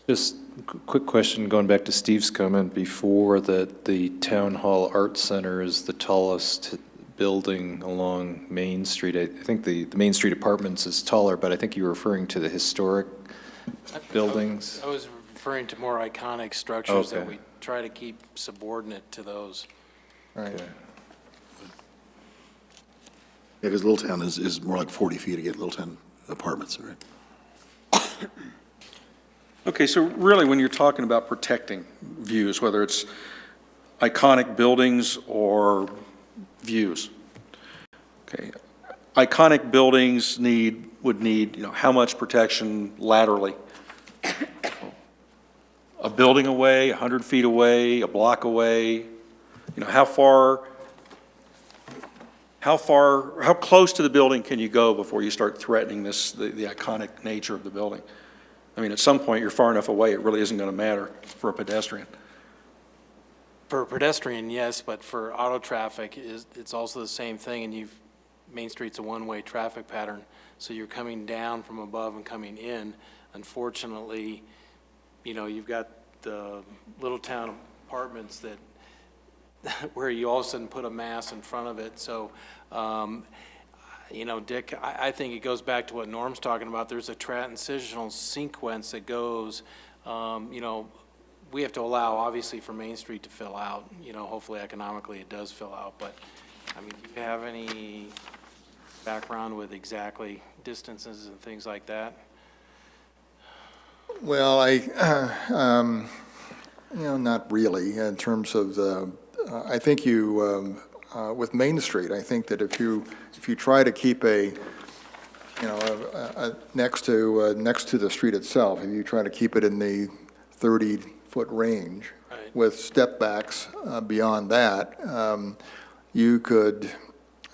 Speaker 9: Just a quick question, going back to Steve's comment before, that the Town Hall Art Center is the tallest building along Main Street. I think the Main Street Apartments is taller, but I think you were referring to the historic buildings.
Speaker 12: I was referring to more iconic structures that
Speaker 9: Okay.
Speaker 12: we try to keep subordinate to those.
Speaker 13: Right.
Speaker 9: Okay.
Speaker 7: Yeah, because Littletown is more like 40 feet to get Littleton Apartments, right?
Speaker 1: Okay, so really, when you're talking about protecting views, whether it's iconic buildings or views, okay, iconic buildings would need, how much protection laterally? A building away, 100 feet away, a block away? How close to the building can you go before you start threatening the iconic nature of the building? I mean, at some point, you're far enough away, it really isn't going to matter for a pedestrian.
Speaker 12: For a pedestrian, yes, but for auto traffic, it's also the same thing, and Main Street's a one-way traffic pattern, so you're coming down from above and coming in. Unfortunately, you've got the little town apartments where you all of a sudden put a mass in front of it. So, Dick, I think it goes back to what Norm's talking about. There's a transitional sequence that goes, we have to allow, obviously, for Main Street to fill out. Hopefully economically it does fill out. But, I mean, do you have any background with exactly distances and things like that?
Speaker 13: Well, not really in terms of I think with Main Street, I think that if you try to keep next to the street itself, if you try to keep it in the 30-foot range, right, with step backs beyond that, you could,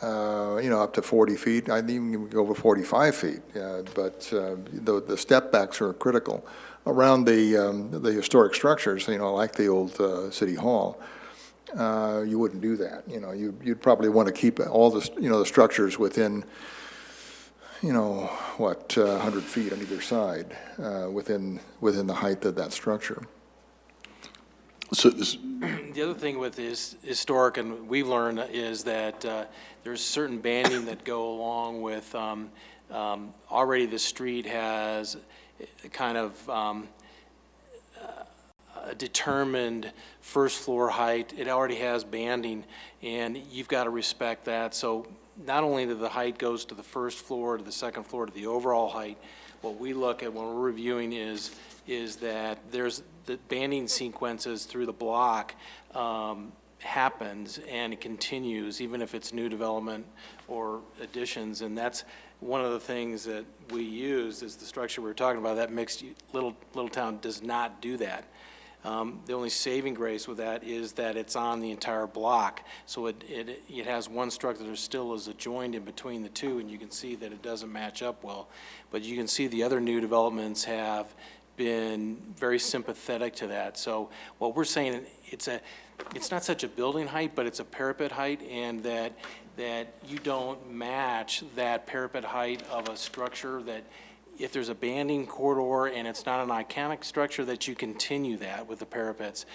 Speaker 13: up to 40 feet, I'd even go over 45 feet, but the step backs are critical. Around the historic structures, like the old City Hall, you wouldn't do that. You'd probably want to keep all the, the structures within, 100 feet on either side, within the height of that structure.
Speaker 7: So
Speaker 12: the other thing with this historic, and we've learned, is that there's certain banding that go along with, already the street has kind of a determined first floor height. It already has banding, and you've got to respect that. So not only that the height goes to the first floor, to the second floor, to the overall height, what we look at when we're reviewing is that there's the banding sequences through the block happens, and it continues, even if it's new development or additions. And that's one of the things that we use is the structure we were talking about. That mixed little town does not do that. The only saving grace with that is that it's on the entire block. So it has one structure that still is adjoined in between the two, and you can see that it doesn't match up well. But you can see the other new developments have been very sympathetic to that. So what we're saying, it's not such a building height, but it's a parapet height, and that you don't match that parapet height of a structure, that if there's a banding corridor and it's not an iconic structure, that you continue that with the parapets,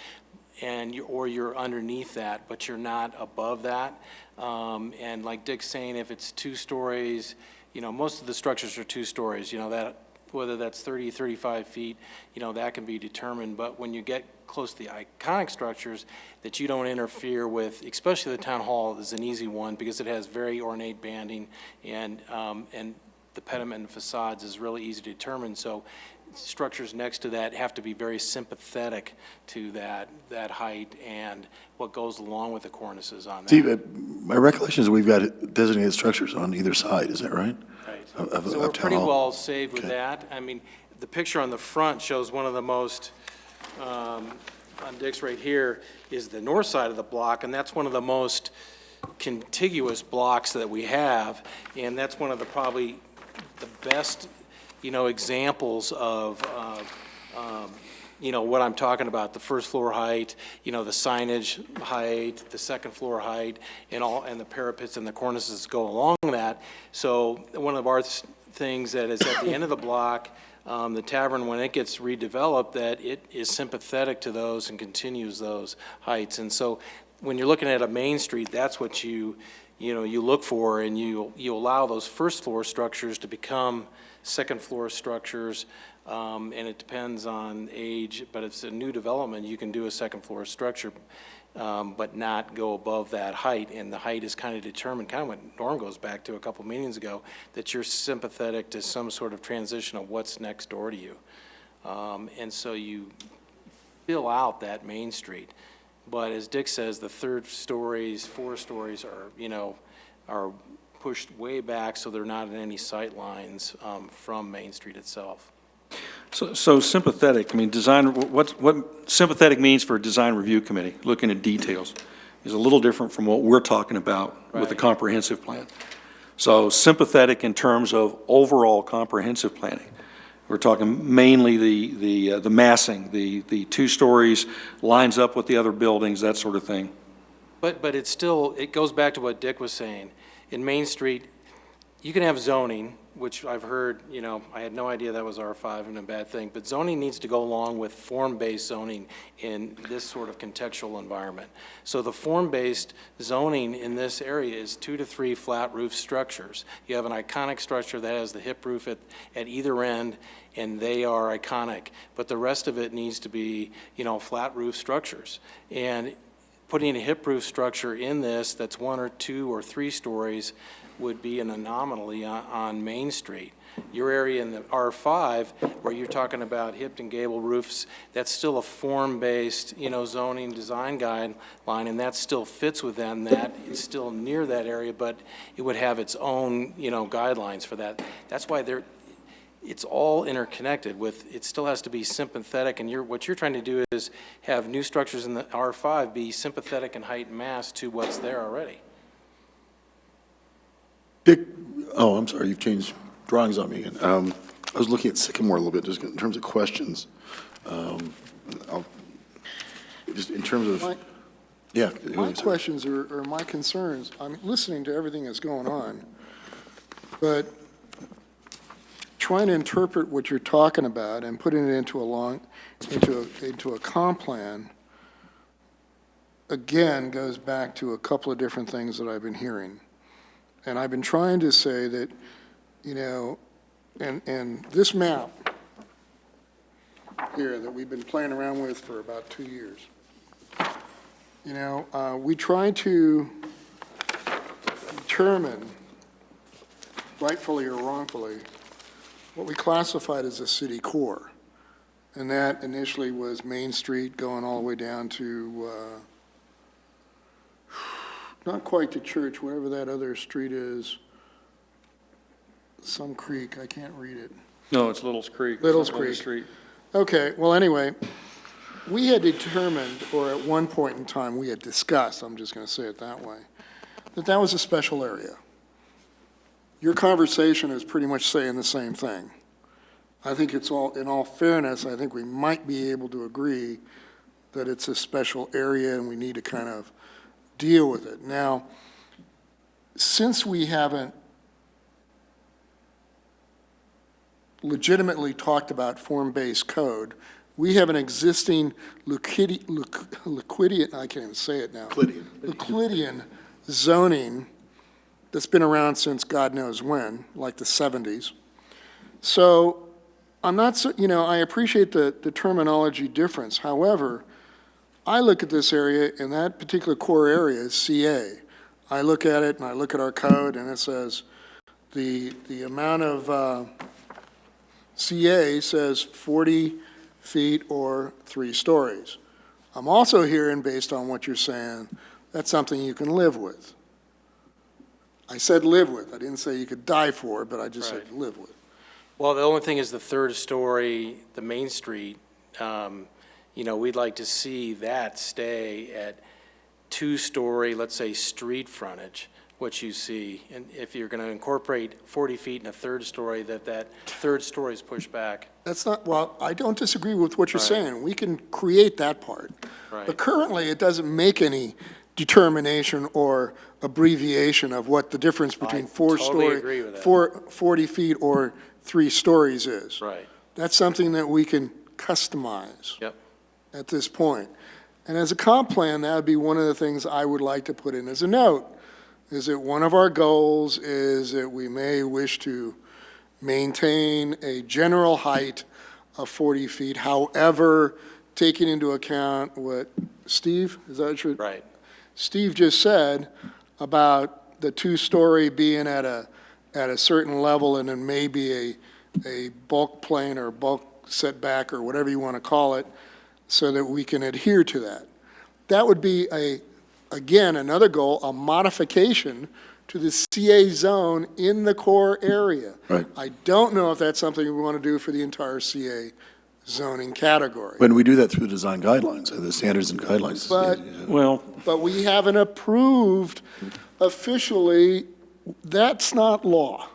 Speaker 12: or you're underneath that, but you're not above that. And like Dick's saying, if it's 2 stories, most of the structures are 2 stories, that whether that's 30, 35 feet, that can be determined. But when you get close to the iconic structures, that you don't interfere with, especially the town hall is an easy one because it has very ornate banding, and the pediment and facades is really easy to determine. So structures next to that have to be very sympathetic to that height and what goes along with the cornices on that.
Speaker 7: Steve, my recollection is we've got designated structures on either side, is that right?
Speaker 12: Right. So we're pretty well saved with that. I mean, the picture on the front shows one of the most, on Dick's right here, is the north side of the block, and that's one of the most contiguous blocks that we have, and that's one of the probably the best, examples of, what I'm talking about, the first floor height, the signage height, the second floor height, and the parapets and the cornices go along that. So one of our things that is at the end of the block, the tavern, when it gets redeveloped, that it is sympathetic to those and continues those heights. And so when you're looking at a Main Street, that's what you look for, and you allow those first floor structures to become second floor structures, and it depends on age, but if it's a new development, you can do a second floor structure, but not go above that height, and the height is kind of determined, kind of what Norm goes back to a couple meetings ago, that you're sympathetic to some sort of transition of what's next door to you. And so you fill out that Main Street. But as Dick says, the third stories, fourth stories are pushed way back, so they're not in any sight lines from Main Street itself.
Speaker 1: So sympathetic, I mean, what sympathetic means for a design review committee, looking at details, is a little different from what we're talking about with the
Speaker 12: Right.
Speaker 1: comprehensive plan. So sympathetic in terms of overall comprehensive planning. We're talking mainly the massing, the 2 stories, lines up with the other buildings, that sort of thing.
Speaker 12: But it's still, it goes back to what Dick was saying. In Main Street, you can have zoning, which I've heard, I had no idea that was R5 and a bad thing, but zoning needs to go along with form-based zoning in this sort of contextual environment. So the form-based zoning in this area is 2 to 3 flat roof structures. You have an iconic structure that has the hip roof at either end, and they are iconic, but the rest of it needs to be, flat roof structures. And putting a hip roof structure in this that's 1 or 2 or 3 stories would be an anomaly on Main Street. Your area in the R5, where you're talking about hipped and gable roofs, that's still a form-based, zoning design guideline, and that still fits within that. It's still near that area, but it would have its own, guidelines for that. That's why it's all interconnected with, it still has to be sympathetic, and what you're trying to do is have new structures in the R5 be sympathetic in height and mass to what's there already.
Speaker 7: Dick, oh, I'm sorry, you've changed drawings on me again. I was looking at Sycamore a little bit, just in terms of questions. Just in terms of, yeah.
Speaker 2: My questions are my concerns. I'm listening to everything that's going on, but trying to interpret what you're talking about and putting it into a comp plan, again, goes back to a couple of different things that I've been hearing. And I've been trying to say that, and this map here that we've been playing around with for about 2 years, we try to determine, rightfully or wrongfully, what we classified as a city core. And that initially was Main Street going all the way down to, not quite to Church, whatever that other street is, some creek, I can't read it.
Speaker 1: No, it's Little's Creek.
Speaker 2: Little's
Speaker 1: It's not Little
Speaker 2: Creek.
Speaker 1: Street.
Speaker 2: Okay, well, anyway, we had determined, or at one point in time, we had discussed, I'm just going to say it that way, that was a special area. Your conversation is pretty much saying the same thing. I think it's all, in all fairness, I think we might be able to agree that it's a special area and we need to kind of deal with it. Now, since we haven't legitimately talked about form-based code, we have an existing Euclidean, I can't even say it now. Euclidean zoning that's been around since God knows when, like the 70s. So I'm not, so, I appreciate the terminology difference. However, I look at this area, and that particular core area is CA. I look at it, and I look at our code, and it says the amount of CA says 40 feet or 3 stories. I'm also hearing, based on what you're saying, that's something you can live with. I said live with. I didn't say you could die for, but I just said live with.
Speaker 12: Well, the only thing is the third story, the Main Street, we'd like to see that stay at 2-story, let's say, street frontage, what you see. And if you're going to incorporate 40 feet in a third story, that third story is pushed back.
Speaker 2: That's not, well, I don't disagree with what you're saying. We can create that part.
Speaker 12: Right.
Speaker 2: But currently, it doesn't make any determination or abbreviation of what the difference between
Speaker 12: totally agree with that.
Speaker 2: 40 feet or 3 stories is.
Speaker 12: Right.
Speaker 2: That's something that we can customize.
Speaker 12: Yep.
Speaker 2: At this point. And as a comp plan, that would be one of the things I would like to put in as a note, is that one of our goals is that we may wish to maintain a general height of 40 feet. However, taking into account what Steve, is that true?
Speaker 12: Right.
Speaker 2: Steve just said about the 2-story being at a certain level and then maybe a bulk plane or bulk setback or whatever you want to call it, so that we can adhere to that. That would be again, another goal, a modification to the CA zone in the core area.
Speaker 7: Right.
Speaker 2: I don't know if that's something we want to do for the entire CA zoning category.
Speaker 7: When we do that through the design guidelines, the standards and guidelines.
Speaker 1: Well,
Speaker 2: But we haven't approved officially, that's not law.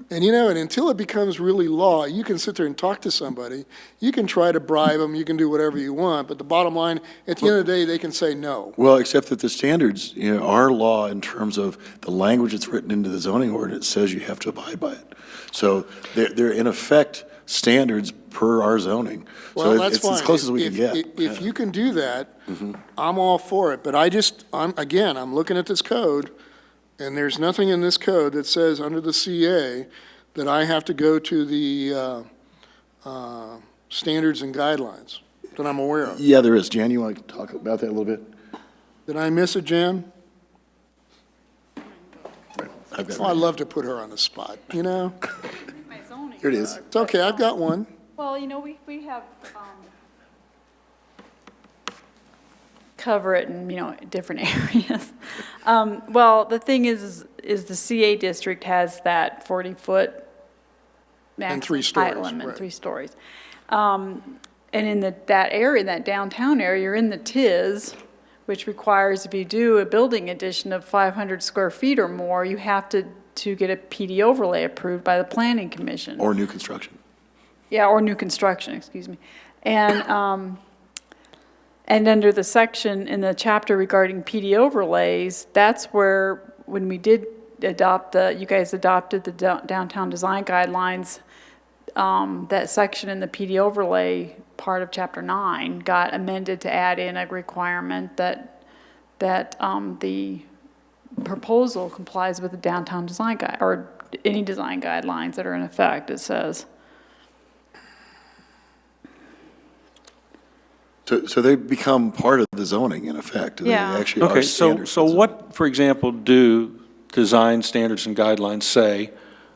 Speaker 2: And and until it becomes really law, you can sit there and talk to somebody, you can try to bribe them, you can do whatever you want, but the bottom line, at the end of the day, they can say no.
Speaker 7: Well, except that the standards, our law in terms of the language that's written into the zoning ordinance says you have to abide by it. So they're in effect standards per our zoning.
Speaker 2: Well,
Speaker 7: So
Speaker 2: that's
Speaker 7: it's
Speaker 2: fine.
Speaker 7: as close as we can
Speaker 2: If-
Speaker 7: get.
Speaker 2: If you can do that, I'm all for it, but I'm looking at this code, and there's nothing in this code that says under the CA that I have to go to the standards and guidelines that I'm aware of.
Speaker 7: Yeah, there is. Jan, you want to talk about that a little bit?
Speaker 2: Did I miss it, Jan?
Speaker 7: I've got
Speaker 2: Oh, I love to put her on the spot,
Speaker 5: My zoning.
Speaker 7: Here it is.
Speaker 2: It's okay, I've got one.
Speaker 5: Well, we have, cover it in, different areas. Well, the thing is the CA district has that 40-foot
Speaker 2: And
Speaker 5: maximum
Speaker 2: 3
Speaker 5: height
Speaker 2: stories,
Speaker 5: limit,
Speaker 2: right.
Speaker 5: 3 stories. And in that area, that downtown area, you're in the TIS, which requires if you do a building addition of 500 square feet or more, you have to get a PD overlay approved by the planning commission.
Speaker 7: Or new construction.
Speaker 5: Yeah, or new construction, excuse me. And under the section in the chapter regarding PD overlays, that's where, when we did you guys adopted the downtown design guidelines, that section in the PD overlay part of chapter 9 got amended to add in a requirement that the proposal complies with the downtown design guide, or any design guidelines that are in effect, it says.
Speaker 7: So they become part of the zoning in effect. They
Speaker 5: Yeah.
Speaker 7: actually are
Speaker 1: okay, so
Speaker 7: standards.
Speaker 1: what, for example, do design standards and guidelines say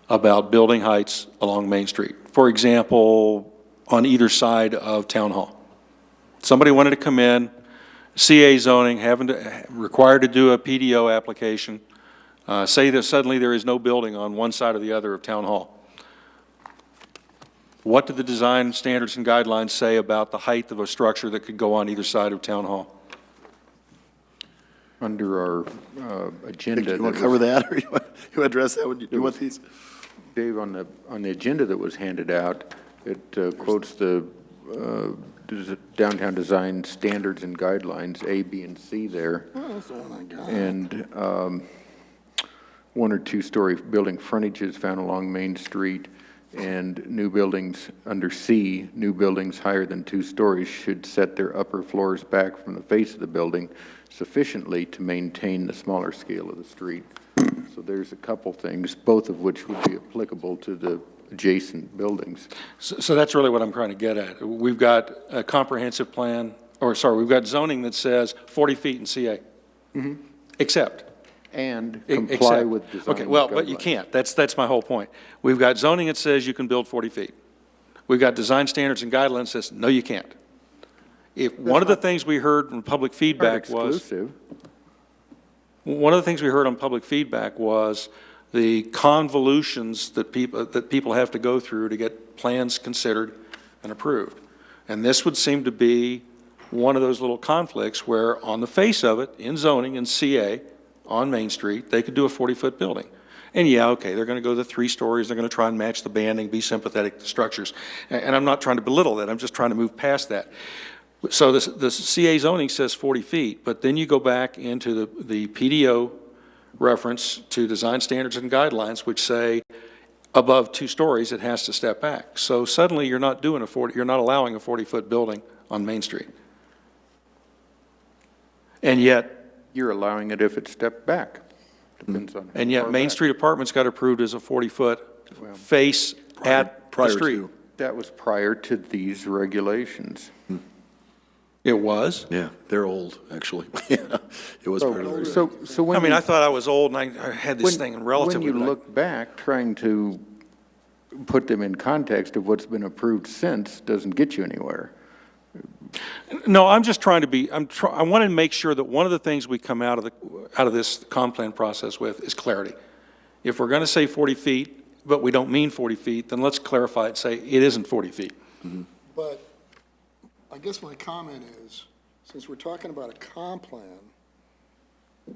Speaker 1: about building heights along Main Street? For example, on either side of Town Hall. Somebody wanted to come in, CA zoning, required to do a PDO application, say that suddenly there is no building on one side or the other of Town Hall. What do the design standards and guidelines say about the height of a structure that could go on either side of Town Hall?
Speaker 10: Under our agenda.
Speaker 7: You want to cover that, or you address that when you want these?
Speaker 10: Dave, on the agenda that was handed out, it quotes the downtown design standards and guidelines, A, B, and C there.
Speaker 2: Oh, that's the one I got.
Speaker 10: And 1 or 2 story building frontages found along Main Street, and new buildings under C, new buildings higher than 2 stories should set their upper floors back from the face of the building sufficiently to maintain the smaller scale of the street. So there's a couple things, both of which would be applicable to the adjacent buildings.
Speaker 1: So that's really what I'm trying to get at. We've got a comprehensive plan, we've got zoning that says 40 feet in CA. Except.
Speaker 10: And comply with design
Speaker 1: Okay, well, but you
Speaker 10: guidelines.
Speaker 1: can't. That's my whole point. We've got zoning that says you can build 40 feet. We've got design standards and guidelines that says, no, you can't. One of the things we heard from public feedback was.
Speaker 10: Exclusive.
Speaker 1: One of the things we heard on public feedback was the convolutions that people have to go through to get plans considered and approved. And this would seem to be one of those little conflicts where on the face of it, in zoning, in CA, on Main Street, they could do a 40-foot building. And yeah, okay, they're going to go to 3 stories, they're going to try and match the banding, be sympathetic to structures. And I'm not trying to belittle that, I'm just trying to move past that. So the CA zoning says 40 feet, but then you go back into the PDO reference to design standards and guidelines, which say above 2 stories, it has to step back. So suddenly you're not allowing a 40-foot building on Main Street. And yet,
Speaker 10: You're allowing it if it stepped back. Depends on.
Speaker 1: and
Speaker 10: how
Speaker 1: yet
Speaker 10: far
Speaker 1: Main
Speaker 10: back.
Speaker 1: Street Apartments got approved as a 40-foot face at the
Speaker 7: prior
Speaker 1: street.
Speaker 7: to.
Speaker 10: That was prior to these regulations.
Speaker 1: It was?
Speaker 7: Yeah, they're old, actually. Yeah, it was part of the.
Speaker 10: So when
Speaker 1: I mean,
Speaker 10: you-
Speaker 1: I thought I was old and I had this
Speaker 10: when-
Speaker 1: thing relatively.
Speaker 10: When you look back, trying to put them in context of what's been approved since doesn't get you anywhere.
Speaker 1: No, I'm just trying to be, I want to make sure that one of the things we come out of this comp plan process with is clarity. If we're going to say 40 feet, but we don't mean 40 feet, then let's clarify it, say it isn't 40 feet.
Speaker 2: But I guess my comment is, since we're talking about a comp plan, you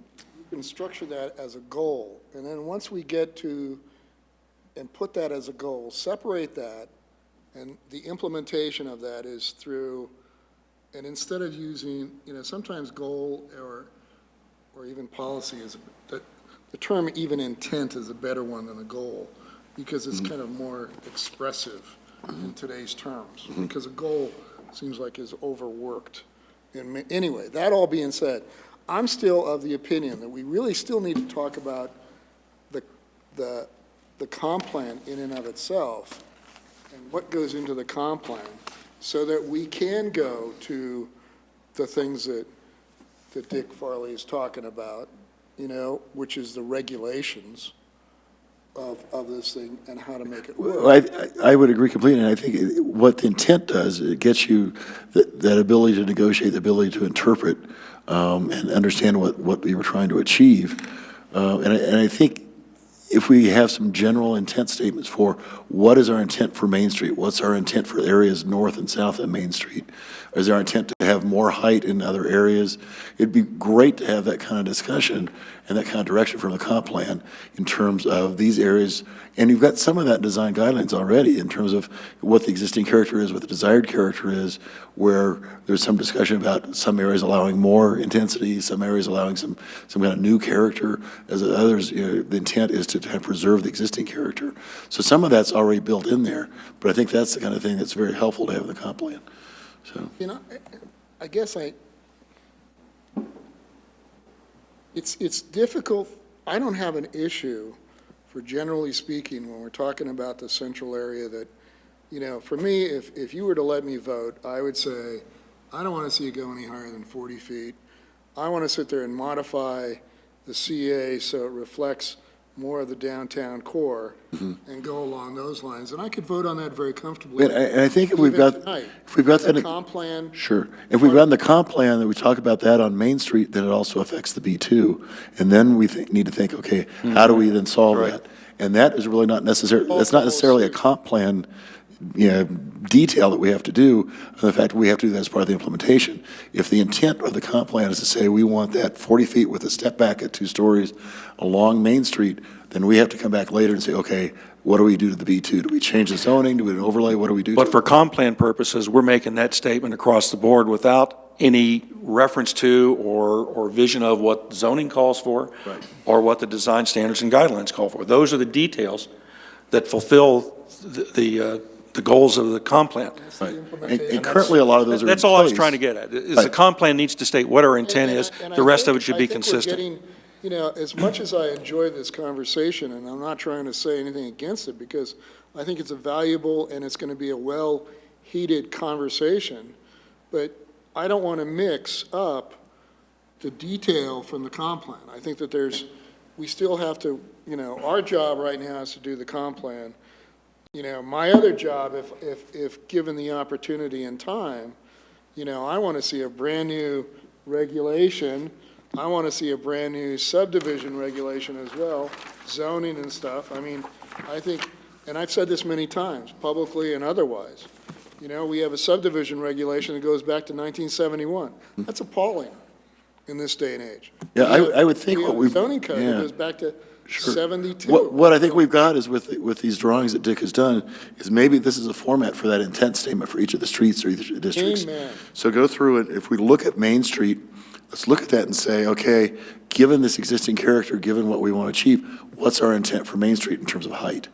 Speaker 2: can structure that as a goal. And then once we get to, and put that as a goal, separate that, and the implementation of that is through, and instead of using, sometimes goal or even policy is, the term even intent is a better one than a goal, because it's kind of more expressive in today's terms, because a goal seems like is overworked. And anyway, that all being said, I'm still of the opinion that we really still need to talk about the comp plan in and of itself, and what goes into the comp plan, so that we can go to the things that Dick Farley is talking about, which is the regulations of this thing and how to make it work.
Speaker 7: Well, I would agree completely, and I think what the intent does, it gets you that ability to negotiate, the ability to interpret, and understand what we were trying to achieve. And I think if we have some general intent statements for what is our intent for Main Street, what's our intent for areas north and south of Main Street, is our intent to have more height in other areas? It'd be great to have that kind of discussion and that kind of direction from the comp plan in terms of these areas. And you've got some of that design guidelines already in terms of what the existing character is, what the desired character is, where there's some discussion about some areas allowing more intensity, some areas allowing some kind of new character, as others, the intent is to kind of preserve the existing character. So some of that's already built in there, but I think that's the kind of thing that's very helpful to have in the comp plan. So,
Speaker 2: I guess it's difficult. I don't have an issue, for generally speaking, when we're talking about the central area that, for me, if you were to let me vote, I would say, I don't want to see it go any higher than 40 feet. I want to sit there and modify the CA so it reflects more of the downtown core and go along those lines. And I could vote on that very comfortably.
Speaker 7: and I think if we've got
Speaker 2: The comp plan.
Speaker 7: Sure. If we've got the comp plan, that we talk about that on Main Street, then it also affects the B2. And then we need to think, okay, how do we then solve that? And that is really not necessarily, that's not necessarily a comp plan, detail that we have to do. The fact we have to do that as part of the implementation. If the intent of the comp plan is to say we want that 40 feet with a step back at 2 stories along Main Street, then we have to come back later and say, okay, what do we do to the B2? Do we change the zoning? Do we do an overlay? What do we do?
Speaker 1: But for comp plan purposes, we're making that statement across the board without any reference to or vision of what zoning calls for, or what the design standards and guidelines call for. Those are the details that fulfill the goals of the comp plan.
Speaker 7: Right. And currently, a lot of those are in
Speaker 1: That's all I was
Speaker 7: place.
Speaker 1: trying to get at, is the comp plan needs to state what our intent is.
Speaker 2: And
Speaker 1: The rest of
Speaker 2: I
Speaker 1: it should be
Speaker 2: think we're
Speaker 1: consistent.
Speaker 2: getting, as much as I enjoy this conversation, and I'm not trying to say anything against it, because I think it's a valuable and it's going to be a well-heated conversation, but I don't want to mix up the detail from the comp plan. I think that we still have to, our job right now is to do the comp plan. My other job, if given the opportunity and time, I want to see a brand-new regulation. I want to see a brand-new subdivision regulation as well, zoning and stuff. I mean, I think, and I've said this many times, publicly and otherwise, we have a subdivision regulation that goes back to 1971. That's appalling in this day and age.
Speaker 7: Yeah, I would think what
Speaker 2: we
Speaker 7: we've.
Speaker 2: have a zoning code that
Speaker 7: yeah.
Speaker 2: goes back to
Speaker 7: Sure.
Speaker 2: 72.
Speaker 7: What I think we've got is with these drawings that Dick has done, is maybe this is a format for that intent statement for each of the streets or each of the districts.
Speaker 2: Amen.
Speaker 7: So go through it. If we look at Main Street, let's look at that and say, okay, given this existing character, given what we want to achieve, what's our intent for Main Street in terms of height?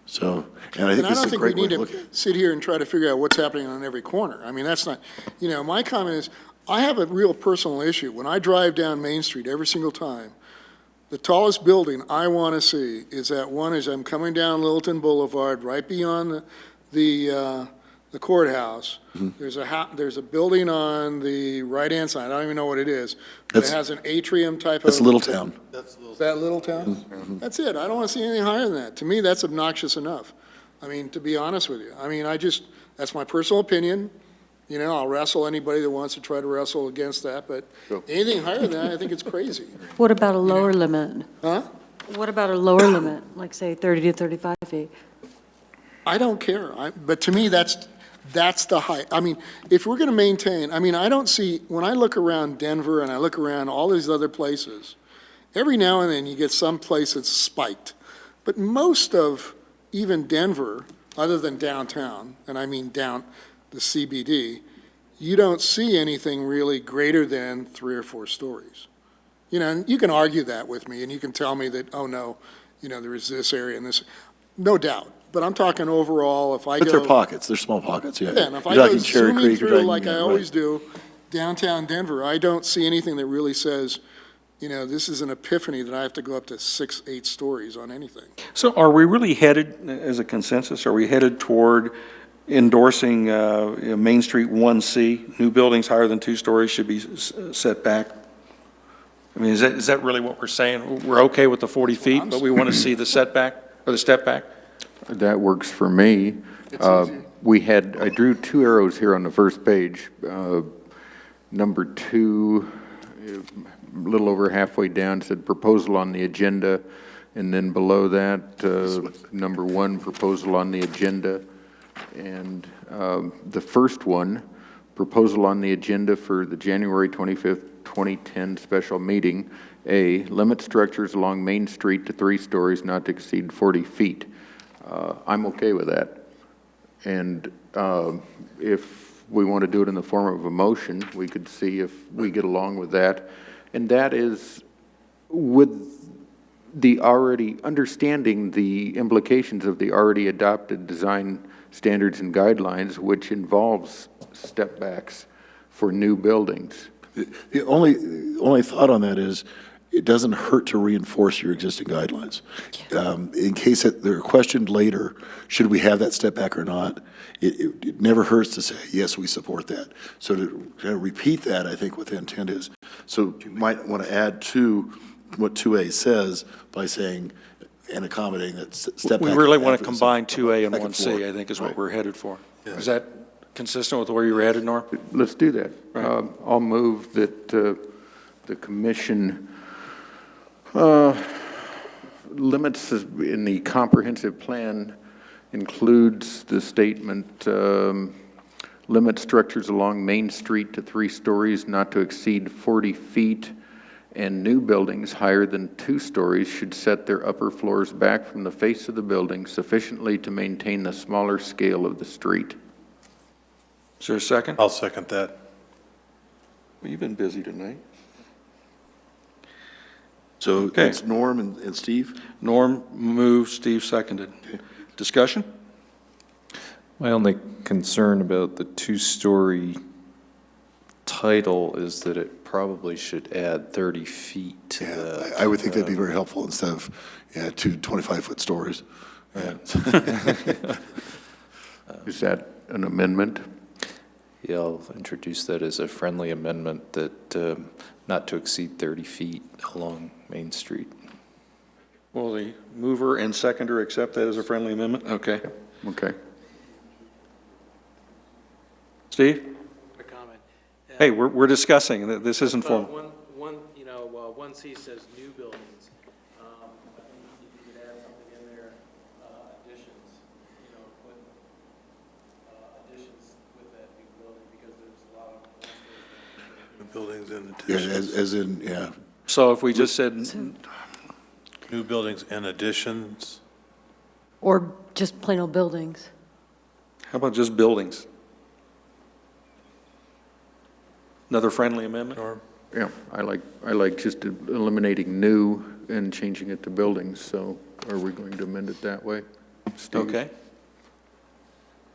Speaker 7: So, and I think this is a great way to look at it.
Speaker 2: I don't think we need to sit here and try to figure out what's happening on every corner. I mean, that's not, my comment is, I have a real personal issue. When I drive down Main Street every single time, the tallest building I want to see is that one as I'm coming down Littleton Boulevard, right beyond the courthouse. There's a building on the right-hand side. I don't even know what it is. But it has an atrium type of.
Speaker 7: That's Littletown.
Speaker 2: Is that Littletown? That's it. I don't want to see anything higher than that. To me, that's obnoxious enough. I mean, to be honest with you. I mean, that's my personal opinion. You know, I'll wrestle anybody that wants to try to wrestle against that, but anything higher than that, I think it's crazy.
Speaker 4: What about a lower limit?
Speaker 2: Huh?
Speaker 4: What about a lower limit, like say 30 to 35 feet?
Speaker 2: I don't care, but to me, that's the height. I mean, if we're going to maintain, I mean, I don't see, when I look around Denver and I look around all these other places, every now and then you get some place that's spiked. But most of even Denver, other than downtown, and I mean down the CBD, you don't see anything really greater than 3 or 4 stories. You know, and you can argue that with me, and you can tell me that, oh, no, you know, there is this area and this, no doubt. But I'm talking overall, if I go.
Speaker 7: But they're pockets, they're small pockets, yeah.
Speaker 2: Yeah, and if I
Speaker 7: You're
Speaker 2: go
Speaker 7: talking Cherry
Speaker 2: zooming
Speaker 7: Creek, you're
Speaker 2: through
Speaker 7: talking,
Speaker 2: like I
Speaker 7: yeah,
Speaker 2: always
Speaker 7: right.
Speaker 2: do, downtown Denver, I don't see anything that really says, you know, this is an epiphany that I have to go up to 6, 8 stories on anything.
Speaker 1: So are we really headed, as a consensus, are we headed toward endorsing Main Street 1C, new buildings higher than 2 stories should be set back? I mean, is that really what we're saying? We're okay with the 40 feet, but we want to see the setback, or the step back?
Speaker 10: That works for me. I drew 2 arrows here on the first page. Number 2, a little over halfway down, said proposal on the agenda. And then below that, number 1, proposal on the agenda. And the first one, proposal on the agenda for the January 25th, 2010 special meeting. A, limit structures along Main Street to 3 stories not to exceed 40 feet. I'm okay with that. And if we want to do it in the form of a motion, we could see if we get along with that. And that is with the already understanding the implications of the already adopted design standards and guidelines, which involves step backs for new buildings.
Speaker 7: The only thought on that is, it doesn't hurt to reinforce your existing guidelines. In case that they're questioned later, should we have that step back or not? It never hurts to say, yes, we support that. So to kind of repeat that, I think what the intent is. So you might want to add to what 2A says by saying, and accommodating that step back.
Speaker 1: We really want to
Speaker 7: after the
Speaker 1: combine 2A and
Speaker 7: second
Speaker 1: 1C,
Speaker 7: floor.
Speaker 1: I think is what
Speaker 7: Right.
Speaker 1: we're headed for. Is that consistent with where you were headed, Norm?
Speaker 10: Let's do that.
Speaker 1: Right.
Speaker 10: I'll move that the commission limits in the comprehensive plan includes the statement, limit structures along Main Street to 3 stories not to exceed 40 feet, and new buildings higher than 2 stories should set their upper floors back from the face of the building sufficiently to maintain the smaller scale of the street.
Speaker 1: Is there a second?
Speaker 6: I'll second that.
Speaker 1: Well, you've been busy tonight.
Speaker 7: So
Speaker 1: Okay.
Speaker 7: it's Norm and Steve?
Speaker 1: Norm moved, Steve seconded. Discussion?
Speaker 9: My only concern about the 2-story title is that it probably should add 30 feet to
Speaker 7: Yeah,
Speaker 9: that.
Speaker 7: I would think that'd be very helpful instead of, 2 25-foot stories. Yeah.
Speaker 10: Is that an amendment?
Speaker 9: Yeah, I'll introduce that as a friendly amendment that not to exceed 30 feet along Main Street.
Speaker 1: Will the mover and seconder accept that as a friendly amendment? Okay.
Speaker 10: Okay.
Speaker 1: Steve?
Speaker 12: A comment.
Speaker 1: Hey, we're discussing, this isn't formal.
Speaker 12: One, 1C says new buildings. I think you could add something in there, additions, put additions with that new building, because there's a lot of
Speaker 6: Buildings and
Speaker 7: Yeah,
Speaker 6: additions.
Speaker 7: as in, yeah.
Speaker 1: So if we just said,
Speaker 6: New buildings and additions.
Speaker 4: Or just plain old buildings?
Speaker 1: how about just buildings? Another friendly amendment?
Speaker 6: Norm?
Speaker 10: Yeah, I like just eliminating new and changing it to buildings, so are we going to amend it that way? Steve?
Speaker 1: Okay.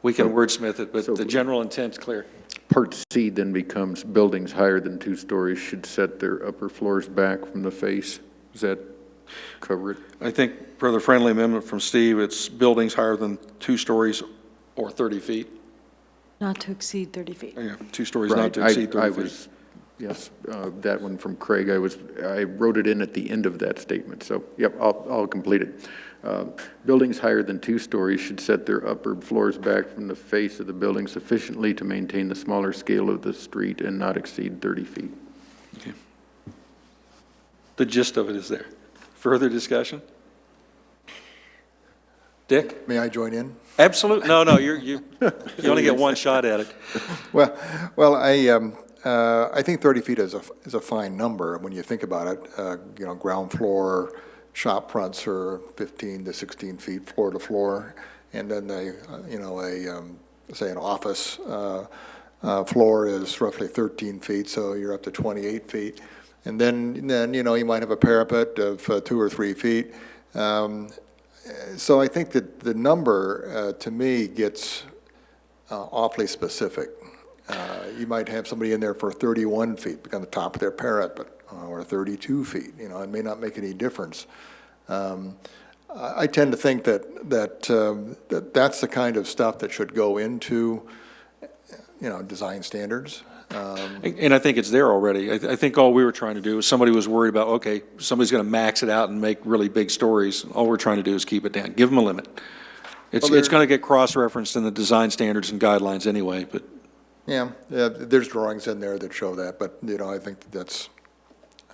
Speaker 1: We can wordsmith it, but
Speaker 10: so-
Speaker 1: the general intent's clear.
Speaker 10: Part C then becomes buildings higher than 2 stories should set their upper floors back from the face. Does that cover it?
Speaker 1: I think for the friendly amendment from Steve, it's buildings higher than 2 stories or 30 feet.
Speaker 4: Not to exceed 30 feet.
Speaker 1: Yeah, 2 stories not
Speaker 10: Right,
Speaker 1: to exceed 30
Speaker 10: I
Speaker 1: feet.
Speaker 10: was Yes, that one from Craig, I wrote it in at the end of that statement, so, yep, I'll complete it. Buildings higher than 2 stories should set their upper floors back from the face of the building sufficiently to maintain the smaller scale of the street and not exceed 30 feet.
Speaker 1: Okay. The gist of it is there. Further discussion? Dick?
Speaker 13: May I join in?
Speaker 1: Absolutely. No, you only get one shot at it.
Speaker 13: Well, I think 30 feet is a fine number when you think about it. You know, ground floor, shop fronts are 15 to 16 feet floor to floor, and then say an office floor is roughly 13 feet, so you're up to 28 feet. And then you might have a parapet of 2 or 3 feet. So I think that the number, to me, gets awfully specific. You might have somebody in there for 31 feet on the top of their parapet, or 32 feet. It may not make any difference. I tend to think that's the kind of stuff that should go into, design standards.
Speaker 1: And I think it's there already. I think all we were trying to do is somebody was worried about, okay, somebody's going to max it out and make really big stories. All we're trying to do is keep it down, give them a limit. It's going to get cross-referenced in the design standards and guidelines anyway, but.
Speaker 13: Yeah, there's drawings in there that show that, but, I think that's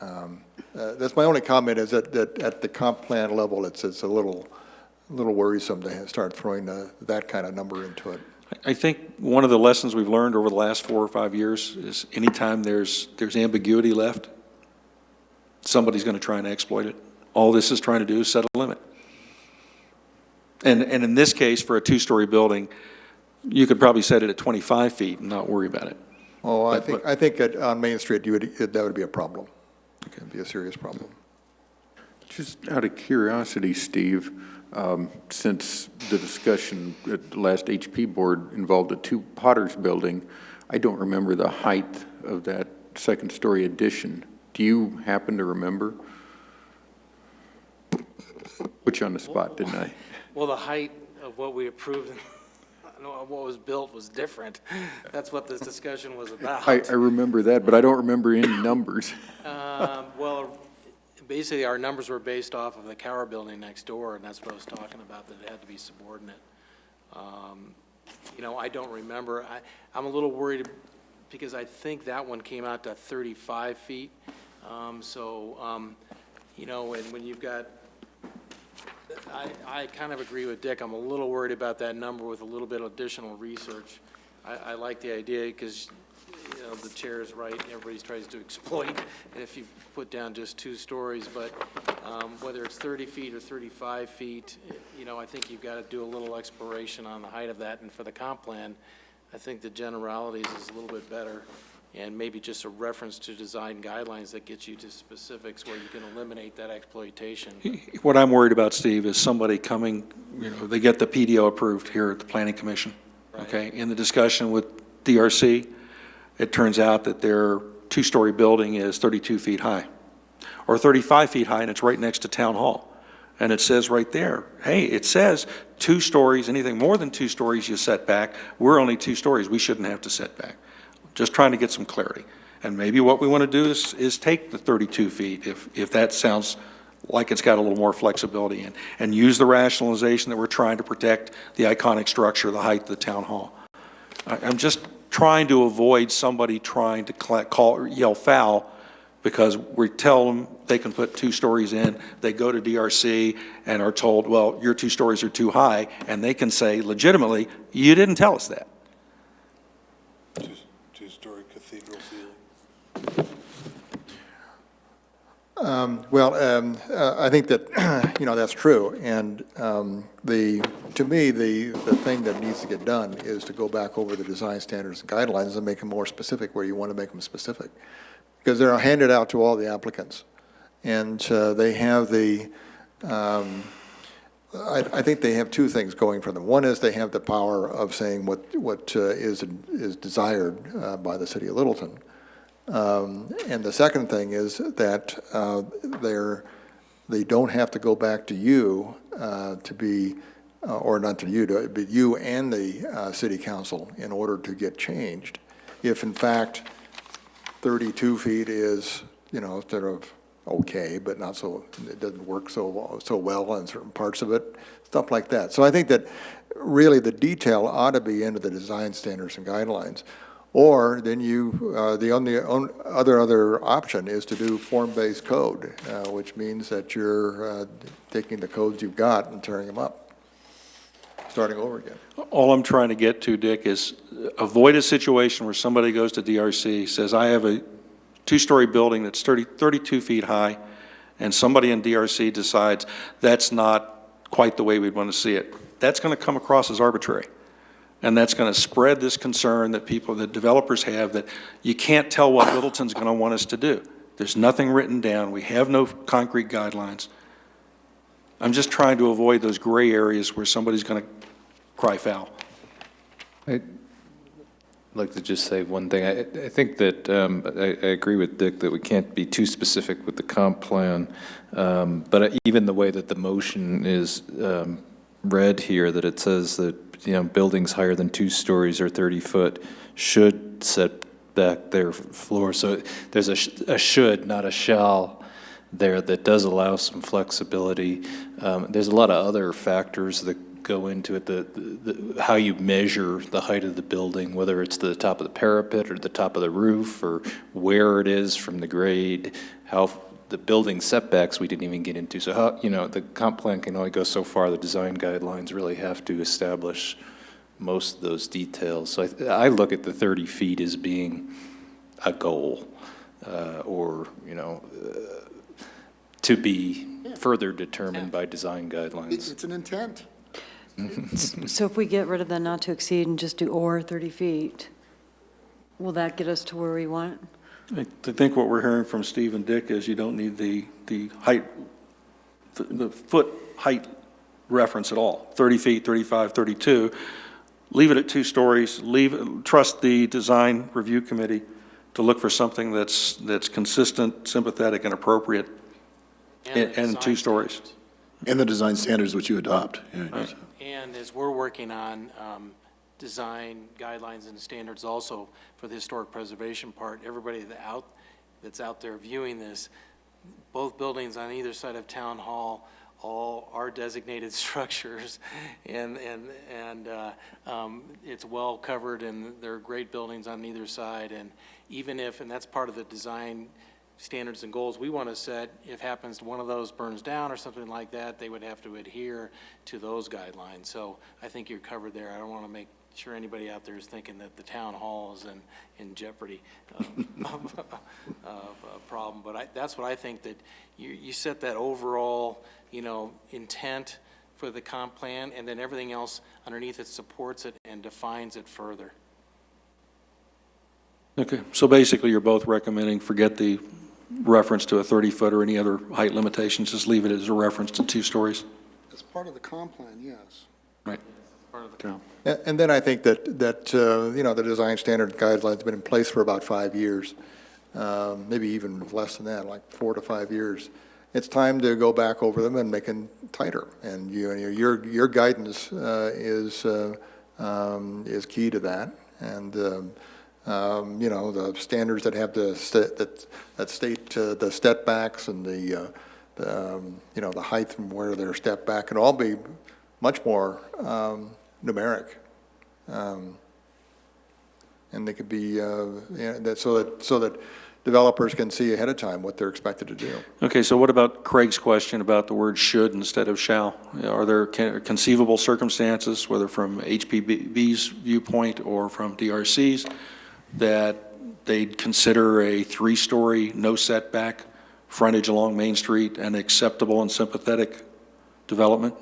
Speaker 13: my only comment is that at the comp plan level, it's a little worrisome to start throwing that kind of number into it.
Speaker 1: I think one of the lessons we've learned over the last 4 or 5 years is anytime there's ambiguity left, somebody's going to try and exploit it. All this is trying to do is set a limit. And in this case, for a 2-story building, you could probably set it at 25 feet and not worry about it.
Speaker 13: Oh, I think on Main Street, that would be a problem. It could be a serious problem.
Speaker 10: Just out of curiosity, Steve, since the discussion at the last HP board involved a 2 Potters building, I don't remember the height of that 2nd-story addition. Do you happen to remember? Put you on the spot, didn't I?
Speaker 12: Well, the height of what we approved, what was built was different. That's what this discussion was about.
Speaker 10: I remember that, but I don't remember any numbers.
Speaker 12: Well, basically, our numbers were based off of the Cower building next door, and that's what I was talking about, that it had to be subordinate. I don't remember. I'm a little worried because I think that one came out to 35 feet. And when you've got, I kind of agree with Dick. I'm a little worried about that number with a little bit of additional research. I like the idea because, the chair is right. Everybody tries to exploit, and if you put down just 2 stories, but whether it's 30 feet or 35 feet, I think you've got to do a little exploration on the height of that. And for the comp plan, I think the generalities is a little bit better, and maybe just a reference to design guidelines that gets you to specifics where you can eliminate that exploitation.
Speaker 1: What I'm worried about, Steve, is somebody coming, they get the PDO approved here at the Planning Commission.
Speaker 12: Right.
Speaker 1: Okay, in the discussion with DRC, it turns out that their 2-story building is 32 feet high, or 35 feet high, and it's right next to Town Hall. And it says right there, hey, it says 2 stories, anything more than 2 stories you set back. We're only 2 stories. We shouldn't have to set back. Just trying to get some clarity. And maybe what we want to do is take the 32 feet, if that sounds like it's got a little more flexibility in, and use the rationalization that we're trying to protect the iconic structure, the height of the Town Hall. I'm just trying to avoid somebody trying to yell foul because we tell them they can put 2 stories in, they go to DRC and are told, well, your 2 stories are too high, and they can say legitimately, you didn't tell us that.
Speaker 6: 2-story cathedral ceiling.
Speaker 13: I think that, that's true. And to me, the thing that needs to get done is to go back over the design standards and guidelines and make them more specific where you want to make them specific. Because they're handed out to all the applicants. And they have I think they have 2 things going for them. One is they have the power of saying what is desired by the city of Littleton. And the second thing is that they don't have to go back to you to be, or not to you, but you and the city council in order to get changed. If in fact 32 feet is, sort of okay, but not so, it doesn't work so well on certain parts of it, stuff like that. So I think that really the detail ought to be into the design standards and guidelines. Or then the only other option is to do form-based code, which means that you're taking the codes you've got and tearing them up, starting over again.
Speaker 1: All I'm trying to get to, Dick, is avoid a situation where somebody goes to DRC, says, I have a two-story building that's 32 feet high, and somebody in DRC decides that's not quite the way we'd want to see it. That's going to come across as arbitrary. And that's going to spread this concern that developers have, that you can't tell what Littleton's going to want us to do. There's nothing written down. We have no concrete guidelines. I'm just trying to avoid those gray areas where somebody's going to cry foul.
Speaker 9: I'd like to just say one thing. I think that I agree with Dick that we can't be too specific with the comp plan, but even the way that the motion is read here, that it says that buildings higher than 2 stories or 30 foot should set back their floor. So there's a should, not a shall there, that does allow some flexibility. There's a lot of other factors that go into it, how you measure the height of the building, whether it's the top of the parapet or the top of the roof, or where it is from the grade, how the building setbacks we didn't even get into. So how, the comp plan can only go so far. The design guidelines really have to establish most of those details. So I look at the 30 feet as being a goal, or, to be further determined by design guidelines.
Speaker 2: It's an intent.
Speaker 4: So if we get rid of the not to exceed and just do or 30 feet, will that get us to where we want?
Speaker 1: I think what we're hearing from Steve and Dick is you don't need the height, the foot height reference at all. 30 feet, 35, 32. Leave it at 2 stories. Trust the design review committee to look for something that's consistent, sympathetic, and appropriate, and 2 stories.
Speaker 7: And the design standards which you adopt.
Speaker 12: Right. And as we're working on design guidelines and standards also for the historic preservation part, everybody that's out there viewing this, both buildings on either side of Town Hall all are designated structures, and it's well covered, and they're great buildings on either side. And even if, and that's part of the design standards and goals we want to set, if happens one of those burns down or something like that, they would have to adhere to those guidelines. So I think you're covered there. I don't want to make sure anybody out there is thinking that the town hall is in jeopardy of a problem. But that's what I think, that you set that overall, intent for the comp plan, and then everything else underneath it supports it and defines it further.
Speaker 1: Okay, so basically you're both recommending forget the reference to a 30-foot or any other height limitations, just leave it as a reference to 2 stories?
Speaker 2: As part of the comp plan, yes.
Speaker 1: Right.
Speaker 12: Part of the comp.
Speaker 13: And then I think that the design standard guidelines have been in place for about 5 years, maybe even less than that, like 4 to 5 years. It's time to go back over them and make them tighter. And your guidance is key to that. And the standards that have that state the step backs and the height from where they're stepped back can all be much more numeric, and they could be so that developers can see ahead of time what they're expected to do.
Speaker 1: Okay, so what about Craig's question about the word should instead of shall? Are there conceivable circumstances, whether from HPB's viewpoint or from DRC's, that they'd consider a 3-story, no setback frontage along Main Street an acceptable and sympathetic development?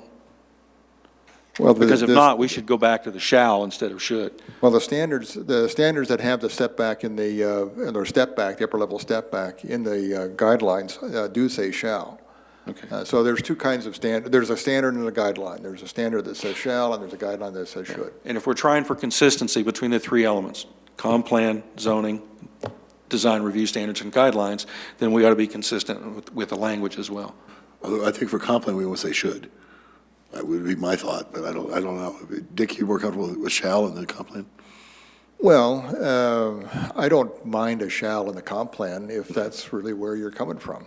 Speaker 13: Well,
Speaker 1: because if not, we should go back to the shall instead of should.
Speaker 13: Well, the standards that have the step back in the step back, the upper level step back in the guidelines do say shall.
Speaker 1: Okay.
Speaker 13: So there's 2 kinds of standard. There's a standard and a guideline. There's a standard that says shall, and there's a guideline that says should.
Speaker 1: And if we're trying for consistency between the 3 elements, comp plan, zoning, design review standards, and guidelines, then we ought to be consistent with the language as well.
Speaker 7: Although I think for comp plan, we will say should. That would be my thought, but I don't know. Dick, you more comfortable with shall in the comp plan?
Speaker 13: Well, I don't mind a shall in the comp plan if that's really where you're coming from.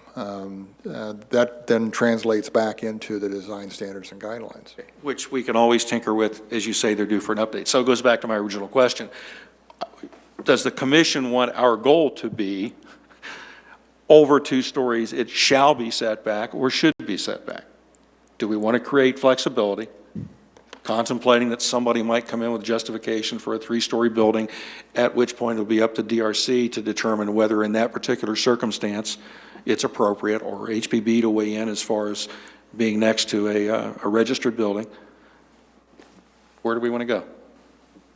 Speaker 13: That then translates back into the design standards and guidelines.
Speaker 1: Which we can always tinker with, as you say, they're due for an update. So it goes back to my original question. Does the commission want our goal to be over 2 stories, it shall be set back or should be set back? Do we want to create flexibility, contemplating that somebody might come in with justification for a 3-story building, at which point it'll be up to DRC to determine whether in that particular circumstance it's appropriate, or HPB to weigh in as far as being next to a registered building? Where do we want to go?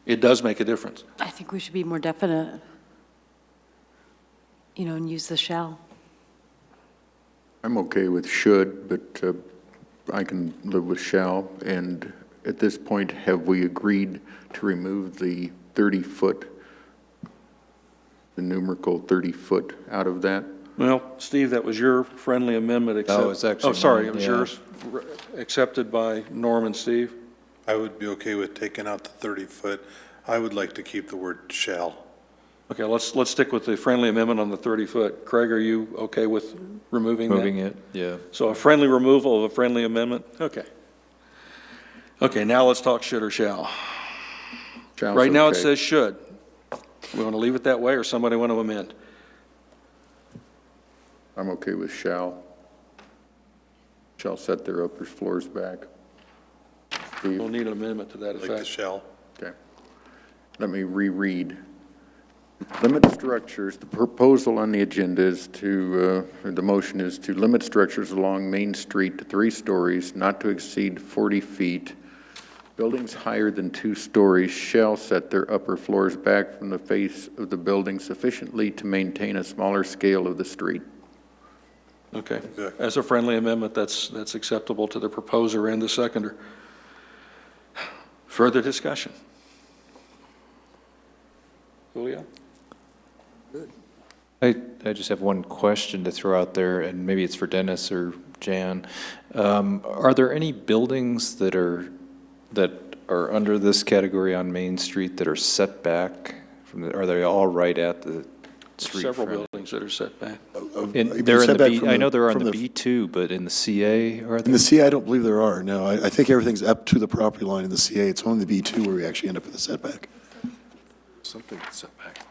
Speaker 1: It does make a difference.
Speaker 4: I think we should be more definite, and use the shall.
Speaker 10: I'm okay with should, but I can live with shall. And at this point, have we agreed to remove the 30-foot, the numerical 30-foot out of that?
Speaker 1: Well, Steve, that was your friendly amendment.
Speaker 9: No, it's actually
Speaker 1: Oh, sorry,
Speaker 9: mine,
Speaker 1: it was
Speaker 9: yeah.
Speaker 1: yours, accepted by Norm and Steve?
Speaker 6: I would be okay with taking out the 30-foot. I would like to keep the word shall.
Speaker 1: Okay, let's stick with the friendly amendment on the 30-foot. Craig, are you okay with removing that?
Speaker 9: Moving it, yeah.
Speaker 1: So a friendly removal of a friendly amendment? Okay. Okay, now let's talk should or shall.
Speaker 10: Shall's
Speaker 1: Right now it
Speaker 10: okay.
Speaker 1: says should. We want to leave it that way, or somebody want to amend?
Speaker 10: I'm okay with shall. Shall set their upper floors back. Steve?
Speaker 1: We'll need an amendment to that
Speaker 6: Like the
Speaker 1: effect.
Speaker 6: shall.
Speaker 10: Okay. Let me reread. Limit structures, the proposal on the agenda is to, the motion is to limit structures along Main Street to 3 stories, not to exceed 40 feet. Buildings higher than 2 stories shall set their upper floors back from the face of the building sufficiently to maintain a smaller scale of the street.
Speaker 1: Okay.
Speaker 6: Exactly.
Speaker 1: As a friendly amendment, that's acceptable to the proposer and the seconder. Further discussion? Julio?
Speaker 9: I just have one question to throw out there, and maybe it's for Dennis or Jan. Are there any buildings that are under this category on Main Street that are set back from are they all right at the street
Speaker 1: Several
Speaker 9: frontage?
Speaker 1: buildings that are set back.
Speaker 9: They're in the B, I know they're on the B2, but in the CA, are
Speaker 7: In
Speaker 9: they?
Speaker 7: the CA, I don't believe there are, no. I think everything's up to the property line in the CA. It's only the B2 where we actually end up with a setback.
Speaker 1: Something set back.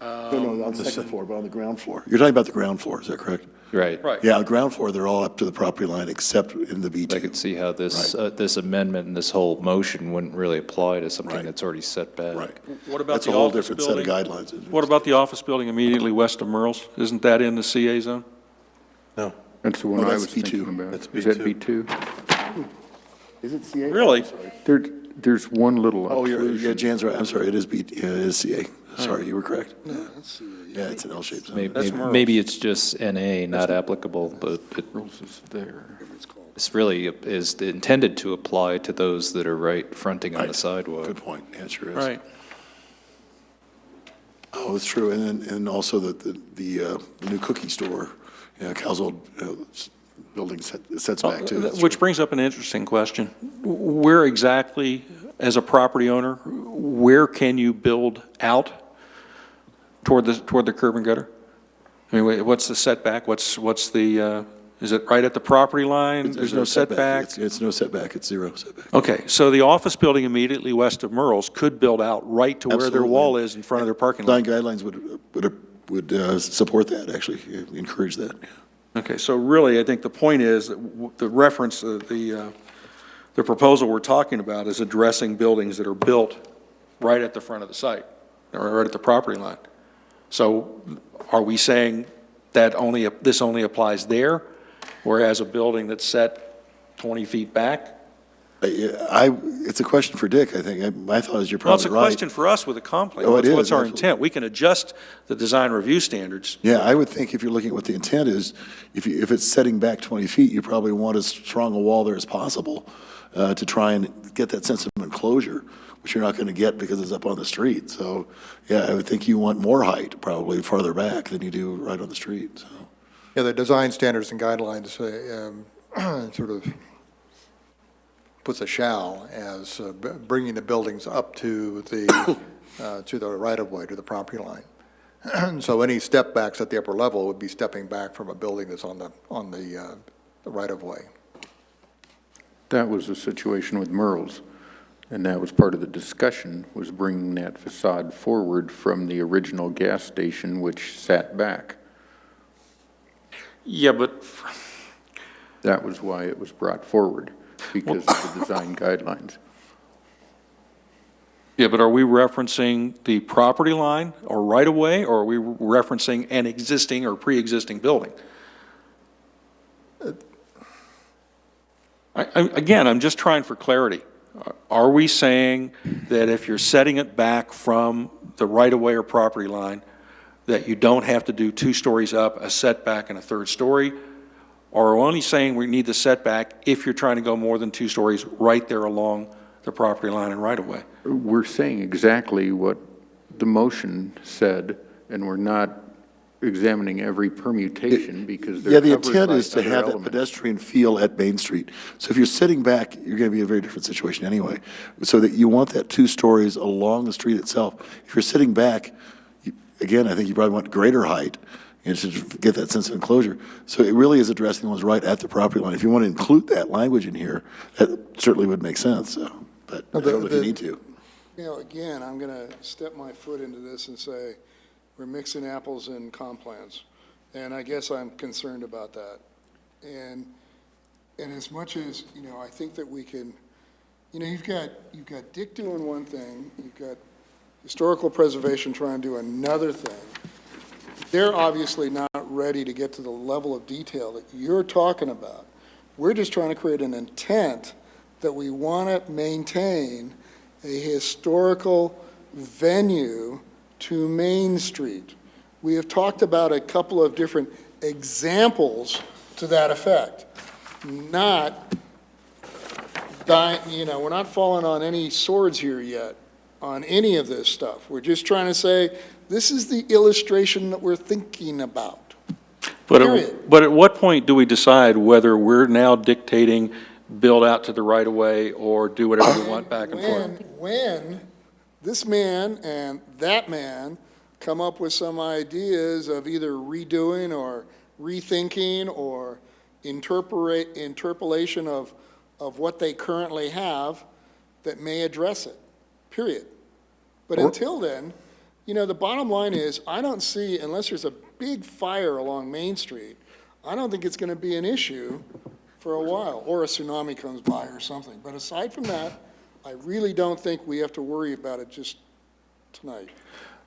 Speaker 7: No, on the second floor, but on the ground floor. You're talking about the ground floor, is that correct?
Speaker 9: Right.
Speaker 1: Right.
Speaker 7: Yeah, the ground floor, they're all up to the property line except in the B2.
Speaker 9: I could see how this, this amendment and this whole motion wouldn't really apply to something
Speaker 7: Right.
Speaker 9: that's already set back.
Speaker 7: Right.
Speaker 1: What about
Speaker 7: That's
Speaker 1: the
Speaker 7: a whole
Speaker 1: office
Speaker 7: different set of
Speaker 1: building?
Speaker 7: guidelines.
Speaker 1: What about the office building immediately west of Merle's? Isn't that in the CA zone?
Speaker 6: No.
Speaker 10: That's the one
Speaker 7: Oh,
Speaker 10: I
Speaker 7: that's
Speaker 10: was thinking
Speaker 7: B2.
Speaker 10: about.
Speaker 6: That's
Speaker 10: Is that
Speaker 6: B2.
Speaker 10: B2?
Speaker 7: Is it CA?
Speaker 1: Really?
Speaker 10: There's one little
Speaker 7: Oh,
Speaker 10: occlusion.
Speaker 7: yeah, Jan's right. I'm sorry, it is B, yeah, it is CA. Sorry, you were correct. Yeah, it's an L-shaped zone.
Speaker 1: That's Merle's.
Speaker 9: Maybe it's just NA, not applicable, but
Speaker 10: Rules is there.
Speaker 9: it's really is intended to apply to those that are right fronting on the
Speaker 7: Right.
Speaker 9: sidewalk.
Speaker 7: Good point. Yeah, it sure is.
Speaker 1: Right.
Speaker 7: Oh, that's true. And also the new cookie store, Cal's old building sets back too. That's
Speaker 1: Which
Speaker 7: true.
Speaker 1: brings up an interesting question. Where exactly, as a property owner, where can you build out toward the curb and gutter? I mean, what's the setback? What's the, is it right at the property line? There's no setback?
Speaker 7: It's no setback. It's zero setback.
Speaker 1: Okay, so the office building immediately west of Merle's could build out right to where their
Speaker 7: Absolutely.
Speaker 1: wall is in front of their parking lot.
Speaker 7: Design guidelines would support that, actually, encourage that.
Speaker 1: Okay, so really, I think the point is that the reference, the proposal we're talking about is addressing buildings that are built right at the front of the site, or right at the property line. So are we saying that this only applies there, whereas a building that's set 20 feet back?
Speaker 7: It's a question for Dick, I think. My thought is you're
Speaker 1: Well, it's
Speaker 7: probably
Speaker 1: a
Speaker 7: right.
Speaker 1: question for us with a comp plan.
Speaker 7: Oh, it is,
Speaker 1: What's our
Speaker 7: absolutely.
Speaker 1: intent? We can adjust the design review standards.
Speaker 7: Yeah, I would think if you're looking at what the intent is, if it's setting back 20 feet, you probably want as strong a wall there as possible to try and get that sense of enclosure, which you're not going to get because it's up on the street. So, yeah, I would think you want more height probably farther back than you do right on the street, so.
Speaker 13: Yeah, the design standards and guidelines sort of puts a shall as bringing the buildings up to the to the right-of-way, to the property line. So any step backs at the upper level would be stepping back from a building that's on the right-of-way.
Speaker 10: That was the situation with Merle's, and that was part of the discussion, was bringing that facade forward from the original gas station, which sat back.
Speaker 1: Yeah, but,
Speaker 10: That was why it was brought forward, because of the design guidelines.
Speaker 1: yeah, but are we referencing the property line or right-of-way, or are we referencing an existing or pre-existing building? Again, I'm just trying for clarity. Are we saying that if you're setting it back from the right-of-way or property line, that you don't have to do 2 stories up, a setback, and a 3rd story? Or are we only saying we need the setback if you're trying to go more than 2 stories right there along the property line and right-of-way?
Speaker 10: We're saying exactly what the motion said, and we're not examining every permutation because
Speaker 7: Yeah,
Speaker 10: they're
Speaker 7: the
Speaker 10: covered
Speaker 7: intent
Speaker 10: by
Speaker 7: is to
Speaker 10: other
Speaker 7: have that
Speaker 10: elements.
Speaker 7: pedestrian feel at Main Street. So if you're sitting back, you're going to be in a very different situation anyway. So that you want that 2 stories along the street itself. If you're sitting back, again, I think you probably want greater height, and to get that sense of enclosure. So it really is addressing the ones right at the property line. If you want to include that language in here, that certainly would make sense, so, but I don't know if you need to.
Speaker 2: You know, again, I'm going to step my foot into this and say, we're mixing apples and comp plans. And I guess I'm concerned about that. And as much as, you know, I think that we can, you know, you've got Dick doing one thing, you've got historical preservation trying to do another thing. They're obviously not ready to get to the level of detail that you're talking about. We're just trying to create an intent that we want to maintain a historical venue to Main Street. We have talked about a couple of different examples to that effect. Not, you know, we're not falling on any swords here yet on any of this stuff. We're just trying to say, this is the illustration that we're thinking about. Period.
Speaker 1: But at what point do we decide whether we're now dictating build out to the right-of-way or do whatever we want back and forth?
Speaker 2: When this man and that man come up with some ideas of either redoing or rethinking or interpolation of what they currently have that may address it, period. But until then, you know, the bottom line is, I don't see, unless there's a big fire along Main Street, I don't think it's going to be an issue for a while, or a tsunami comes by or something. But aside from that, I really don't think we have to worry about it just tonight.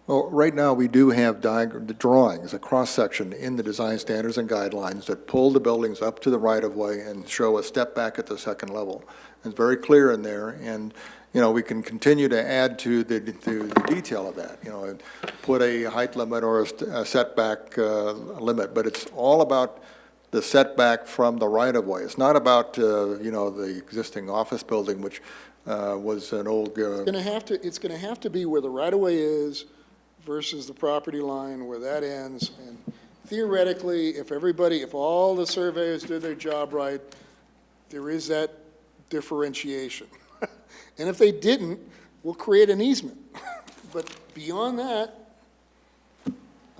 Speaker 13: Well, right now, we do have the drawings, a cross-section in the design standards and guidelines that pull the buildings up to the right-of-way and show a step back at the second level. It's very clear in there, and, you know, we can continue to add to the detail of that, you know, put a height limit or a setback limit, but it's all about the setback from the right-of-way. It's not about, you know, the existing office building, which was an old...
Speaker 2: It's going to have to be where the right-of-way is versus the property line, where that ends. And theoretically, if all the surveyors did their job right, there is that differentiation. And if they didn't, we'll create an easement. But beyond that,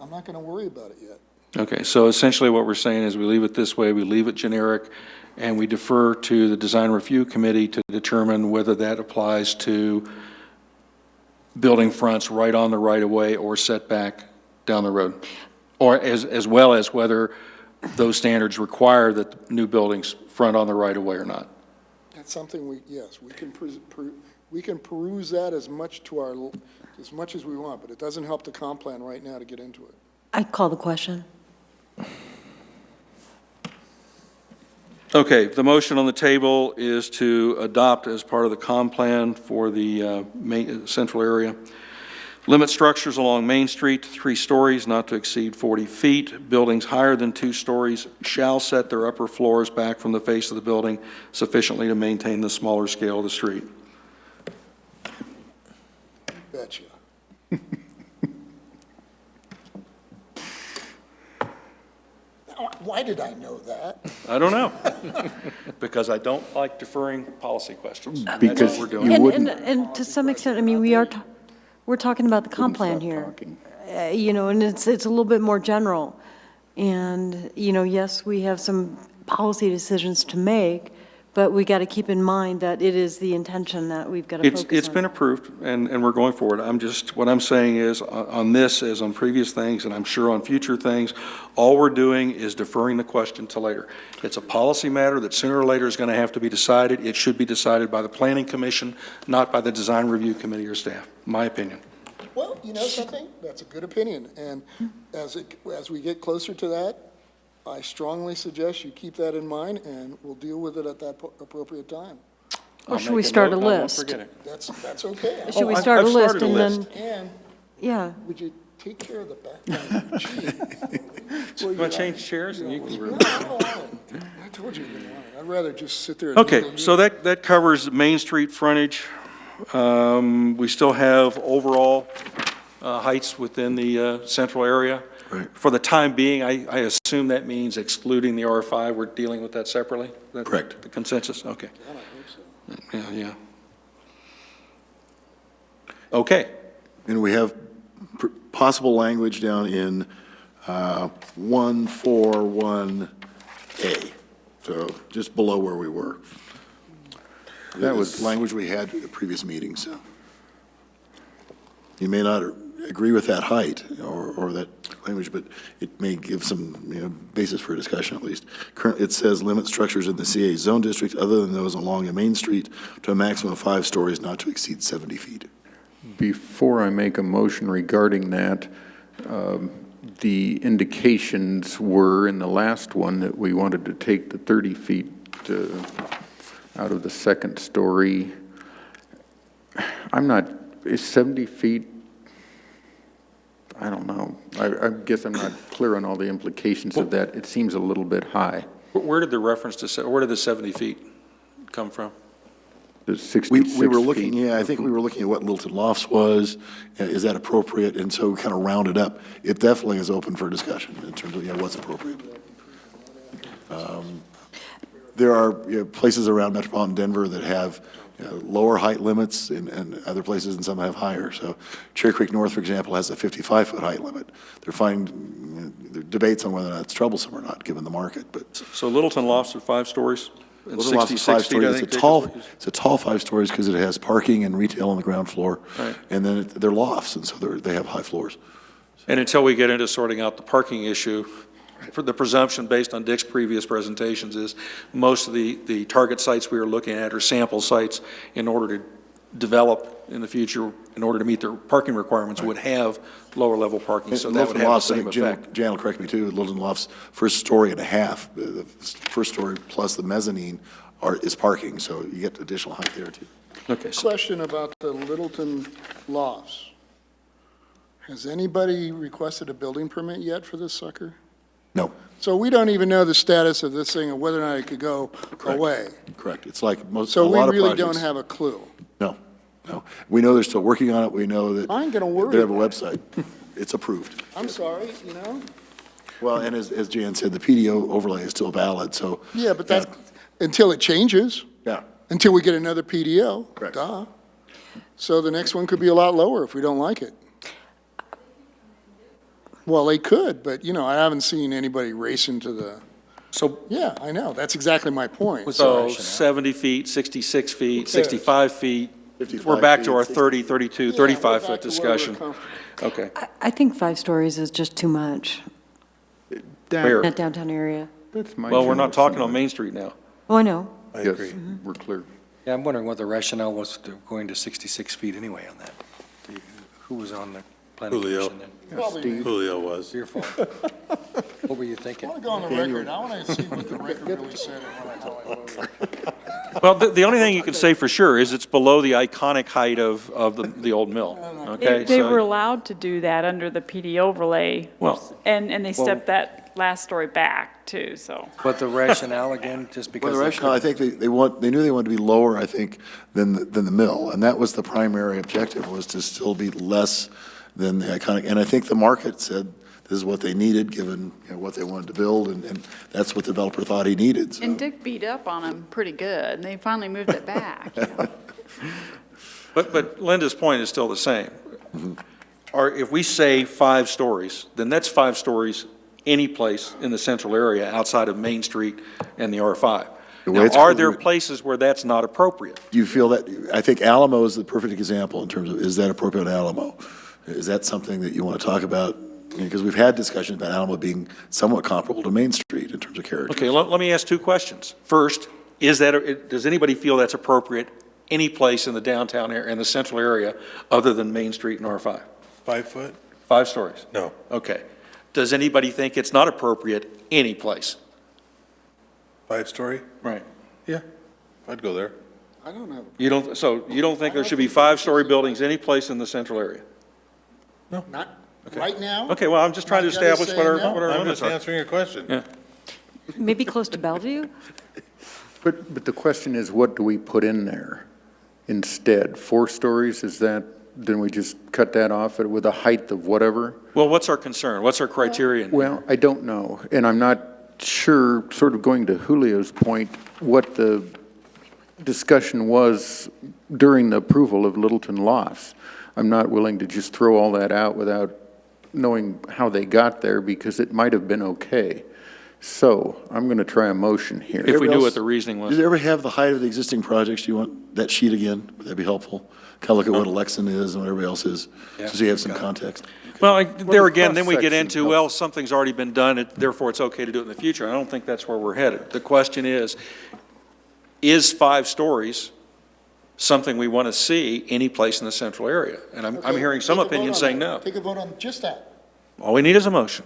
Speaker 2: I'm not going to worry about it yet.
Speaker 1: Okay, so essentially what we're saying is we leave it this way, we leave it generic, and we defer to the Design Review Committee to determine whether that applies to building fronts right on the right-of-way or setback down the road, or as well as whether those standards require that new buildings front on the right-of-way or not.
Speaker 2: That's something we can peruse that as much as we want, but it doesn't help the comp plan right now to get into it.
Speaker 4: I call the question.
Speaker 1: Okay, the motion on the table is to adopt as part of the comp plan for the central area. Limit structures along Main Street to 3 stories, not to exceed 40 feet. Buildings higher than 2 stories shall set their upper floors back from the face of the building sufficiently to maintain the smaller scale of the street.
Speaker 2: Betcha. Why did I know that?
Speaker 1: I don't know, because I don't like deferring policy questions.
Speaker 10: Because
Speaker 1: That's what we're doing.
Speaker 10: you wouldn't,
Speaker 4: And to some extent, I mean, we are we're talking about the comp plan
Speaker 10: Stop
Speaker 4: here.
Speaker 10: talking.
Speaker 4: You know, and it's a little bit more general. And, you know, yes, we have some policy decisions to make, but we got to keep in mind that it is the intention that we've got to focus on.
Speaker 1: It's been approved, and we're going forward. What I'm saying is, on this, as on previous things, and I'm sure on future things, all we're doing is deferring the question to later. It's a policy matter that sooner or later is going to have to be decided. It should be decided by the Planning Commission, not by the Design Review Committee or staff, my opinion.
Speaker 2: Well, you know something? That's a good opinion, and as we get closer to that, I strongly suggest you keep that in mind, and we'll deal with it at that appropriate time.
Speaker 4: Or should we start a list?
Speaker 2: That's okay.
Speaker 4: Should we start a
Speaker 1: I've
Speaker 4: list
Speaker 1: started a
Speaker 4: and
Speaker 1: list.
Speaker 4: then,
Speaker 2: And
Speaker 4: yeah.
Speaker 2: would you take care of the background? Gee.
Speaker 1: You want to change chairs? And you can.
Speaker 2: No, I don't want it. I told you I didn't want it. I'd rather just sit there and.
Speaker 1: Okay, so that covers Main Street frontage. We still have overall heights within the central area.
Speaker 7: Right.
Speaker 1: For the time being, I assume that means excluding the R5, we're dealing with that separately? That
Speaker 7: Correct.
Speaker 1: The consensus, okay. Yeah. Okay,
Speaker 7: And we have possible language down in 141A, so just below where we were. That was language we had at previous meetings, so. You may not agree with that height or that language, but it may give some, basis for discussion at least. It says limit structures in the CA zone district other than those along a main street to a maximum of 5 stories not to exceed 70 feet.
Speaker 10: Before I make a motion regarding that, the indications were in the last one that we wanted to take the 30 feet out of the second story. Is 70 feet, I don't know. I guess I'm not clear on all the implications of that. It seems a little bit high.
Speaker 1: where did the reference to, where did the 70 feet come from?
Speaker 10: The 66
Speaker 7: We were looking,
Speaker 10: feet.
Speaker 7: I think we were looking at what Littleton Lofts was. Is that appropriate? And so we kind of rounded up. It definitely is open for discussion in terms of, what's appropriate. There are places around metropolitan Denver that have lower height limits and other places, and some have higher. So Cherry Creek North, for example, has a 55-foot height limit. There are debates on whether or not it's troublesome or not, given the market, but.
Speaker 1: So Littleton Lofts are 5 stories? And
Speaker 7: Littleton Lofts is
Speaker 1: 66
Speaker 7: 5
Speaker 1: feet, I
Speaker 7: stories.
Speaker 1: think.
Speaker 7: It's a tall 5 stories because it has parking and retail on the ground floor.
Speaker 1: Right.
Speaker 7: And then they're lofts, and so they have high floors.
Speaker 1: And until we get into sorting out the parking issue, for the presumption based on Dick's previous presentations is most of the target sites we are looking at are sample sites in order to develop in the future, in order to meet their parking requirements, would have lower level parking, so that would
Speaker 7: Littleton
Speaker 1: have the
Speaker 7: Lofts, I
Speaker 1: same
Speaker 7: think Jan
Speaker 1: effect.
Speaker 7: Jan will correct me too, Littleton Lofts, first story and a half, the first story plus the mezzanine is parking, so you get additional height there too.
Speaker 1: Okay, so
Speaker 2: Question about the Littleton Lofts. Has anybody requested a building permit yet for this sucker?
Speaker 7: No,
Speaker 2: So we don't even know the status of this thing and whether or not it could go away.
Speaker 7: correct. It's like a
Speaker 2: So we
Speaker 7: lot of
Speaker 2: really don't
Speaker 7: projects.
Speaker 2: have a clue.
Speaker 7: No. We know they're still working on it. We know that.
Speaker 2: I ain't gonna worry
Speaker 7: They have a
Speaker 2: about
Speaker 7: website. It's approved.
Speaker 2: I'm sorry,
Speaker 7: Well, and as Jan said, the PDO overlay is still valid, so.
Speaker 2: Yeah, but that's, until it changes,
Speaker 7: Yeah,
Speaker 2: until we get another PDO.
Speaker 7: Correct.
Speaker 2: Duh. So the next one could be a lot lower if we don't like it. Well, they could, but, I haven't seen anybody racing to the,
Speaker 1: so
Speaker 2: yeah, I know, that's exactly my point.
Speaker 1: So 70 feet, 66 feet,
Speaker 2: cares?
Speaker 1: 65 feet.
Speaker 7: 55
Speaker 1: We're back to
Speaker 7: feet,
Speaker 1: our
Speaker 7: 60.
Speaker 1: 30, 32,
Speaker 2: Yeah, we're
Speaker 1: 35
Speaker 2: back
Speaker 1: foot
Speaker 2: to where we're
Speaker 1: discussion.
Speaker 2: comfortable.
Speaker 1: Okay.
Speaker 4: I think 5 stories is just too much
Speaker 1: Where?
Speaker 4: in that downtown area.
Speaker 10: That's my
Speaker 1: Well, we're not
Speaker 10: general
Speaker 1: talking on
Speaker 10: feeling.
Speaker 1: Main Street now.
Speaker 4: Oh, I know.
Speaker 10: Yes, we're clear.
Speaker 14: Yeah, I'm wondering what the rationale was to going to 66 feet anyway on that. Who was on the planning
Speaker 6: Julio.
Speaker 14: commission then?
Speaker 2: Probably,
Speaker 6: Julio was.
Speaker 14: Your fault. What were you
Speaker 2: I
Speaker 14: thinking?
Speaker 2: want to go on the record, I want to see what the record really said and how I voted.
Speaker 1: Well, the only thing you can say for sure is it's below the iconic height of the old mill, okay?
Speaker 5: They
Speaker 1: So-
Speaker 5: were allowed to do that under the PD overlay.
Speaker 1: Well-
Speaker 5: And they stepped that last story back too, so.
Speaker 14: But the rationale again, just
Speaker 7: well,
Speaker 14: because.
Speaker 7: the
Speaker 14: they
Speaker 7: rationale, I think they knew they wanted to be lower, I think, than the mill. And that was the primary objective, was to still be less than the iconic. And I think the market said this is what they needed, given what they wanted to build, and that's what the developer thought he needed, so.
Speaker 5: And Dick beat up on them pretty good, and they finally moved it back.
Speaker 1: But Linda's point is still the same. If we say 5 stories, then that's 5 stories any place in the central area outside of Main Street and the R5.
Speaker 7: The way
Speaker 1: Now,
Speaker 7: it's
Speaker 1: are there
Speaker 7: written-
Speaker 1: places where that's not appropriate?
Speaker 7: Do you feel that, I think Alamo is the perfect example in terms of, is that appropriate at Alamo? Is that something that you want to talk about? Because we've had discussions about Alamo being somewhat comparable to Main Street in terms of character.
Speaker 1: Okay, let me ask 2 questions. First, does anybody feel that's appropriate any place in the downtown area, in the central area, other than Main Street and R5?
Speaker 6: 5 foot?
Speaker 1: 5 stories?
Speaker 6: No.
Speaker 1: Okay. Does anybody think it's not appropriate any place?
Speaker 6: 5-story?
Speaker 1: Right.
Speaker 6: Yeah, I'd go there.
Speaker 2: I don't have,
Speaker 1: You don't think there should be 5-story buildings any place in the central area?
Speaker 2: not right now.
Speaker 1: Okay, well, I'm just trying to
Speaker 2: Not gonna
Speaker 1: establish
Speaker 2: say
Speaker 1: what
Speaker 2: no.
Speaker 1: our
Speaker 6: I'm
Speaker 1: limits
Speaker 6: just
Speaker 1: are.
Speaker 6: answering your question.
Speaker 1: Yeah.
Speaker 4: Maybe close to Bellevue?
Speaker 10: But the question is, what do we put in there instead? 4 stories, is that, then we just cut that off with a height of whatever?
Speaker 1: Well, what's our concern? What's our criterion?
Speaker 10: Well, I don't know, and I'm not sure, sort of going to Julio's point, what the discussion was during the approval of Littleton Lofts. I'm not willing to just throw all that out without knowing how they got there, because it might have been okay. So I'm going to try a motion here.
Speaker 1: If we knew
Speaker 7: else-
Speaker 1: what the reasoning was.
Speaker 7: Did you ever have the height of the existing projects? Do you want that sheet again? Would that be helpful? Kind of look at what Alexan is and what everybody else is, so you have some context.
Speaker 1: Well, there
Speaker 10: the
Speaker 1: again, then we get
Speaker 10: cross-section
Speaker 1: into,
Speaker 10: helps.
Speaker 1: well, something's already been done, therefore it's okay to do it in the future. I don't think that's where we're headed. The question is 5 stories something we want to see any place in the central area? And I'm
Speaker 2: Okay,
Speaker 1: hearing some
Speaker 2: take a vote
Speaker 1: opinions
Speaker 2: on
Speaker 1: saying
Speaker 2: that.
Speaker 1: no.
Speaker 2: Take a vote on just that.
Speaker 1: All we need is a motion.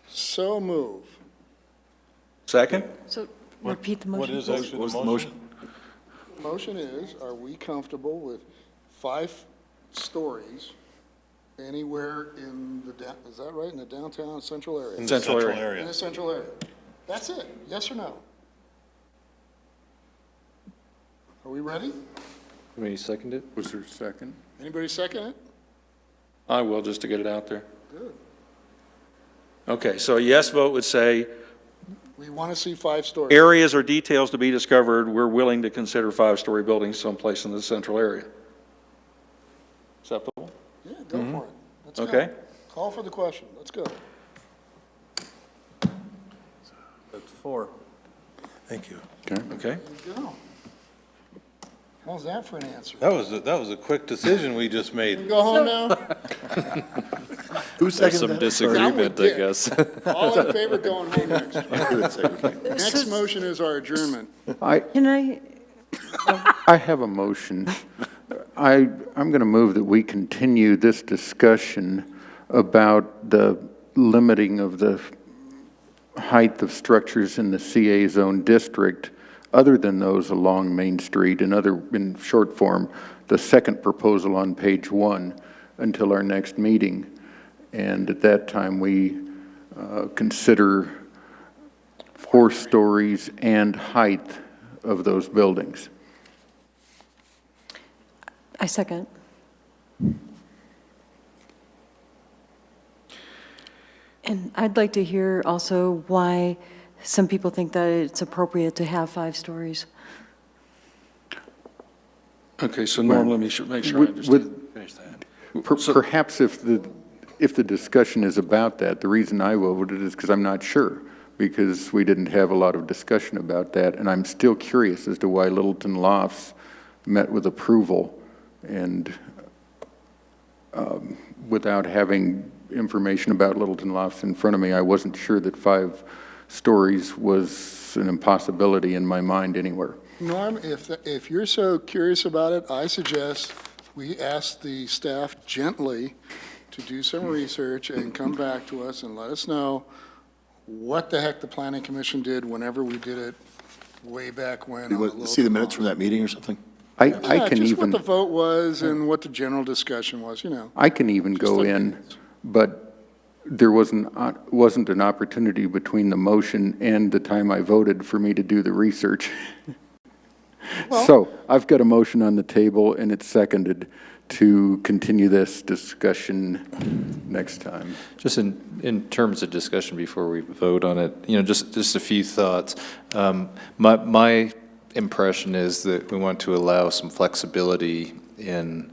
Speaker 2: So move.
Speaker 1: Second?
Speaker 4: So repeat the motion.
Speaker 6: What is
Speaker 4: please.
Speaker 6: actually
Speaker 7: What's
Speaker 6: the
Speaker 7: the
Speaker 6: motion?
Speaker 2: Motion is, are we comfortable with 5 stories anywhere in the, is that right, in the downtown central area?
Speaker 6: In the
Speaker 1: Central area.
Speaker 2: In
Speaker 6: area.
Speaker 2: the central area. That's it, yes or no? Are we ready?
Speaker 9: Can second it?
Speaker 10: Was there a second?
Speaker 2: Anybody second it?
Speaker 1: I will, just to get it out there.
Speaker 2: Good.
Speaker 1: Okay, so a yes vote would say,
Speaker 2: We want to see 5 stories.
Speaker 1: areas or details to be discovered, we're willing to consider 5-story buildings someplace in the central area. Acceptable?
Speaker 2: Yeah, go for it. Let's go.
Speaker 1: Okay.
Speaker 2: Call for the question, let's go.
Speaker 9: That's 4.
Speaker 6: Thank you.
Speaker 10: Okay.
Speaker 1: Okay.
Speaker 2: There you go. How's that for an answer?
Speaker 6: That was a quick decision we just made.
Speaker 2: Go home now?
Speaker 7: Who seconded that?
Speaker 2: disagreement, I guess. All in favor going home next.
Speaker 7: Okay.
Speaker 2: Next motion is our adjournment.
Speaker 4: Can I,
Speaker 10: I have a motion. I'm going to move that we continue this discussion about the limiting of the height of structures in the CA zone district, other than those along Main Street, and in short form, the second proposal on page 1, until our next meeting. And at that time, we consider 4 stories and height of those buildings.
Speaker 4: I second. And I'd like to hear also why some people think that it's appropriate to have 5 stories.
Speaker 1: Okay, so Norm, let me make sure I
Speaker 10: With-
Speaker 1: understand. Finish that.
Speaker 10: Perhaps if the discussion is about that, the reason I voted is because I'm not sure, because we didn't have a lot of discussion about that, and I'm still curious as to why Littleton Lofts met with approval, and without having information about Littleton Lofts in front of me, I wasn't sure that 5 stories was an impossibility in my mind anywhere.
Speaker 2: Norm, if you're so curious about it, I suggest we ask the staff gently to do some research and come back to us and let us know what the heck the planning commission did whenever we did it way back when.
Speaker 7: You
Speaker 2: on
Speaker 7: want to see the minutes from that meeting or something?
Speaker 10: I
Speaker 2: Yeah,
Speaker 10: can
Speaker 2: just what
Speaker 10: even,
Speaker 2: the vote was and what the general discussion was, you know.
Speaker 10: I can even
Speaker 2: Just
Speaker 10: go
Speaker 2: like
Speaker 10: in,
Speaker 2: minutes.
Speaker 10: but there wasn't an opportunity between the motion and the time I voted for me to do the research. So I've got a motion on the table, and it's seconded to continue this discussion next time.
Speaker 9: Just in terms of discussion before we vote on it, just a few thoughts. My impression is that we want to allow some flexibility in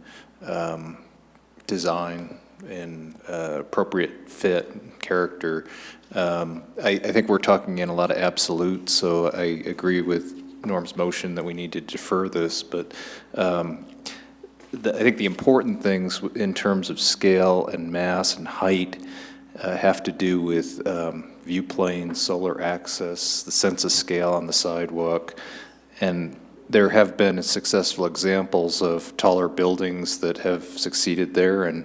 Speaker 9: design and appropriate fit, and character. I think we're talking in a lot of absolutes, so I agree with Norm's motion that we need to defer this, but I think the important things in terms of scale and mass and height have to do with view planes, solar access, the sense of scale on the sidewalk, and there have been successful examples of taller buildings that have succeeded there,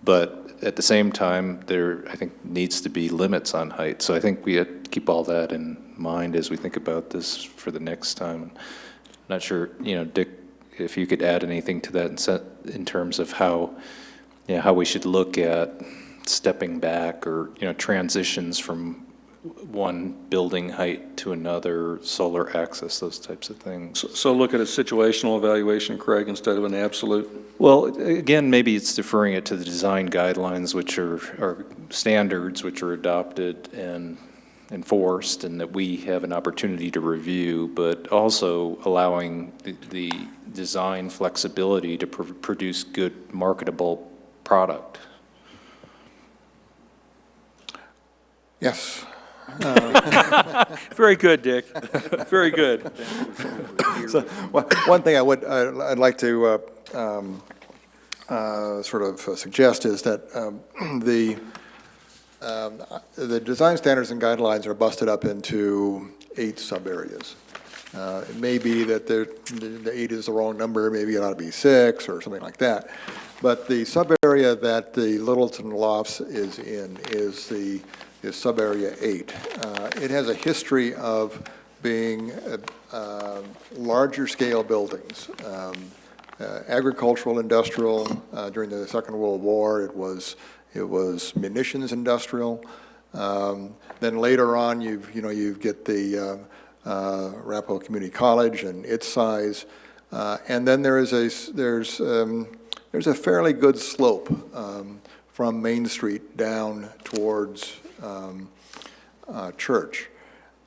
Speaker 9: but at the same time, there, I think, needs to be limits on height. So I think we have to keep all that in mind as we think about this for the next time. Not sure, Dick, if you could add anything to that in terms of how we should look at stepping back or, transitions from one building height to another, solar access, those types of things.
Speaker 1: So look at a situational evaluation, Craig, instead of an absolute?
Speaker 9: Well, again, maybe it's deferring it to the design guidelines, which are standards which are adopted and enforced, and that we have an opportunity to review, but also allowing the design flexibility to produce good marketable product.
Speaker 13: Yes.
Speaker 1: Very good, Dick. Very good.
Speaker 13: So, one thing I'd like to sort of suggest is that the design standards and guidelines are busted up into 8 sub-areas. It may be that the 8 is the wrong number, maybe it ought to be 6 or something like that. But the sub-area that the Littleton Lofts is in is sub-area 8. It has a history of being larger scale buildings. Agricultural, industrial, during the Second World War, it was munitions industrial. Then later on, you get the Arapahoe Community College and its size, and then there's a fairly good slope from Main Street down towards Church.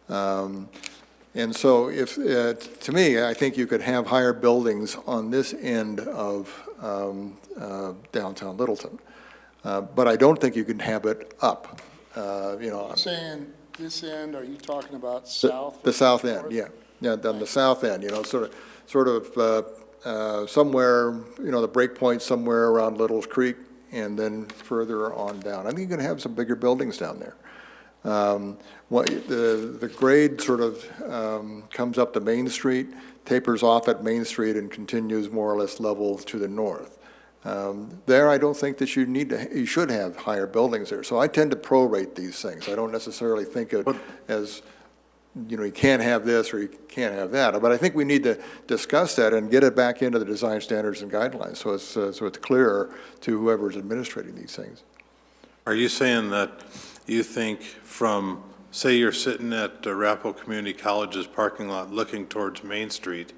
Speaker 13: And so to me, I think you could have higher buildings on this end of downtown Littleton. But I don't think you can have it up,
Speaker 2: Saying this end, are you talking about south?
Speaker 13: The south end, yeah. Yeah, on the south end, sort of somewhere, the break point somewhere around Little's Creek, and then further on down. I think you're going to have some bigger buildings down there. The grade sort of comes up to Main Street, tapers off at Main Street, and continues more or less level to the north. There, I don't think that you should have higher buildings there. So I tend to prorate these things. I don't necessarily think of it as, you can't have this or you can't have that. But I think we need to discuss that and get it back into the design standards and guidelines so it's clearer to whoever's administrating these things.
Speaker 6: Are you saying that you think from, say you're sitting at Arapahoe Community College's parking lot looking towards Main Street,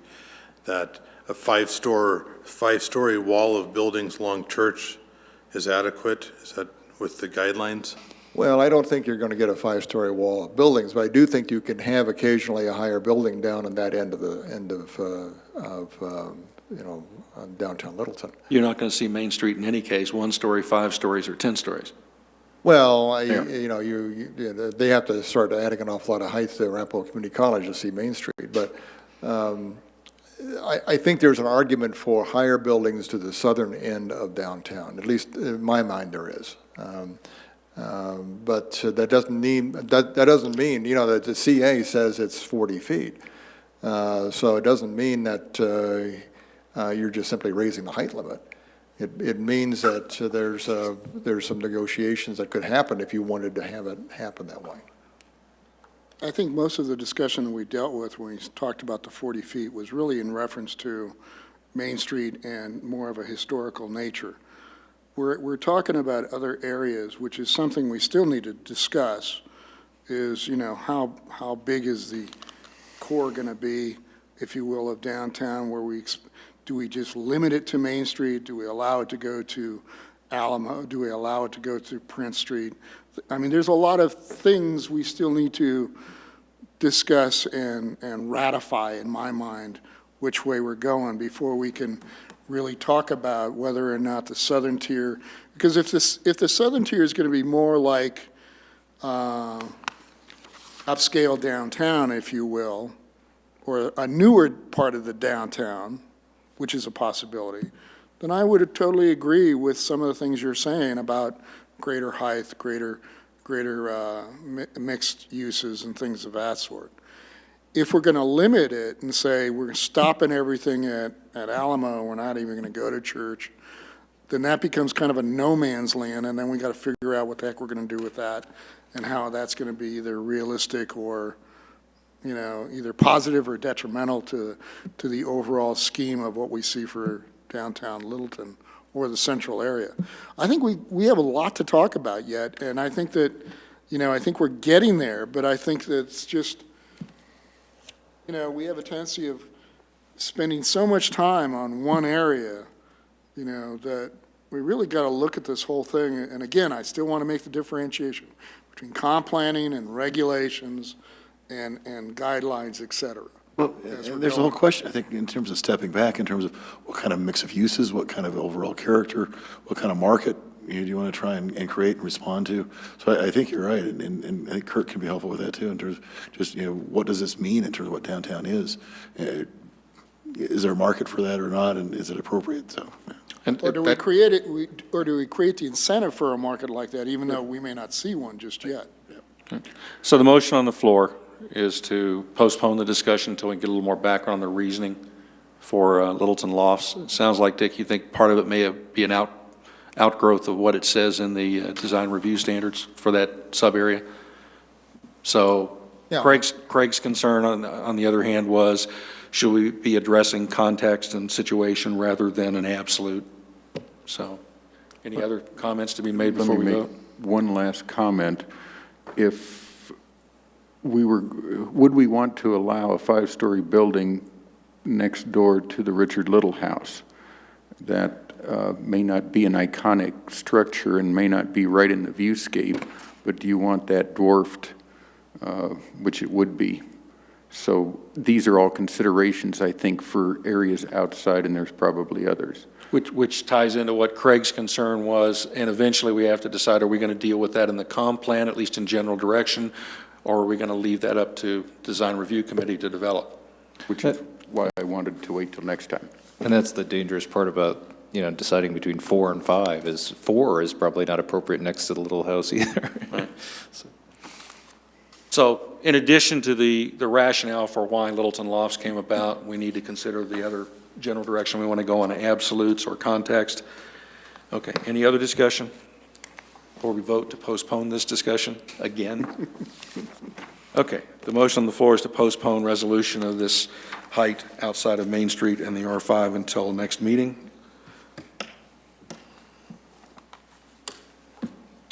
Speaker 6: that a five-story wall of buildings along Church is adequate? Is that with the guidelines?
Speaker 13: Well, I don't think you're going to get a 5-story wall of buildings, but I do think you can have occasionally a higher building down on that end of downtown Littleton.
Speaker 1: You're not going to see Main Street in any case, 1 story, 5 stories, or 10 stories.
Speaker 13: Well, they have to start adding an awful lot of height to Arapahoe Community College to see Main Street, but I think there's an argument for higher buildings to the southern end of downtown. At least in my mind, there is. But that doesn't mean that the CA says it's 40 feet. So it doesn't mean that you're just simply raising the height limit. It means that there's some negotiations that could happen if you wanted to have it happen that way.
Speaker 2: I think most of the discussion that we dealt with when we talked about the 40 feet was really in reference to Main Street and more of a historical nature. We're talking about other areas, which is something we still need to discuss, is, how big is the core going to be, if you will, of downtown, do we just limit it to Main Street? Do we allow it to go to Alamo? Do we allow it to go to Prince Street? I mean, there's a lot of things we still need to discuss and ratify, in my mind, which way we're going before we can really talk about whether or not the southern tier, because if the southern tier is going to be more like upscale downtown, if you will, or a newer part of the downtown, which is a possibility, then I would totally agree with some of the things you're saying about greater height, greater mixed uses and things of that sort. If we're going to limit it and say we're stopping everything at Alamo, we're not even going to go to church, then that becomes kind of a no man's land, and then we got to figure out what the heck we're going to do with that and how that's going to be either realistic or, you know, either positive or detrimental to the overall scheme of what we see for downtown Littleton or the central area. I think we have a lot to talk about yet, and I think that, you know, I think we're getting there, but I think that it's just, you know, we have a tendency of spending so much time on one area, you know, that we really got to look at this whole thing. And again, I still want to make the differentiation between comp planning and regulations and guidelines, et cetera.
Speaker 7: Well, there's a whole question, I think, in terms of stepping back, in terms of what kind of mix of uses, what kind of overall character, what kind of market do you want to try and create and respond to? So I think you're right, and I think Kurt can be helpful with that too, in terms of just, you know, what does this mean in terms of what downtown is? Is there a market for that or not, and is it appropriate? So, yeah.
Speaker 2: Or do we create it, or do we create the incentive for a market like that, even though we may not see one just yet?
Speaker 1: So the motion on the floor is to postpone the discussion until we get a little more background on the reasoning for Littleton Lofts. It sounds like, Dick, you think part of it may be an outgrowth of what it says in the design review standards for that sub-area. So
Speaker 2: Yeah.
Speaker 1: Craig's concern, on the other hand, was, should we be addressing context and situation rather than an absolute? So, any other comments to be made before we vote?
Speaker 10: One last comment. If would we want to allow a 5-story building next door to the Richard Little House that may not be an iconic structure and may not be right in the viewscape, but do you want that dwarfed, which it would be? So these are all considerations, I think, for areas outside, and there's probably others.
Speaker 1: Which ties into what Craig's concern was, and eventually we have to decide, are we going to deal with that in the comp plan, at least in general direction, or are we going to leave that up to Design Review Committee to develop?
Speaker 10: Which is why I wanted to wait till next time.
Speaker 9: And that's the dangerous part about, you know, deciding between 4 and 5, is 4 is probably not appropriate next to the little house either.
Speaker 1: Right. So in addition to the rationale for why Littleton Lofts came about, we need to consider the other general direction we want to go on, absolutes or context. Okay, any other discussion before we vote to postpone this discussion again? Okay, the motion on the floor is to postpone resolution of this height outside of Main Street and the R5 until next meeting.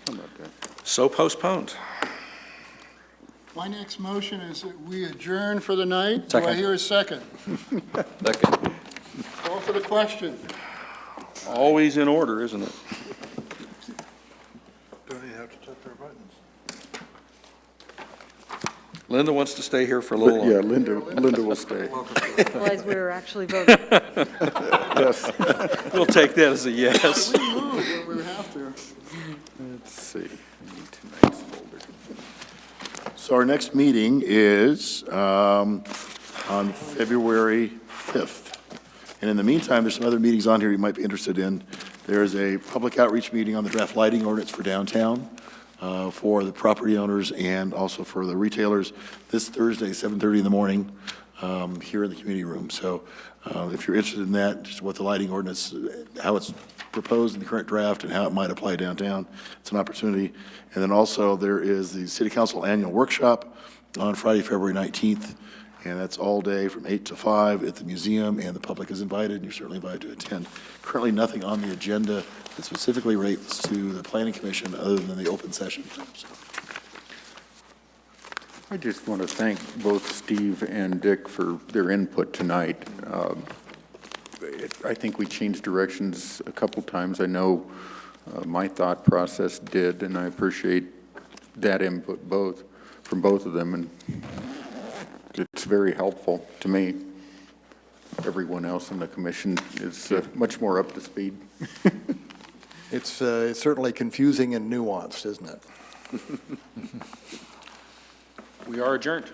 Speaker 10: How about that?
Speaker 1: So postponed.
Speaker 2: My next motion is that we adjourn for the night. Do I
Speaker 1: Second.
Speaker 2: hear a second?
Speaker 9: Second.
Speaker 2: Call for the question.
Speaker 1: Always in order, isn't it?
Speaker 13: Don't even have to touch our buttons.
Speaker 1: Linda wants to stay here for a little
Speaker 10: Yeah,
Speaker 1: longer.
Speaker 10: Linda will stay.
Speaker 4: Realize we were actually voting.
Speaker 10: Yes.
Speaker 1: We'll take that as a yes.
Speaker 2: We move when we have to.
Speaker 10: Let's see. Tonight's folder.
Speaker 7: So our next meeting is on February 5th. And in the meantime, there's some other meetings on here you might be interested in. There's a public outreach meeting on the draft lighting ordinance for downtown for the property owners and also for the retailers this Thursday, 7:30 in the morning, here in the community room. So if you're interested in that, just what the lighting ordinance, how it's proposed in the current draft and how it might apply downtown, it's an opportunity. And then also there is the City Council Annual Workshop on Friday, February 19th, and that's all day from 8 to 5 at the museum, and the public is invited, and you're certainly invited to attend. Currently, nothing on the agenda that specifically relates to the Planning Commission other than the open session. So,
Speaker 10: I just want to thank both Steve and Dick for their input tonight. I think we changed directions a couple times. I know my thought process did, and I appreciate that input from both of them, and it's very helpful to me. everyone else in the commission is much more up to speed.
Speaker 13: It's certainly confusing and nuanced, isn't it?
Speaker 1: We are adjourned.